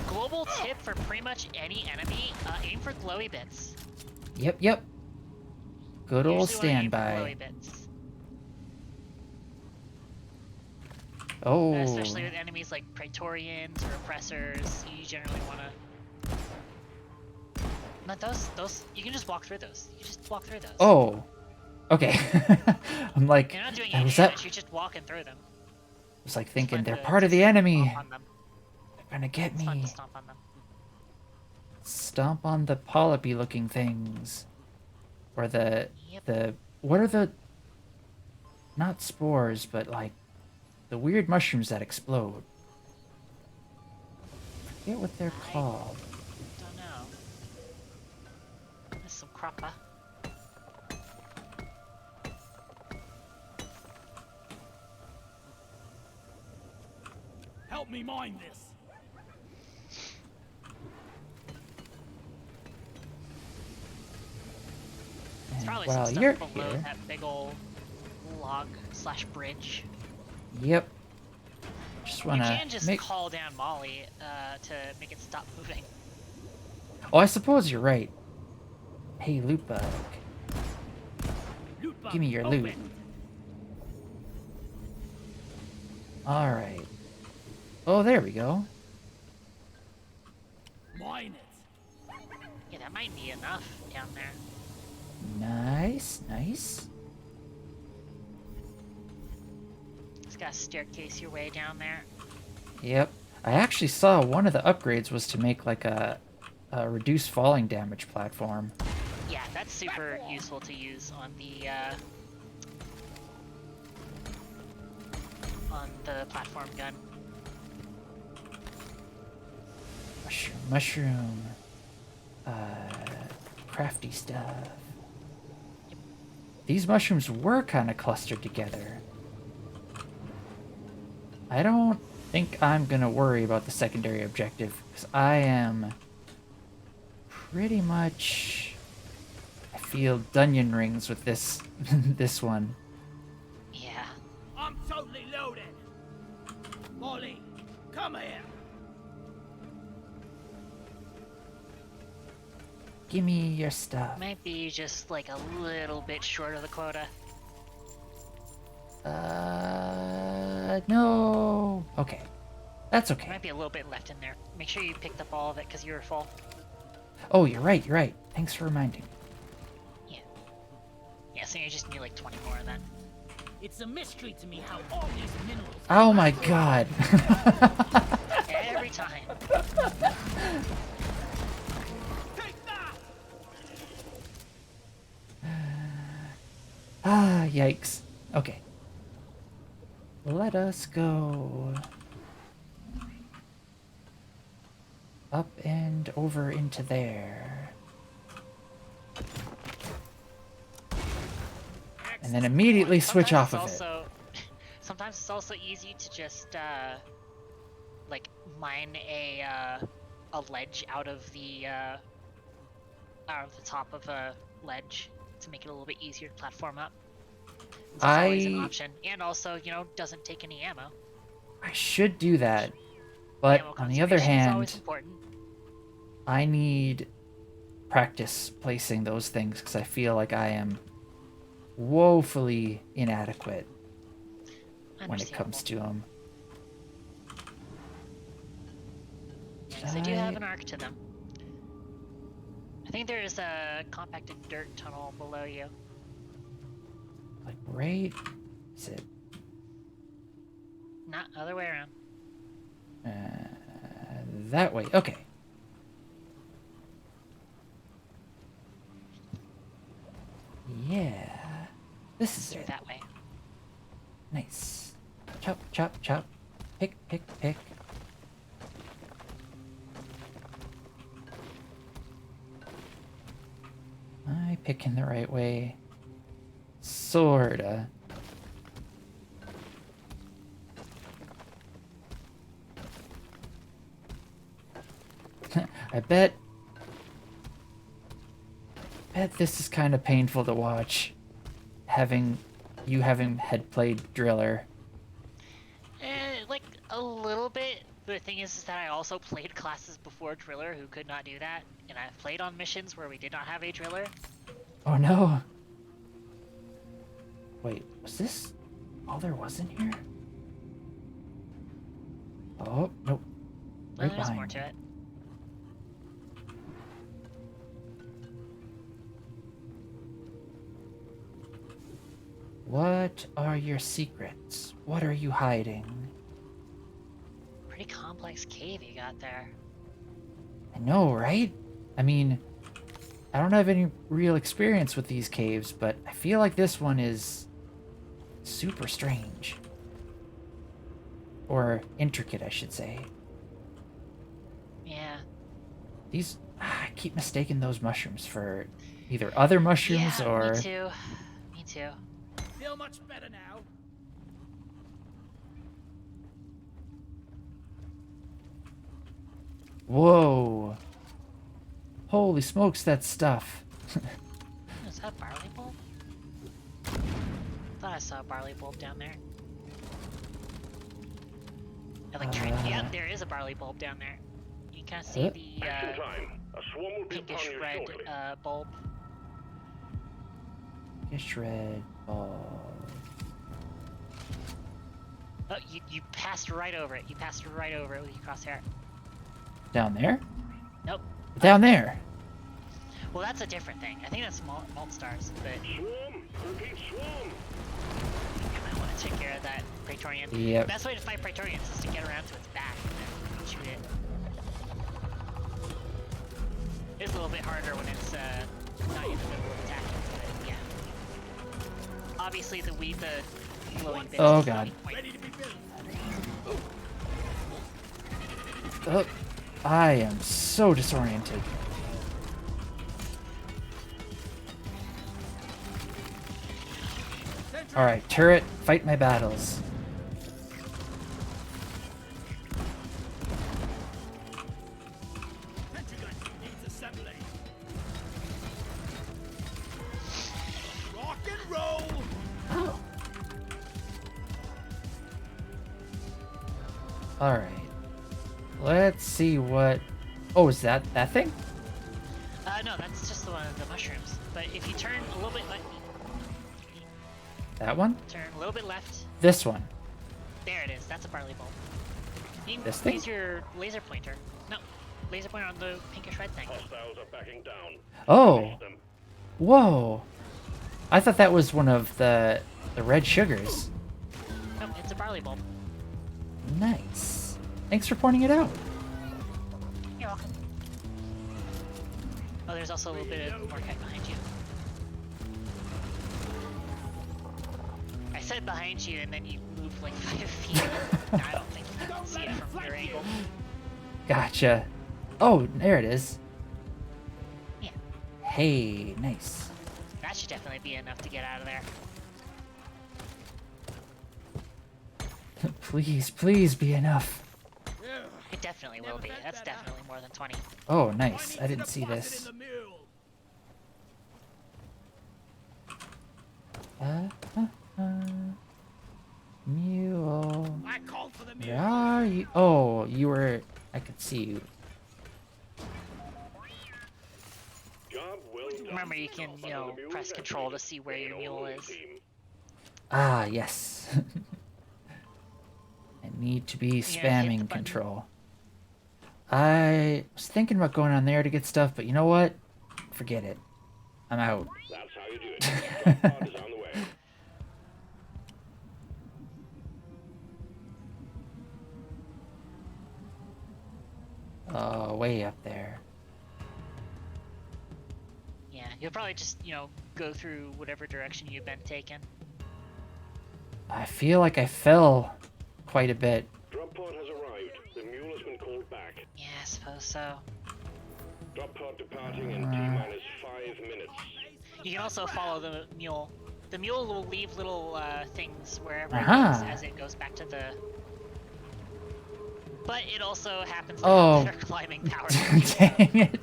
Global tip for pretty much any enemy, aim for glowy bits. Yep, yep. Good old Usually wanna aim for standby. glowy bits. Oh. Especially with enemies like Praetorians or Oppressors, you generally want to... But those, you can just walk through those. You just walk through those. Oh. Okay. I'm like, You're not doing I any was damage, you're just walking through them. thinking fun they're to part of the just enemy. stomp on them. They're gonna get It's fun me. to stomp on them. Stomp on the polypy looking things. Or Yep. what are the, not spores, but like the weird mushrooms that explode. I forget what they're called. Don't know. There's some crappa. Help me mine this. There's And probably while some you're stuff below here, that big ol' log / bridge. yep. Just You wanna can just make. call down Molly to make it stop moving. Oh, I suppose you're right. Hey, loot bug. Loot bug, Give me your loot. open. All right. Oh, there we go. Mine it. Yeah, that might be enough down there. Nice, nice. Just gotta staircase your way down there. Yep. I actually saw one of the upgrades was to make like a reduced falling damage platform. Yeah, that's super useful to use on the platform gun. Mushroom. Crafty stuff. These mushrooms were kind of clustered together. I don't think I'm gonna worry about the secondary objective, because I am pretty much, I feel Dunyan rings with this this one. Yeah. I'm totally loaded. Molly, come here. Give me your stuff. Might be just like a little bit short of the quota. No. Okay. That's okay. Might be a little bit left in there. Make sure you picked up all of it because you were full. Oh, you're right, you're right. Thanks for reminding me. Yeah. Yeah, so you just need like 20 more of that. It's a mystery to me how all these minerals. Oh my god. Every time. Take yikes. Okay. Let us go up and over into there. And then immediately switch off of it. Sometimes it's also easy to just like mine a ledge out of the top of a ledge to make it a little bit easier to platform up. It's always an option, and also, you know, doesn't take any ammo. I should do that, but on the other hand, I need practice placing those things because I feel like I am woefully inadequate when it comes to them. Yes, they do have an arc to them. I think there is a compacted dirt tunnel below you. Like, right? Is it? Not other way around. That way. Okay. Yeah. This is it. That way. Nice. Chop, chop, chop. Pick, pick, pick. Am I picking the right way? Sorta. I bet this is kind of painful to watch, having had played Driller. Like a little bit. The thing is that I also played classes before Driller who could not do that, and I've played on missions where we did not have a Driller. Oh no! Wait, was this all there was in here? Oh, nope. Well, Right there's behind. more to it. What are your secrets? What are you hiding? Pretty complex cave you got there. I know, right? I mean, I don't have any real experience with these caves, but I feel like this one is super strange. Or intricate, I should say. Yeah. These... I keep mistaking those mushrooms for either other mushrooms or... me too. Me too. Feel much better now. Whoa. Holy smokes, that stuff. Is that a barley bulb? Thought I saw a barley bulb down there. Yeah, there is a barley bulb down there. You can kind of see the pinkish red bulb. Pinkish red bulb. Oh, you passed right over it. You passed right over it with your crosshair. Down there? Nope. Down there. Well, that's a different thing. I think that's malt stars, but Swarm! Repeat swarm! I might want to take care of that Praetorian. Yep. The best way to fight Praetorians is to get around to its back and then shoot it. It's a little bit harder when it's not in the middle of attacking, but yeah. Obviously, the glowing bit. Oh is god. Ready to be built. Oh, I am so disoriented. Alright, turret, fight my battles. Pentagon needs assembly. Rock and roll. Oh. Alright. Let's see what... Oh, is that thing? No, that's just the one of the mushrooms. But if you turn a little bit left, That one? turn a little bit left. This one. There it is. That's a barley bulb. You This can thing? use your laser pointer. No, laser pointer on the pinkish red thing. Hostiles are backing down. Oh. Finish them. Whoa. I thought that was one of the red sugars. No, it's a barley bulb. Nice. Thanks for pointing it out. You're welcome. Oh, there's also a little bit of Morkite behind you. said behind you, and then you moved like 5 feet. I don't think you can see it from your angle. Gotcha. Oh, there it is. Yeah. Hey, nice. That should definitely be enough to get out of there. Please, please be enough. It definitely will be. That's definitely more than 20. Oh, nice. I didn't see this. Mule. I called for the Where are you? Oh, you were... I could see you. Job well done. Remember, you can, you know, press control to see where your mule is. Ah, yes. I need to be hit the spamming button. control. I was thinking about going on there to get stuff, but you know what? Forget it. I'm out. That's how you do it. Drop pod is on the way. Oh, way up there. Yeah, you'll probably just, you know, go through whatever direction you've been taking. I feel like I fell quite a bit. Drop pod has arrived. The mule has been called back. Yeah, I suppose so. Drop pod departing in T-minus 5 minutes. You can also follow the mule. The mule will leave little things wherever Aha. it goes as it goes back to the... But it also happens to Oh. have better climbing power. Dang it.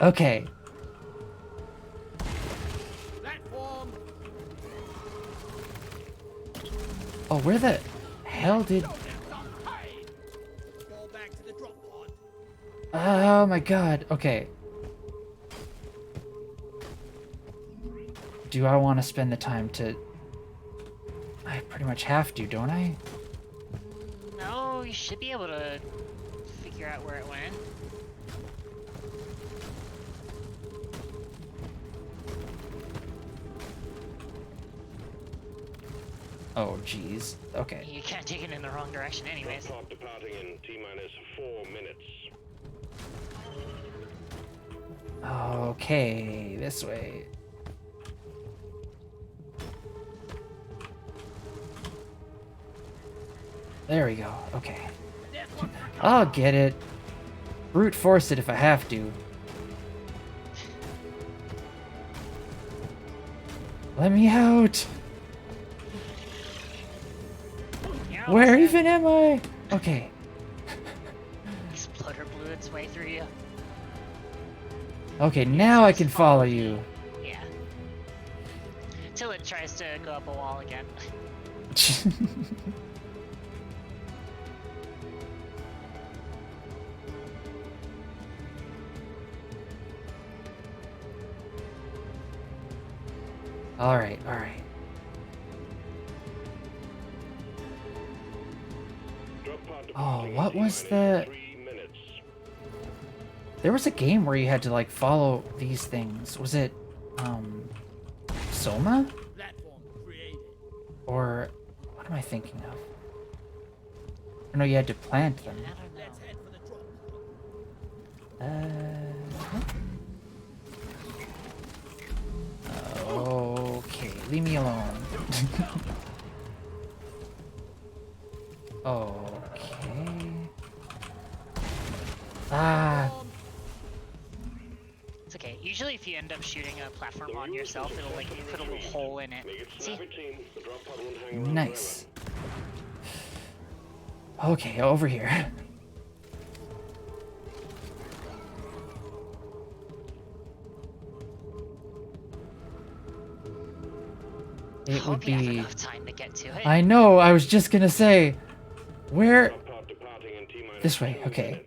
Okay. platform. Oh, where the hell did... Fall back to the drop pod. Oh my god. Okay. Do I want to spend the time to... I pretty much have to, don't I? No, you should be able to figure out where it went. Oh, jeez. Okay. You can't take it in the wrong direction anyways. Drop pod departing in T-minus 4 minutes. Okay, this way. There we go. Okay. I'll get it. Brute force it if I have to. Let me out. You're Where almost there. even am I? Okay. Exploder blew its way through you. Okay, now I can follow you. Yeah. Till it tries to go up a wall again. Alright, alright. Drop pod Oh, departing what in was T-minus the... 3 minutes. There was a game where you had to, like, follow these things. Was it, Soma? Platform created. Or... What am I thinking of? I know you had to plant them. I don't know. Let's head for the drop pod. Okay, leave me alone. Okay. Ah, It's okay. Usually if you end up shooting a platform on yourself, it'll like put a little hole in it. Make it See? snappy, team. The drop pod won't hang around nice. Okay, over here. It would Hope you have be... enough time to get to it. I know, I was just gonna say... Where... Drop pod departing in T-minus This way, 2 okay. minutes.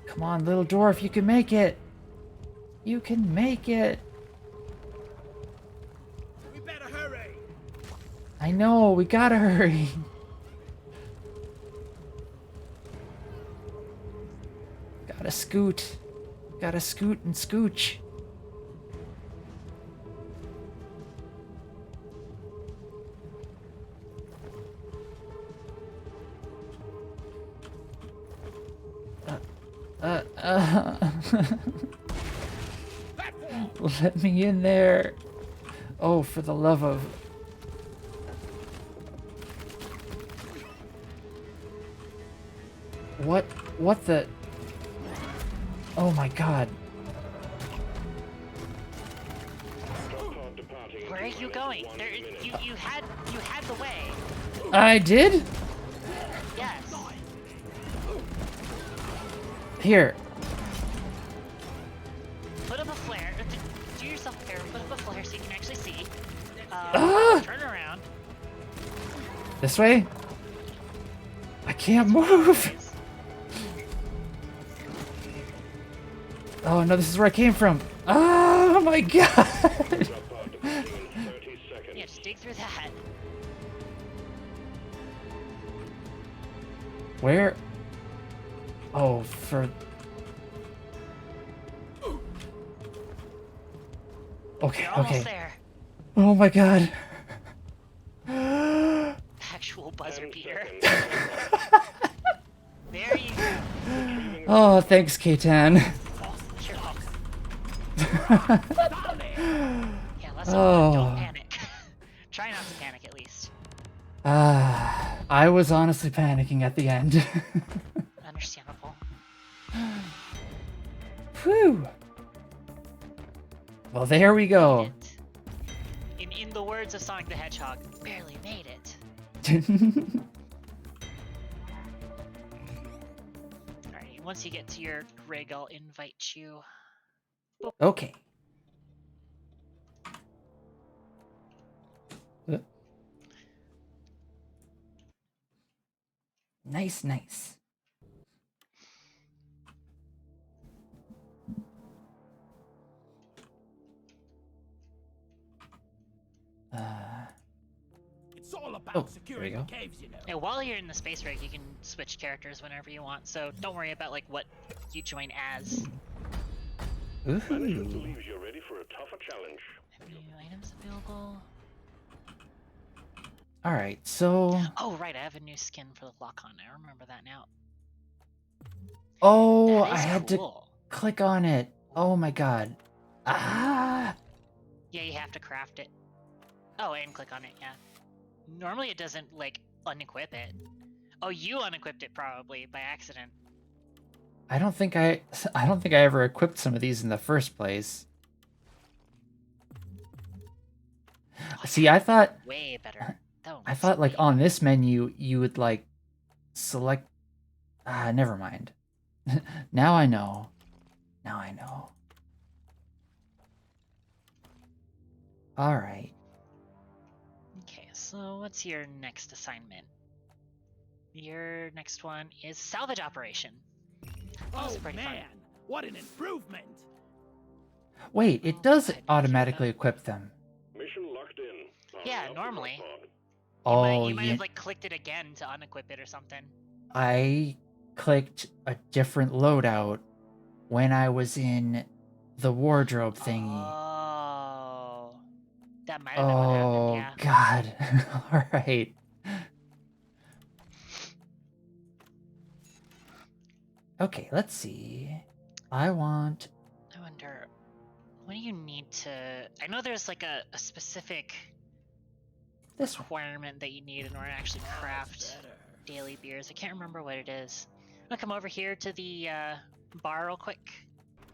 Come on, little dwarf, you can make it! You can make it! We better hurry. I know, we gotta hurry! Gotta scoot. Gotta scoot and scooch. Let me in there. Oh, for the love of... What the... Oh my god. Where are you going? There, you had the way. I did? Yes. Here. Put up a flare. Do yourself a favor. Put up a flare so you can actually see. Turn around. This way? I can't move. Oh no, this is where I came from. Oh my god. Yeah, just dig through that. Where? Oh, for... Okay, You're okay. almost there. Oh my god. Actual buzzer beater. There you go. Oh, thanks, K-Tan. You're welcome. Yeah, lesson one, don't panic. Try not to panic at least. I was honestly panicking at the end. Understandable. Whew. Well, there we go. In the words of Sonic the Hedgehog, barely made it. Alright, once you get to your rig, I'll invite you. Okay. Nice, nice. It's all about there we securing go. the caves, you know. And while you're in the space rig, you can switch characters whenever you want, so don't worry about like what you join as. Management believes you're ready for a tougher challenge. New items available. Alright, so... Oh right, I have a new skin for the lock-on. I remember that now. Oh, That I is had to cool. click on it. Oh my god. Ah! Yeah, you have to craft it. Oh, and click on it, yeah. Normally it doesn't, like, unequip it. Oh, you unequipped it probably by accident. I don't think I ever equipped some of these in the first place. Oh, See, I thought way better. I thought like on this menu you would like select never mind. Now I know. Now I know. All right. Okay, so what's your next assignment? Your next one is salvage operation. Oh pretty man, fun. what an improvement! Wait, it does automatically equip them. Mission locked in. Yeah, normally. Oh, You might yeah. have like clicked it again to unequip it or something. I clicked a different loadout when I was in the wardrobe thingy. Oh, that might have been what happened. Yeah. God. All right. Okay, let's see. I wonder, what do you need to... I know there's like a specific this one. requirement that you need in order to actually craft daily beers. I can't remember what it is. I'm gonna come over here to the bar real quick.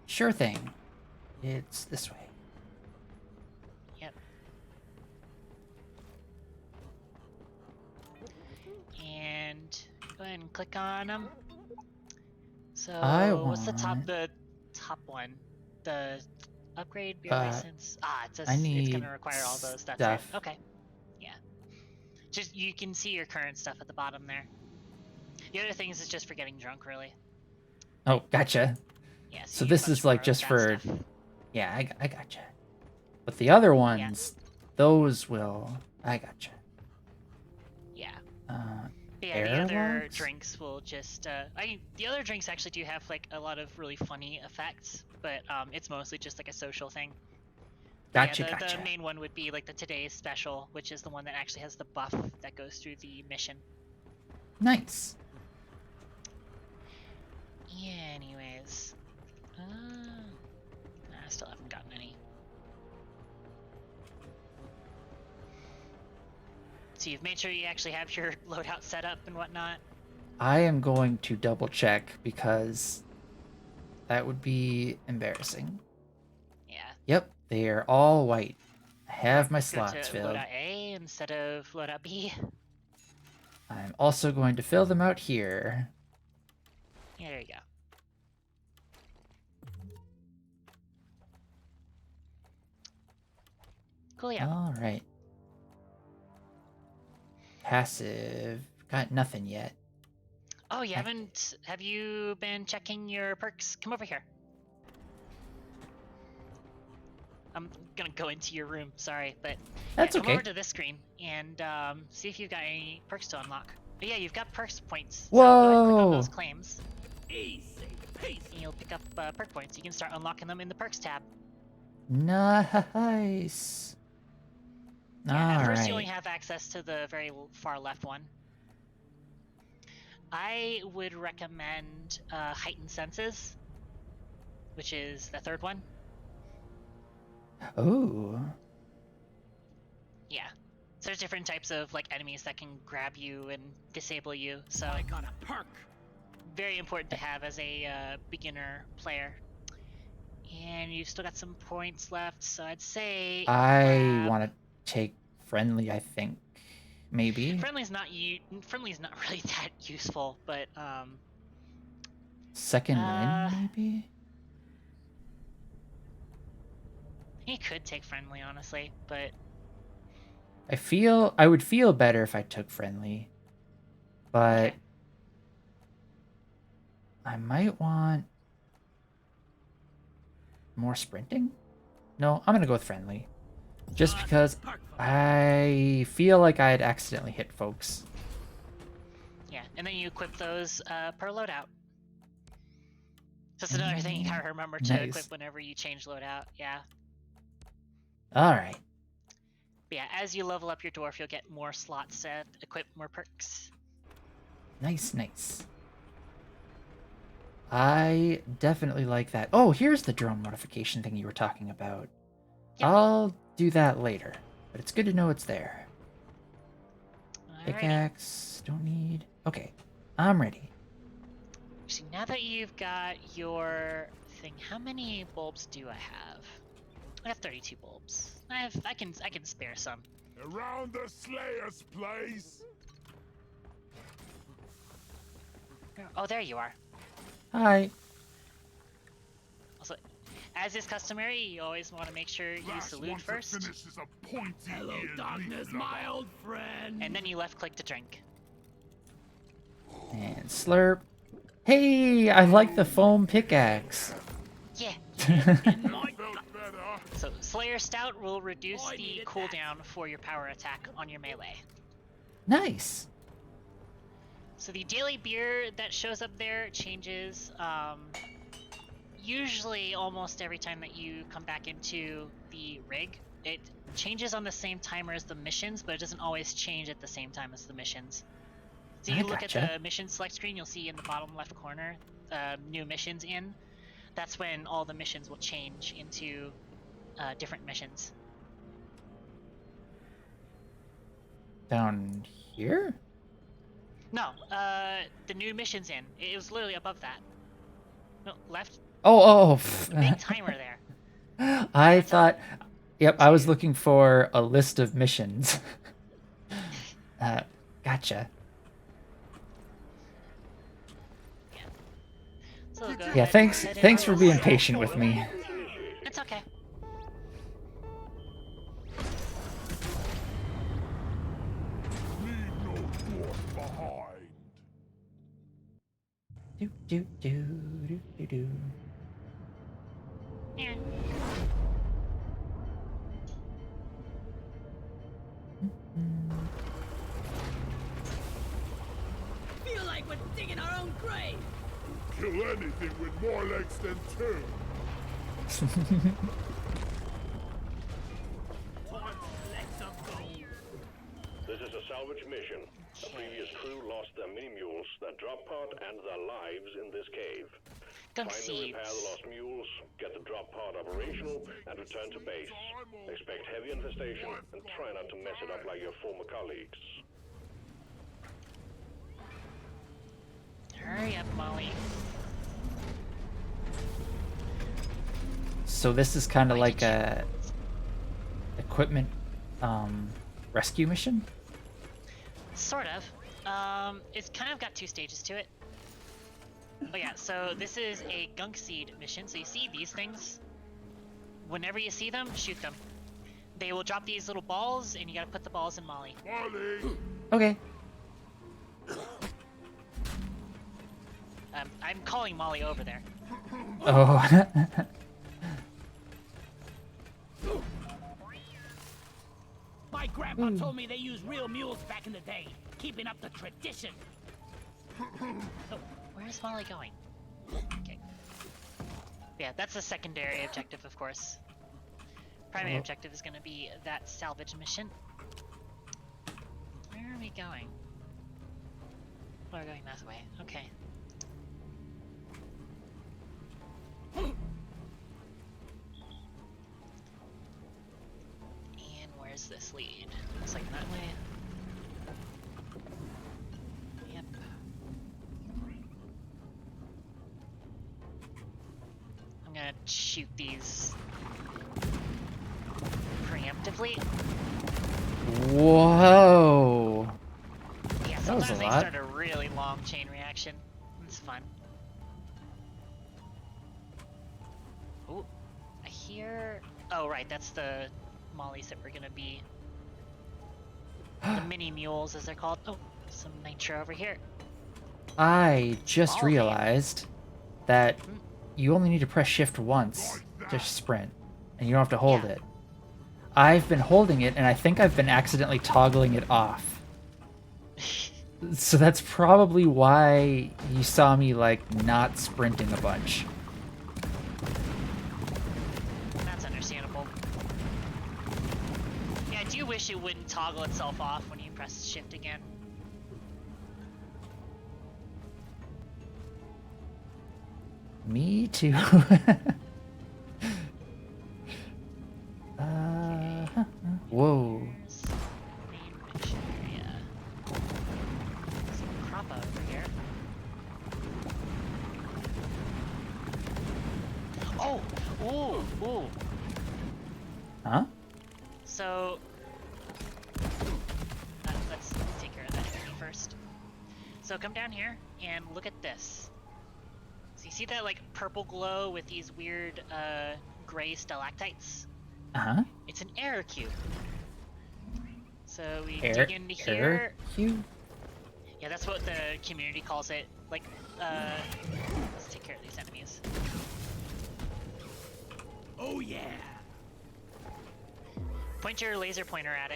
Sure thing. It's this way. Yep. And go ahead and click on them. So what's the top one? The upgrade beer license. It says it's gonna require all those. That's stuff. it. Okay. Yeah. Just you can see your current stuff at the bottom there. The other things is just for getting drunk, really. Oh, gotcha. Yeah. So you this get a bunch is like more of just that for... stuff. Yeah, I gotcha. But the other ones, those will... I gotcha. Yeah. Air The other logs? drinks will just. The other drinks actually do have like a lot of really funny effects, but it's mostly just like a social thing. Gotcha, Yeah, gotcha. the main one would be like the today's special, which is the one that actually has the buff that goes through the mission. Nice. Yeah, anyways. still haven't gotten any. So you've made sure you actually have your loadout set up and whatnot? I am going to double check because that would be embarrassing. Yeah. Yep, they are all white. I have my Go slots to filled. loadout A instead of loadout B. I'm also going to fill them out here. Yeah, there you go. Cool, yeah. All right. Passive. Got nothing yet. Oh, you haven't... Have you been checking your perks? Come over here. I'm gonna go into your room, sorry, but... That's yeah, come okay. over to this screen and see if you've got any perks to unlock. But yeah, you've got perks points. So go ahead and click on those claims. Easy peasy. And you'll pick up perk points. You can start unlocking them in the perks tab. Nice. Yeah, at first Alright. you only have access to the very far left one. I would recommend Heightened Senses, which is the third one. Oh. Yeah. So there's different types of like enemies that can grab you and disable you. So I got a perk. very important to have as a beginner player. And you've still got some points left, so I'd say I want to take friendly, I think. Maybe. Friendly's not really that useful, but Second wind, maybe? he could take friendly, honestly, but I would feel better if I took friendly. But okay. I might want more sprinting? No, I'm gonna go with friendly. Just because I feel like I had accidentally hit folks. Yeah, and then you equip those per loadout. That's another thing you gotta remember to equip whenever you change loadout, yeah. Alright. But yeah, as you level up your dwarf, you'll get more slots to equip more perks. Nice, nice. I definitely like that. Oh, here's the drone modification thing you were talking about. Yep. I'll do that later, but it's good to know it's there. Alrighty. Pickaxe, don't need... Okay, I'm ready. See, now that you've got your thing, how many bulbs do I have? I have 32 bulbs. I can spare some. Around the Slayer's place. Oh, there you are. Hi. Also, as is customary, you always want to make sure you salute first, Hello, darkness, my old friend. and then you left click to drink. And slurp. Hey, I like the foam pickaxe. Yeah. So Slayer Stout will reduce the cooldown for your power attack on your melee. Nice. So the daily beer that shows up there changes usually almost every time that you come back into the rig. It changes on the same timer as the missions, but it doesn't always change at the same time as the missions. So you look at the mission select screen, you'll see in the bottom left corner, new missions in. That's when all the missions will change into different missions. Down here? No, the new missions in. It was literally above that. No, left. Oh. The big timer there. I thought... Yep, I was looking for a list of missions. Gotcha. Yeah. So go Yeah, ahead, thanks for being patient with me. It's okay. Leave no dwarf behind. Do. Yeah. Feel like we're digging our own grave. Kill anything with more legs than two. Time to let some go. This is a salvage mission. The previous crew lost their mini-mules, their drop pod, and their lives in this cave. Gunk Find and seeds. repair the lost mules, get the drop pod operational, and return to base. Expect heavy infestation, and try not to mess it up like your former colleagues. Hurry up, Molly. So this is kind of like a equipment rescue mission? Sort of. It's kind of got 2 stages to it. But yeah, so this is a gunk seed mission. So you see these things? Whenever you see them, shoot them. They will drop these little balls, and you gotta put the balls in Molly. Molly! Okay. I'm calling Molly over there. Oh. My grandpa told me they used real mules back in the day, keeping up the tradition. Oh, where's Molly going? Okay. Yeah, that's the secondary objective, of course. Primary objective is going to be that salvage mission. Where are we going? Oh, we're going that way. Okay. And where's this lead? Looks like that way. Yep. I'm gonna shoot these preemptively. Whoa. Yeah, That was sometimes a they lot. start a really long chain reaction. It's fun. Oh, I hear... Oh, right, that's the mollies that we're gonna be... the mini mules, as they're called. Oh, some nitro over here. I just Molly. realized that you only need to press shift once to sprint, and you don't have to hold Yeah. it. I've been holding it, and I think I've been accidentally toggling it off. So that's probably why you saw me, like, not sprinting a bunch. That's understandable. Yeah, I do wish it wouldn't toggle itself off when you press shift again. Me too. Whoa. There's the main mission area. Some crappa over here. Oh! Ooh! Ooh! Huh? So... let's take care of that enemy first. So come down here and look at this. So you see that like purple glow with these weird gray stalactites? Uh-huh. It's an error cube. So we Air, dig into here. cube? Yeah, that's what the community calls it. Like, let's take care of these enemies. Oh yeah. Point your laser pointer at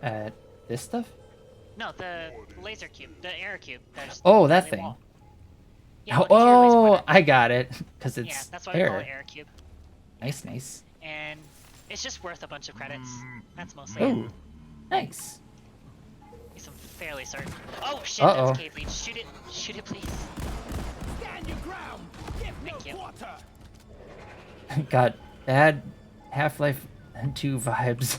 it. This stuff? No, the laser cube, the error cube. There's Oh, that the thing. wall. Yeah, Oh, look, your laser oh, pointer. I got it. Because it's Yeah, that's why we call it air. error cube. Nice, nice. And it's just worth a bunch of credits. That's mostly it. Oh, nice. I'm fairly certain. Oh shit, Uh-oh. that's cave leech. Shoot it. Shoot it, please. Stand your ground. Give no Thank you. quarter. Got bad Half-Life 2 vibes.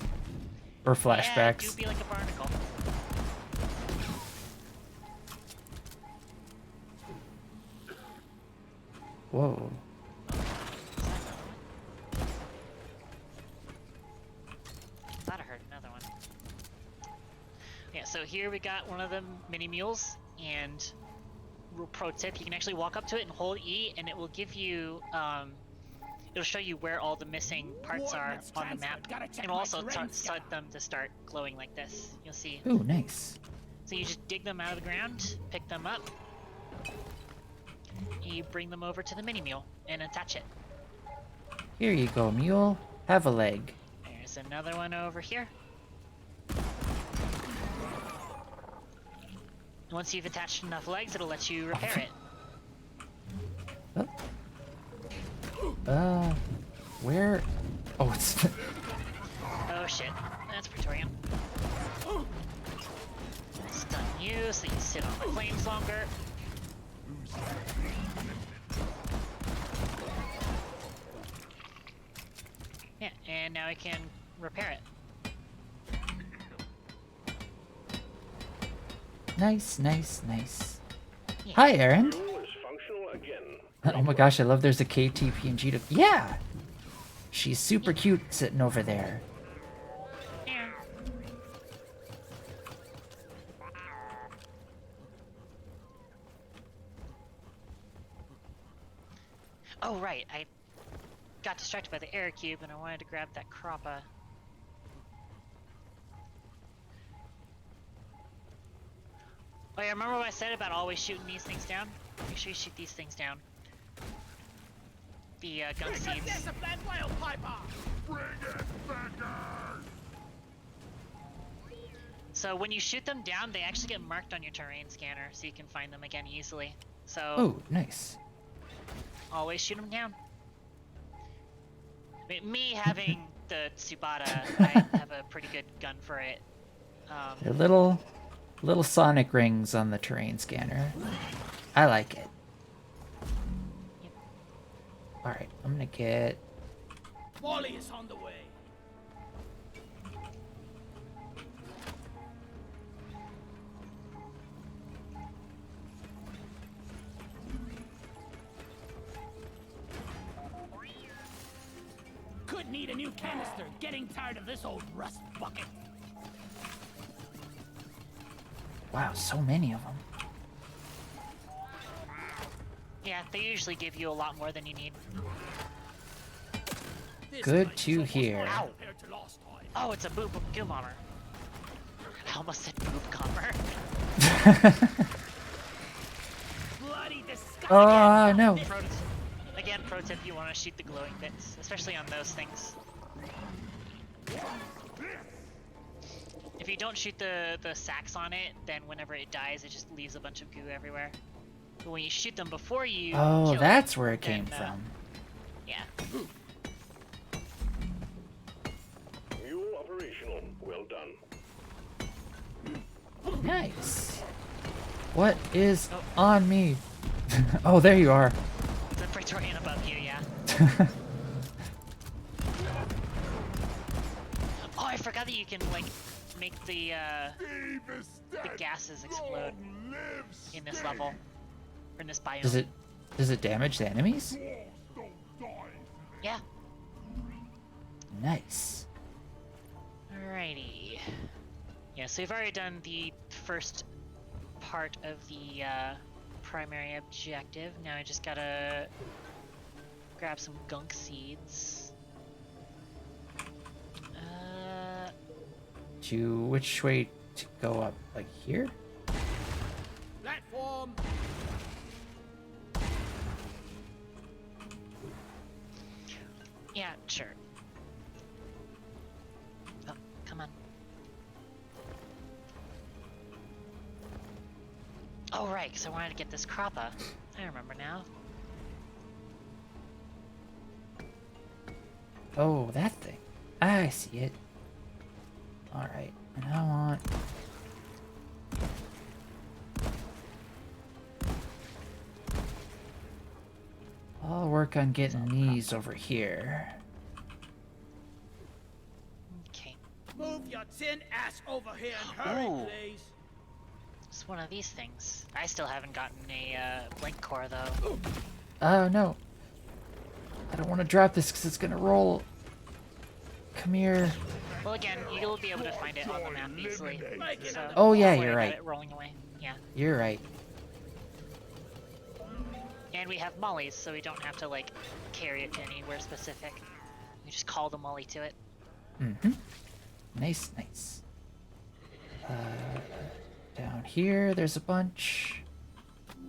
Or Yeah, flashbacks. do be like a barnacle. Whoa. Thought I heard another one. Yeah, so here we got one of the mini mules, and real pro tip, you can actually walk up to it and hold E, and it will give you, it'll show you where all the missing parts are Coordinates on the transferred. map, Gotta check and will my also terrain set them to start glowing like this. You'll see. Ooh, nice. So you just dig them out of the ground, pick them up, you bring them over to the mini mule, and attach it. Here you go, mule. Have a leg. There's another one over here. Once you've attached enough legs, it'll let you repair it. Where? Oh, it's... Oh shit, that's Praetorian. Stun you so you sit on the flames longer. and now we can repair it. Nice, nice, nice. Yeah. Hi, Aaron. Fuel is functional again. Oh my gosh, I love there's a KTPNG to... Yeah! She's super cute sitting over there. Yeah. Oh, right. I got distracted by the air cube and I wanted to grab that croppa. Oh yeah, remember what I said about always shooting these things down? Make sure you shoot these things down. The gun seeds. There's a black whale piper! Bring it, Becker! So when you shoot them down, they actually get marked on your terrain scanner, so you can find them again easily. So Oh, nice. always shoot them down. Me having the Tsubata, I have a pretty good gun for it. They're little sonic rings on the terrain scanner. I like it. Yep. Alright, I'm gonna get... Molly is on the way. Could need a new canister. Getting tired of this old rust bucket. Wow, so many of them. Yeah, they usually give you a lot more than you need. This Good place to is almost hear. right Ow. compared to last time. Oh, it's a boob bomber. I almost said boob bomber. Bloody disgusting. Oh, no. Pro tip, you want to shoot the glowing bits, especially on those things. If you don't shoot the sacks on it, then whenever it dies, it just leaves a bunch of goo everywhere. But when you shoot them before you Oh, kill that's them, where it then, came from. Yeah. Mule operational. Well done. Nice. What is on me? Oh, there you are. The Praetorian above you, yeah. Oh, I forgot that you can, like, make the gases explode in this level. Or in this biome. Does it damage the enemies? Yeah. Nice. Alrighty. Yeah, so we've already done the first part of the primary objective. Now I just gotta grab some gunk seeds. Which way to go up? Like here? Platform. Yeah, sure. Oh, come on. Oh, right, because I wanted to get this croppa. I remember now. Oh, that thing. I see it. Alright, and I want... I'll work on getting these over here. Okay. Move your tin ass over here and hurry, Ooh. please. It's one of these things. I still haven't gotten a blink core, though. Oh, no. I don't want to drop this because it's going to roll. Come here. Well, again, you'll be able to find it on the map easily. So Oh, yeah, don't worry you're about right. it rolling away. Yeah. You're right. And we have mollies, so we don't have to, like, carry it to anywhere specific. We just call the molly to it. Mm-hmm. Nice, nice. Down here, there's a bunch.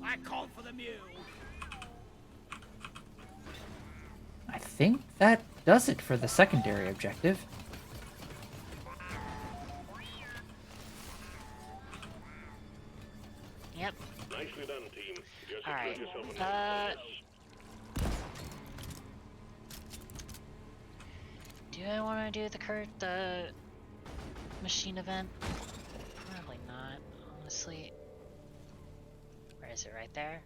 I called for the mule. I think that does it for the secondary objective. Yep. Nicely done, team. Just Alright. put yourself on Do I want to do the machine event? Probably not, honestly. Where is it? Right there?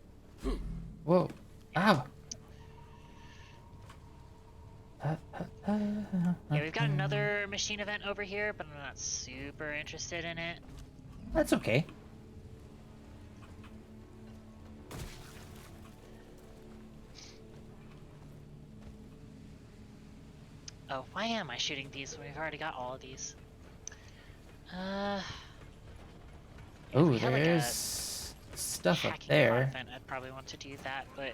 Whoa. Ow. Yeah, we've machine event over here, but I'm not super interested in it. That's okay. Oh, why am I shooting these when we've already got all of these? If Oh, we had, like, a there's stuff up hacking there. event, I'd probably want to do that, but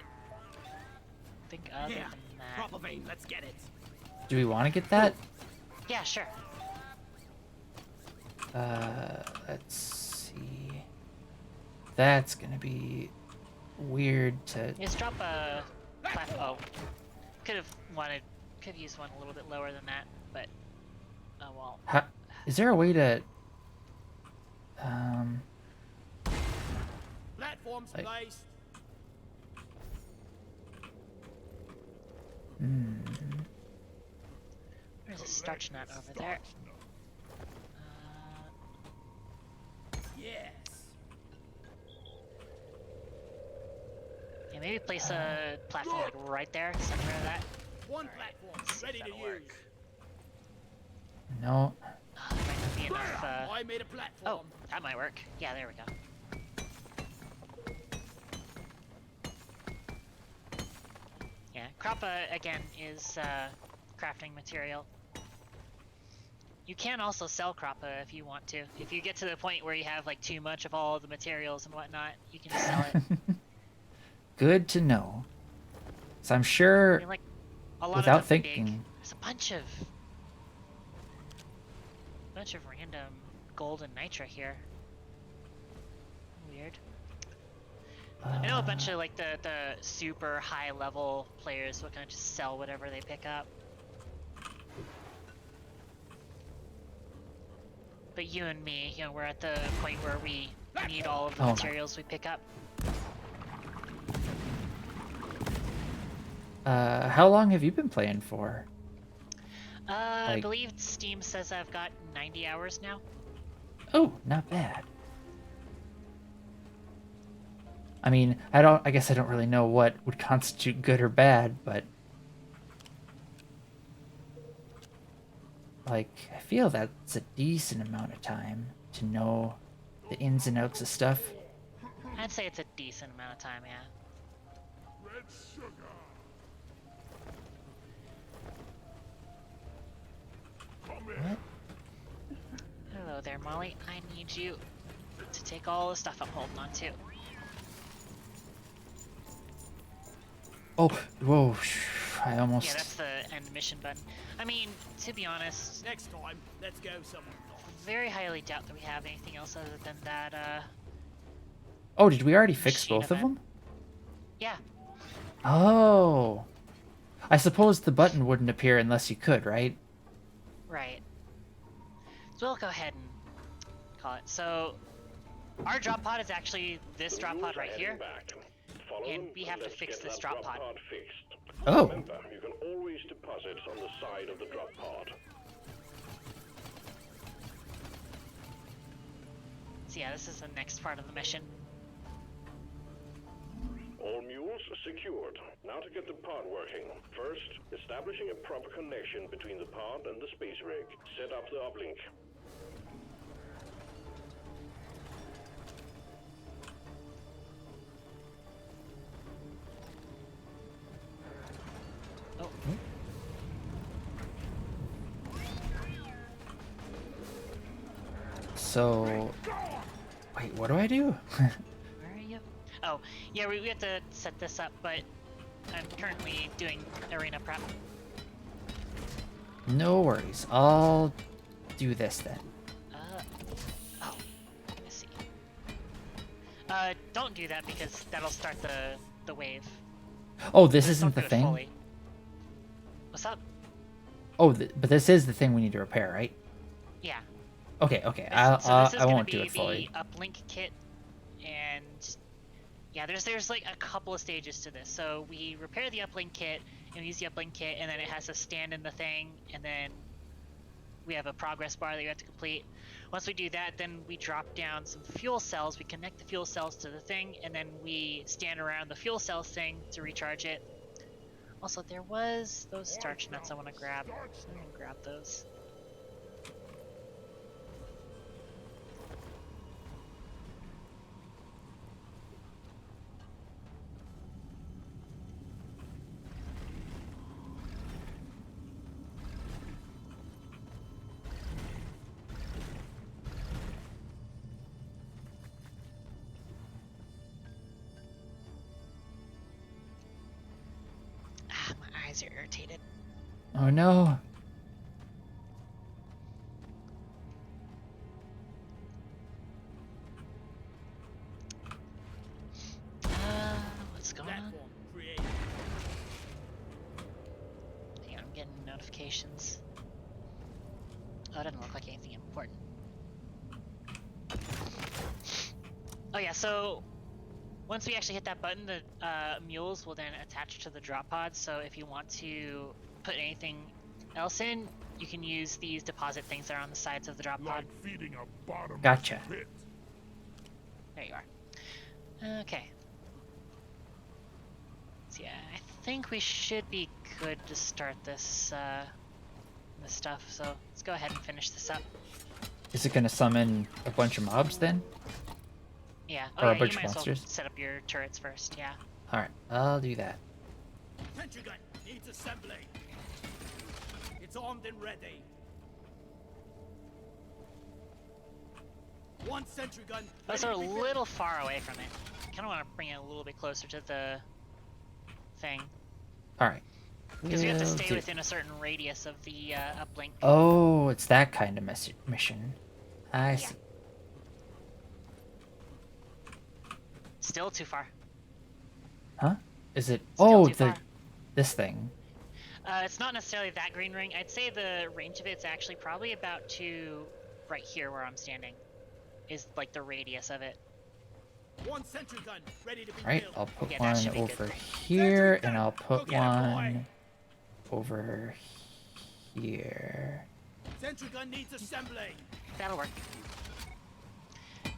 I think other Yeah, than that... proper vein, let's get it. Do we want to get that? Yeah, sure. Let's see. That's gonna be weird to... Just drop a oh. Could've used one a little bit lower than that, but oh well. How, is there a way to... Platforms Like- placed. There's a starch nut over there. Yes. Yeah, maybe place a platform like right there, center of that. One platform ready to that'll use. work. No. Oh, there might not be enough, I made a platform. oh, that might work. Yeah, there we go. Yeah, Crappa, again, is crafting material. You can also sell Crappa if you want to. If you get to the point where you have like too much of all the materials and whatnot, you can just sell it. Good to know. So I'm I sure, mean, like, a lot without of the thinking... there's a bunch of random gold and nitra here. Weird. I know a bunch of like the super high level players will kind of just sell whatever they pick up. But you and me, you know, we're at the point where we need all of the Oh my. materials we pick up. How long have you been playing for? I Like- believe Steam says I've got 90 hours now. Oh, not bad. I mean, I guess I don't really know what would constitute good or bad, but... Like, I feel that's a decent amount of time to know the ins and outs of stuff. I'd say it's a decent amount of time, yeah. Red sugar. Come here. What? Hello there, Molly. I need you to take all the stuff I'm holding on to. Oh, whoa, I Yeah, almost... that's the end mission button. I mean, to be honest, Next time, let's go somewhere. very highly doubt that we have anything else other than that, Oh, did we already fix machine both of event. them? Yeah. Oh. I suppose the button wouldn't appear unless you could, right? Right. So we'll go ahead and call it. So, our drop pod is actually this drop pod right here. And we have to fix this drop pod. Fixed. Oh. Remember, you can always deposit on the side of the drop pod. So yeah, this is the next part of the mission. All mules secured. Now to get the pod working. First, establishing a proper connection between the pod and the space rig. Set up the uplink. Oh, So... Wait, what do I do? where are you? Oh, yeah, we have to set this up, but I'm currently doing arena prep. No worries. I'll do this then. Oh, let me see. Don't do that because that'll start the wave. Oh, this Just isn't don't the do it thing? fully. What's up? Oh, but this is the thing we need to repair, right? Yeah. Okay, okay. So this is I gonna won't be do it fully. the uplink kit, and yeah, there's like a couple of stages to this. So we repair the uplink kit, and we use the uplink kit, and then it has to stand in the thing, and then we have a progress bar that you have to complete. Once we do that, then we drop down some fuel cells. We connect the fuel cells to the thing, and then we stand around the fuel cells thing to recharge it. Also, there was those starch nuts I want to grab. I'm gonna grab those. eyes are irritated. Oh no. What's going on? Platform created. Hang on, I'm getting notifications. Oh, it doesn't look like anything important. Oh yeah, so once we actually hit that button, the mules will then attach to the drop pods. So if you want to put anything else in, you can use these deposit things that are on the sides of the drop pod. Like feeding a bottomless Gotcha. pit. There you are. Okay. So yeah, I think we should be good to start this this stuff. So let's go ahead and finish this up. Is it gonna summon a bunch of mobs then? Yeah. Or Oh a yeah, bunch you of might as well monsters? set up your turrets first. Yeah. Alright, I'll do that. Sentry gun needs assembly. It's armed and ready. One sentry gun. Those are a ready to be built. little far away from it. Kind of want to bring it a little bit closer to the thing. Alright. Because we have to Will stay do. within a certain radius of the uplink. Oh, it's that kind of mission. I see. Still too far. Huh? Is it? Still Oh, too far. this thing. It's not necessarily that green ring. I'd say the range of it's actually probably about to right here where I'm standing. Is like the radius of it. One sentry gun ready to be Right, built. I'll put Yeah, that should one be good. over here, Sentry and gun! I'll Go put get it, boy! one over here. Sentry gun needs assembly. That'll work.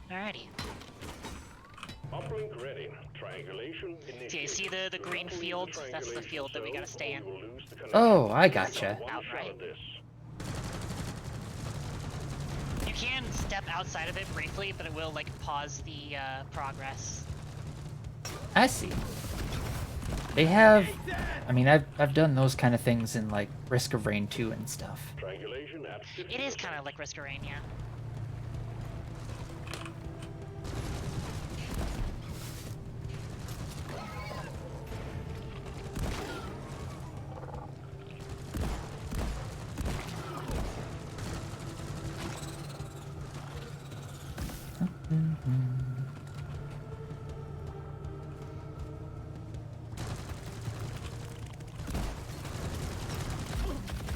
Alrighty. Uplink ready. Triangulation initiated. So you see the green Complete field? That's the triangulation field that we gotta zone, stay or in. you will lose the connection. Oh, I You've got gotcha. one Outright. shot at this. You can step outside of it briefly, but it will like pause the progress. I see. They have. I mean, I've done those kind of things in like Risk of Rain 2 and stuff. Triangulation at 50%. It is kind of like Risk of Rain, yeah.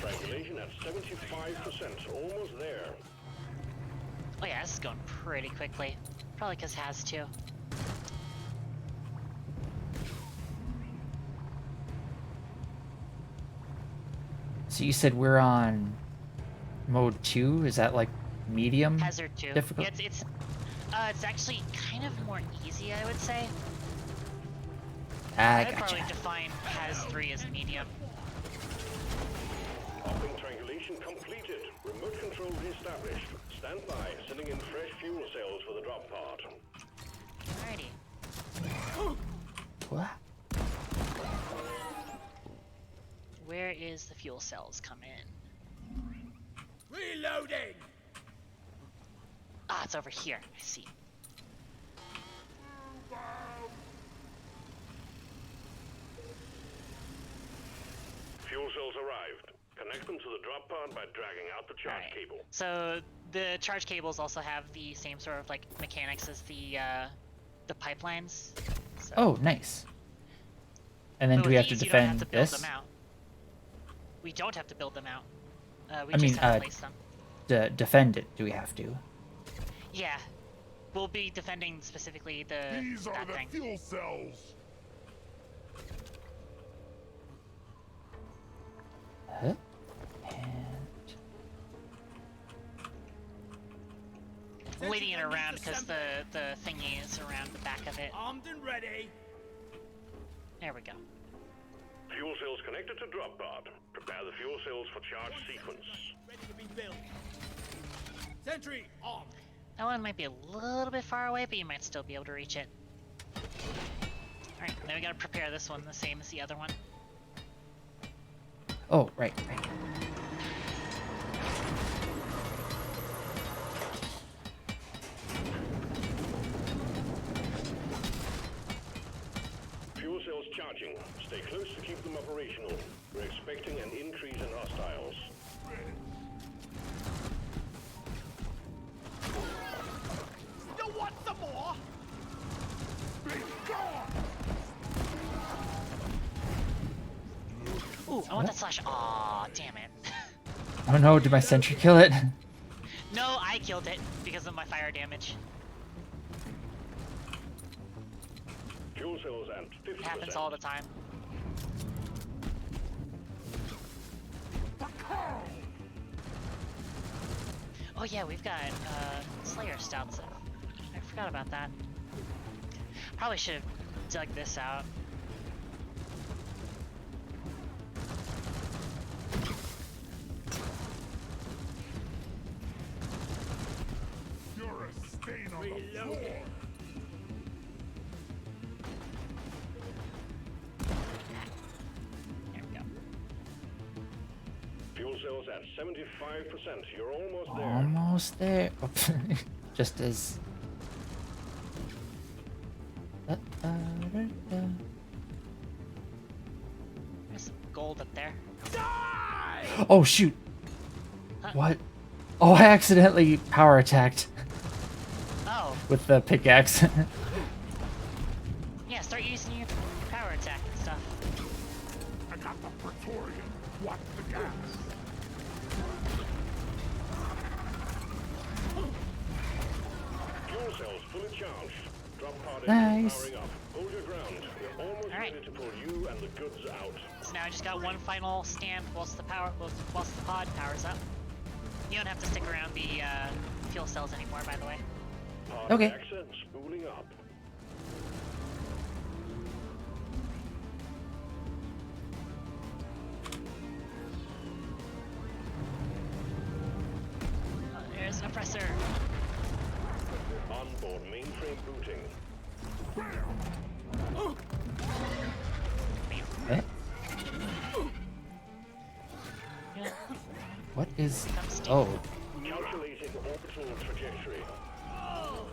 Triangulation at 75%. Almost there. Oh yeah, this is going pretty quickly. Probably because has to. So you said we're on mode 2? Is that like medium? Hazard 2. Difficult? Yeah, it's actually kind of more easy, I would say. I I'd probably gotcha. define Haz 3 as medium. Uplink triangulation completed. Remote control established. Stand by. Sending in fresh fuel cells for the drop pod. Alrighty. What? Where is the fuel cells come in? Reloading. Ah, it's over here. I see. Fuel cells arrived. Connect them to the drop pod by dragging out the charge Alright. cable. So the charge cables also have the same sort of like mechanics as the pipelines. So, Oh, nice. And then but do we with have to these, you don't have defend to build this? them out. We don't have to build them out. We I just mean, have to place them. Defend it, do we have to? Yeah, we'll be defending specifically These are that the thing. fuel cells. Huh? And I'm leading it Sentry gun around needs because assembly. the thingy is around the back of it. Armed and ready. There we go. Fuel cells connected to drop pod. Prepare the fuel cells for charge sequence. Ready to be built. Sentry armed. That one might be a little bit far away, but you might still be able to reach it. Alright, now we gotta prepare this one the same as the other one. oh, right. Fuel cells charging. Stay close to keep them operational. We're expecting an increase in hostiles. Still want some more? Ooh, I want that slash. Aw, damn it. Oh no, did my sentry kill it? No, I killed it because of my fire damage. Fuel cells at 50%. It happens all the time. Oh yeah, we've got Slayer stouts. I forgot about that. Probably should have dug this out. You're a stain on the floor. There we go. Fuel cells at 75%. You're almost there. Almost there. Just as. There's some gold up there. Oh shoot! Huh? What? Oh, I accidentally power attacked Oh, with the pickaxe. yeah, start using your power attack and stuff. I got the Praetorian. Watch the gas. Fuel cells fully charged. Drop pod Nice. powering up. Hold your ground. We're almost All right. ready to pull you and the goods out. So now I just got one final stand whilst the pod powers up. You don't have to stick around the fuel cells anymore, by the way. Pod Okay. access spooling up. There's an oppressor. Onboard mainframe booting. Eh? Yeah, What is? I'm stinking. Oh, Calculating orbital trajectory. Swallow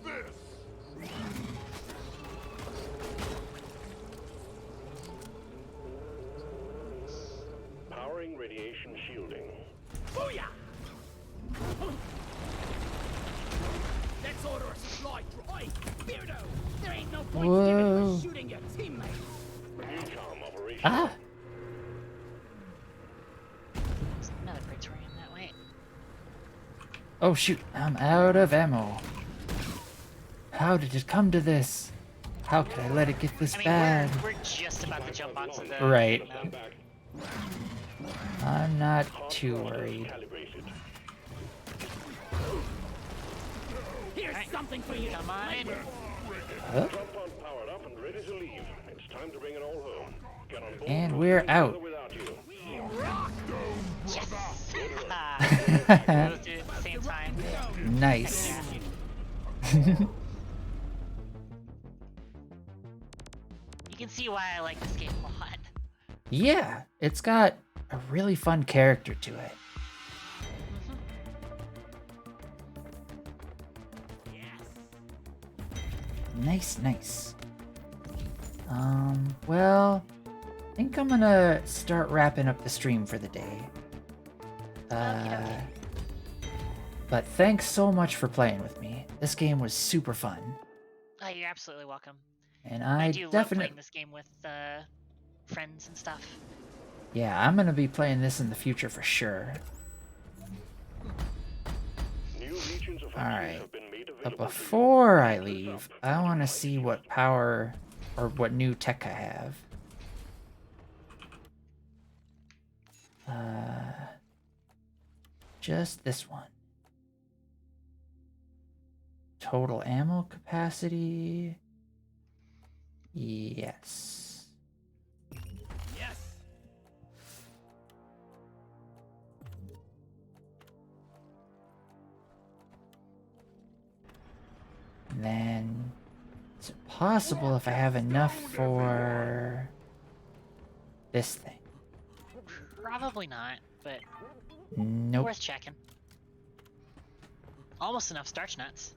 this. Powering radiation shielding. Booyah! Let's order a supply drop. Beardo, there ain't no point Whoa. in shooting your teammate. Recom operation. ah! There's another Praetorian that way. Oh shoot! I'm out of ammo. How did it come to this? How could I let it get this I mean, bad? we're just about to jump onto the Right. thing, though. Back. I'm not too worried. Calibrated. Here's Alright. something for you. Come on in. Huh? Drop pod powered up and ready to leave. It's time to bring it all home. Get on board. And we're out. Without you. Yes! Both do it at the same time. Nice. Yeah. You can see why I like this game a lot. Yeah, it's got a really fun character to it. Nice, nice. Well, I think I'm gonna start wrapping up the stream for the day. Okey-dokey. But thanks so much for playing with me. This game was super fun, Oh, you're absolutely welcome. and I I do love definitely, playing this game with friends and stuff. yeah, I'm gonna be playing this in the future for sure. New regions of Alright, have been made but available to you. before I leave, I want to see what power or what new tech I have. Just this one. Total ammo capacity. Yes. Yes. And then, is it possible if I have enough for this thing? Probably not, but Nope. worth checking. Almost enough starch nuts.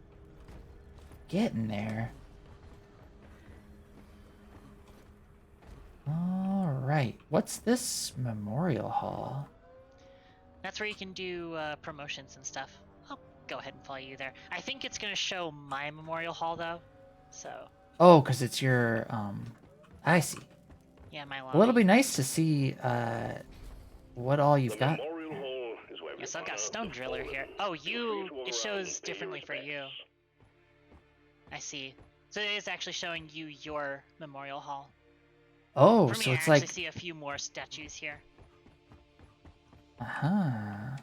Getting there. Right. What's this memorial hall? That's where you can do promotions and stuff. I'll go ahead and follow you there. I think it's gonna show my memorial hall though, so. Oh, because it's your, I see. Yeah, my Well, it'll lobby. be nice to see, what all you've got. Memorial Hall is where Yes, I've got Stone Driller here. Oh, it shows differently for you. I see. So it is actually showing you your memorial hall. Oh, For me, so I it's actually like... see a few more statues here. Uh-huh.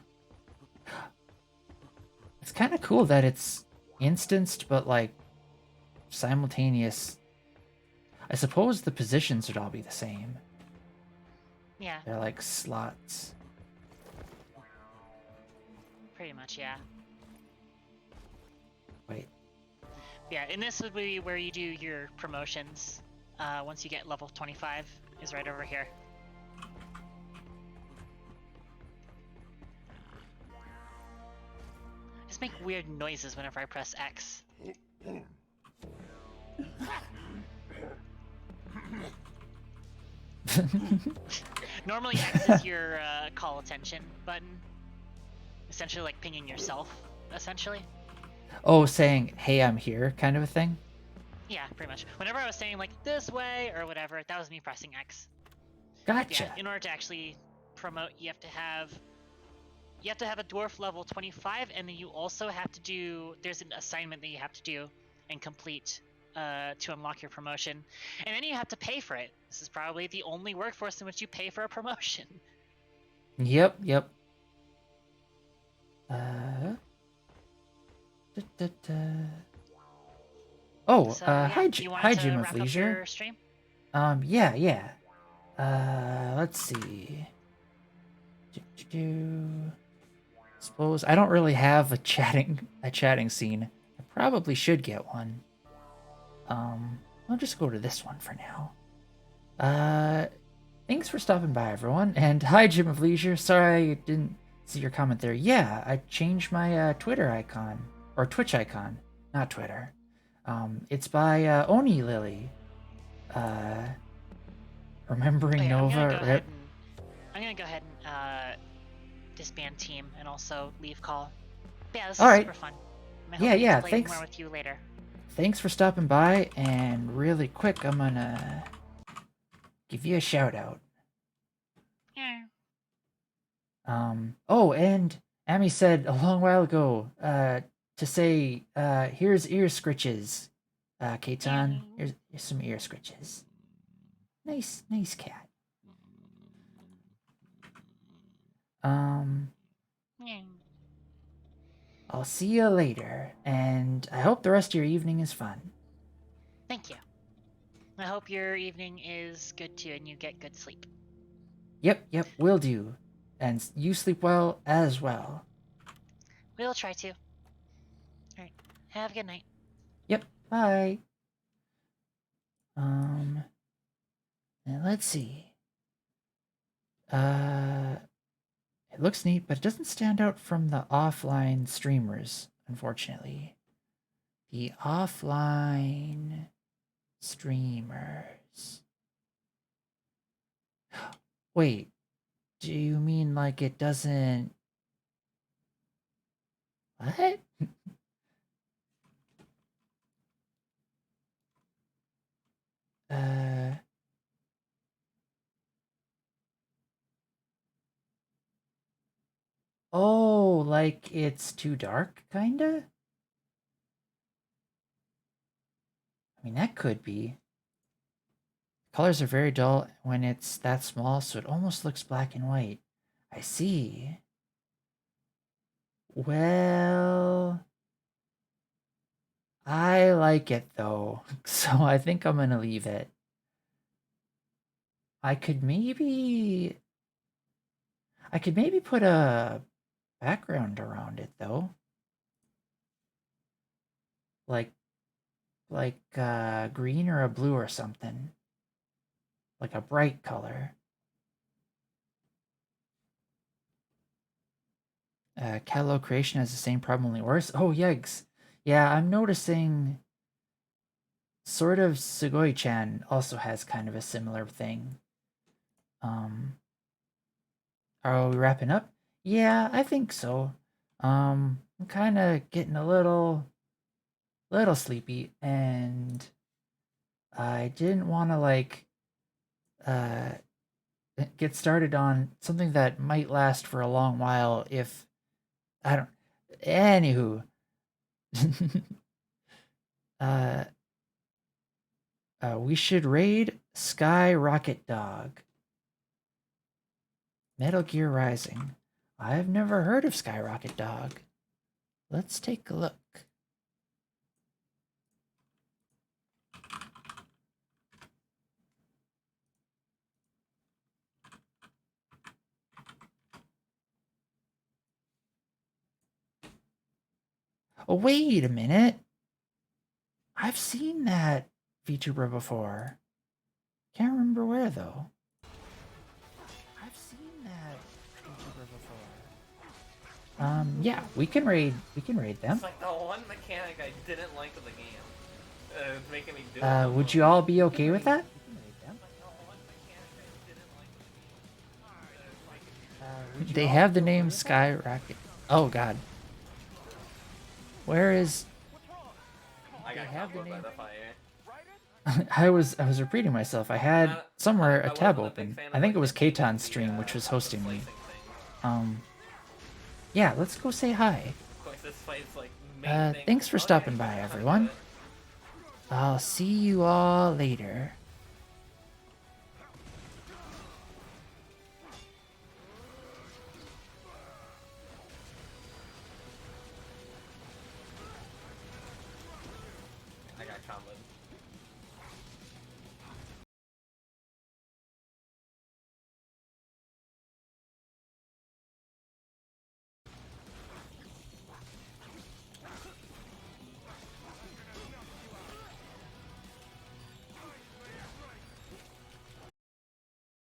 It's kind of cool that it's instanced, but, like, simultaneous. I suppose the positions would all be the same. Yeah, They're like slots. pretty much, yeah. Wait. Yeah, and this would be where you do your promotions. Once you get level 25, is right over here. I just make weird noises whenever I press X. Normally X is your call attention button. Essentially like pinging yourself, essentially. Oh, saying, hey, I'm here, kind of a thing? Yeah, pretty much. Whenever I was saying like this way or whatever, that was me pressing X. Gotcha. Yeah, in order to actually promote, you have to have a dwarf level 25, and then you also have to do, there's an assignment that you have to do and complete to unlock your promotion. And then you have to pay for it. This is probably the only workforce in which you pay for a promotion. Yep. Oh, So, yeah, hi, you wanted hi, to Jim of wrap up Leisure. your stream? Yeah. Let's see. Suppose I don't really have a chatting scene. I probably should get one. I'll just go to this one for now. Thanks for stopping by, everyone. And hi, Jim of Leisure. Sorry I didn't see your comment there. Yeah, I changed my Twitter icon. Or Twitch icon. Not Twitter. It's by Oni Lily. Remembering Oh, yeah, Nova. I'm gonna go ahead and disband team and also leave call. But yeah, this All is right. super fun. I Yeah, hope yeah, to play thanks. more with you later. Thanks for stopping by, and really quick, I'm gonna give you a shout out. Yeah. Oh, and Amy said a long while ago, to say, here's ear scritches. Keitan, here's some ear scritches. Nice cat. Yeah. I'll see you later, and I hope the rest of your evening is fun. Thank you. I hope your evening is good too and you get good sleep. Yep, will do. And you sleep well as well. We'll try to. Alright, have a good night. Yep, bye. And let's see. It looks neat, but it doesn't stand out from the offline streamers, unfortunately. The offline streamers. Wait, do you mean like it doesn't... What? Oh, like it's too dark, kinda? I mean, that could be. Colors are very dull when it's that small, so it almost looks black and white. I see. Well, I like it though, so I think I'm gonna leave it. I could maybe put a background around it though. Like green or a blue or something. Like a bright color. Catalog Creation has the same problem, only worse. Oh, yikes. Yeah, I'm noticing sort of Sugoi-chan also has kind of a similar thing. Um, are we wrapping up? Yeah, I think so. I'm kind of getting a little sleepy, and I didn't want to like uh get started on something that might last for a long while if I don't. Anywho, uh, we should raid Sky Rocket Dog. Metal Gear Rising. I've never heard of Sky Rocket Dog. Let's take a look. Oh, wait a minute. I've seen that VTuber before. Can't remember where though. I've seen that VTuber before. Yeah, we can raid them. It's like the one mechanic I didn't like in the game. It's making me do it. Would you all be okay with that? They have the name Skyrocket. Oh god. Where is... I got have the comboed by name- the fire. I was repeating myself. I had somewhere a tab wasn't a big open. fan of, I think like, it was the- Katon's the, stream, which was the hosting me. slicing thing. Yeah, let's go say hi. Of course, this fight's like main thing. Thanks for Oh, yeah, stopping you by, gotta do everyone. it. I'll see you all later.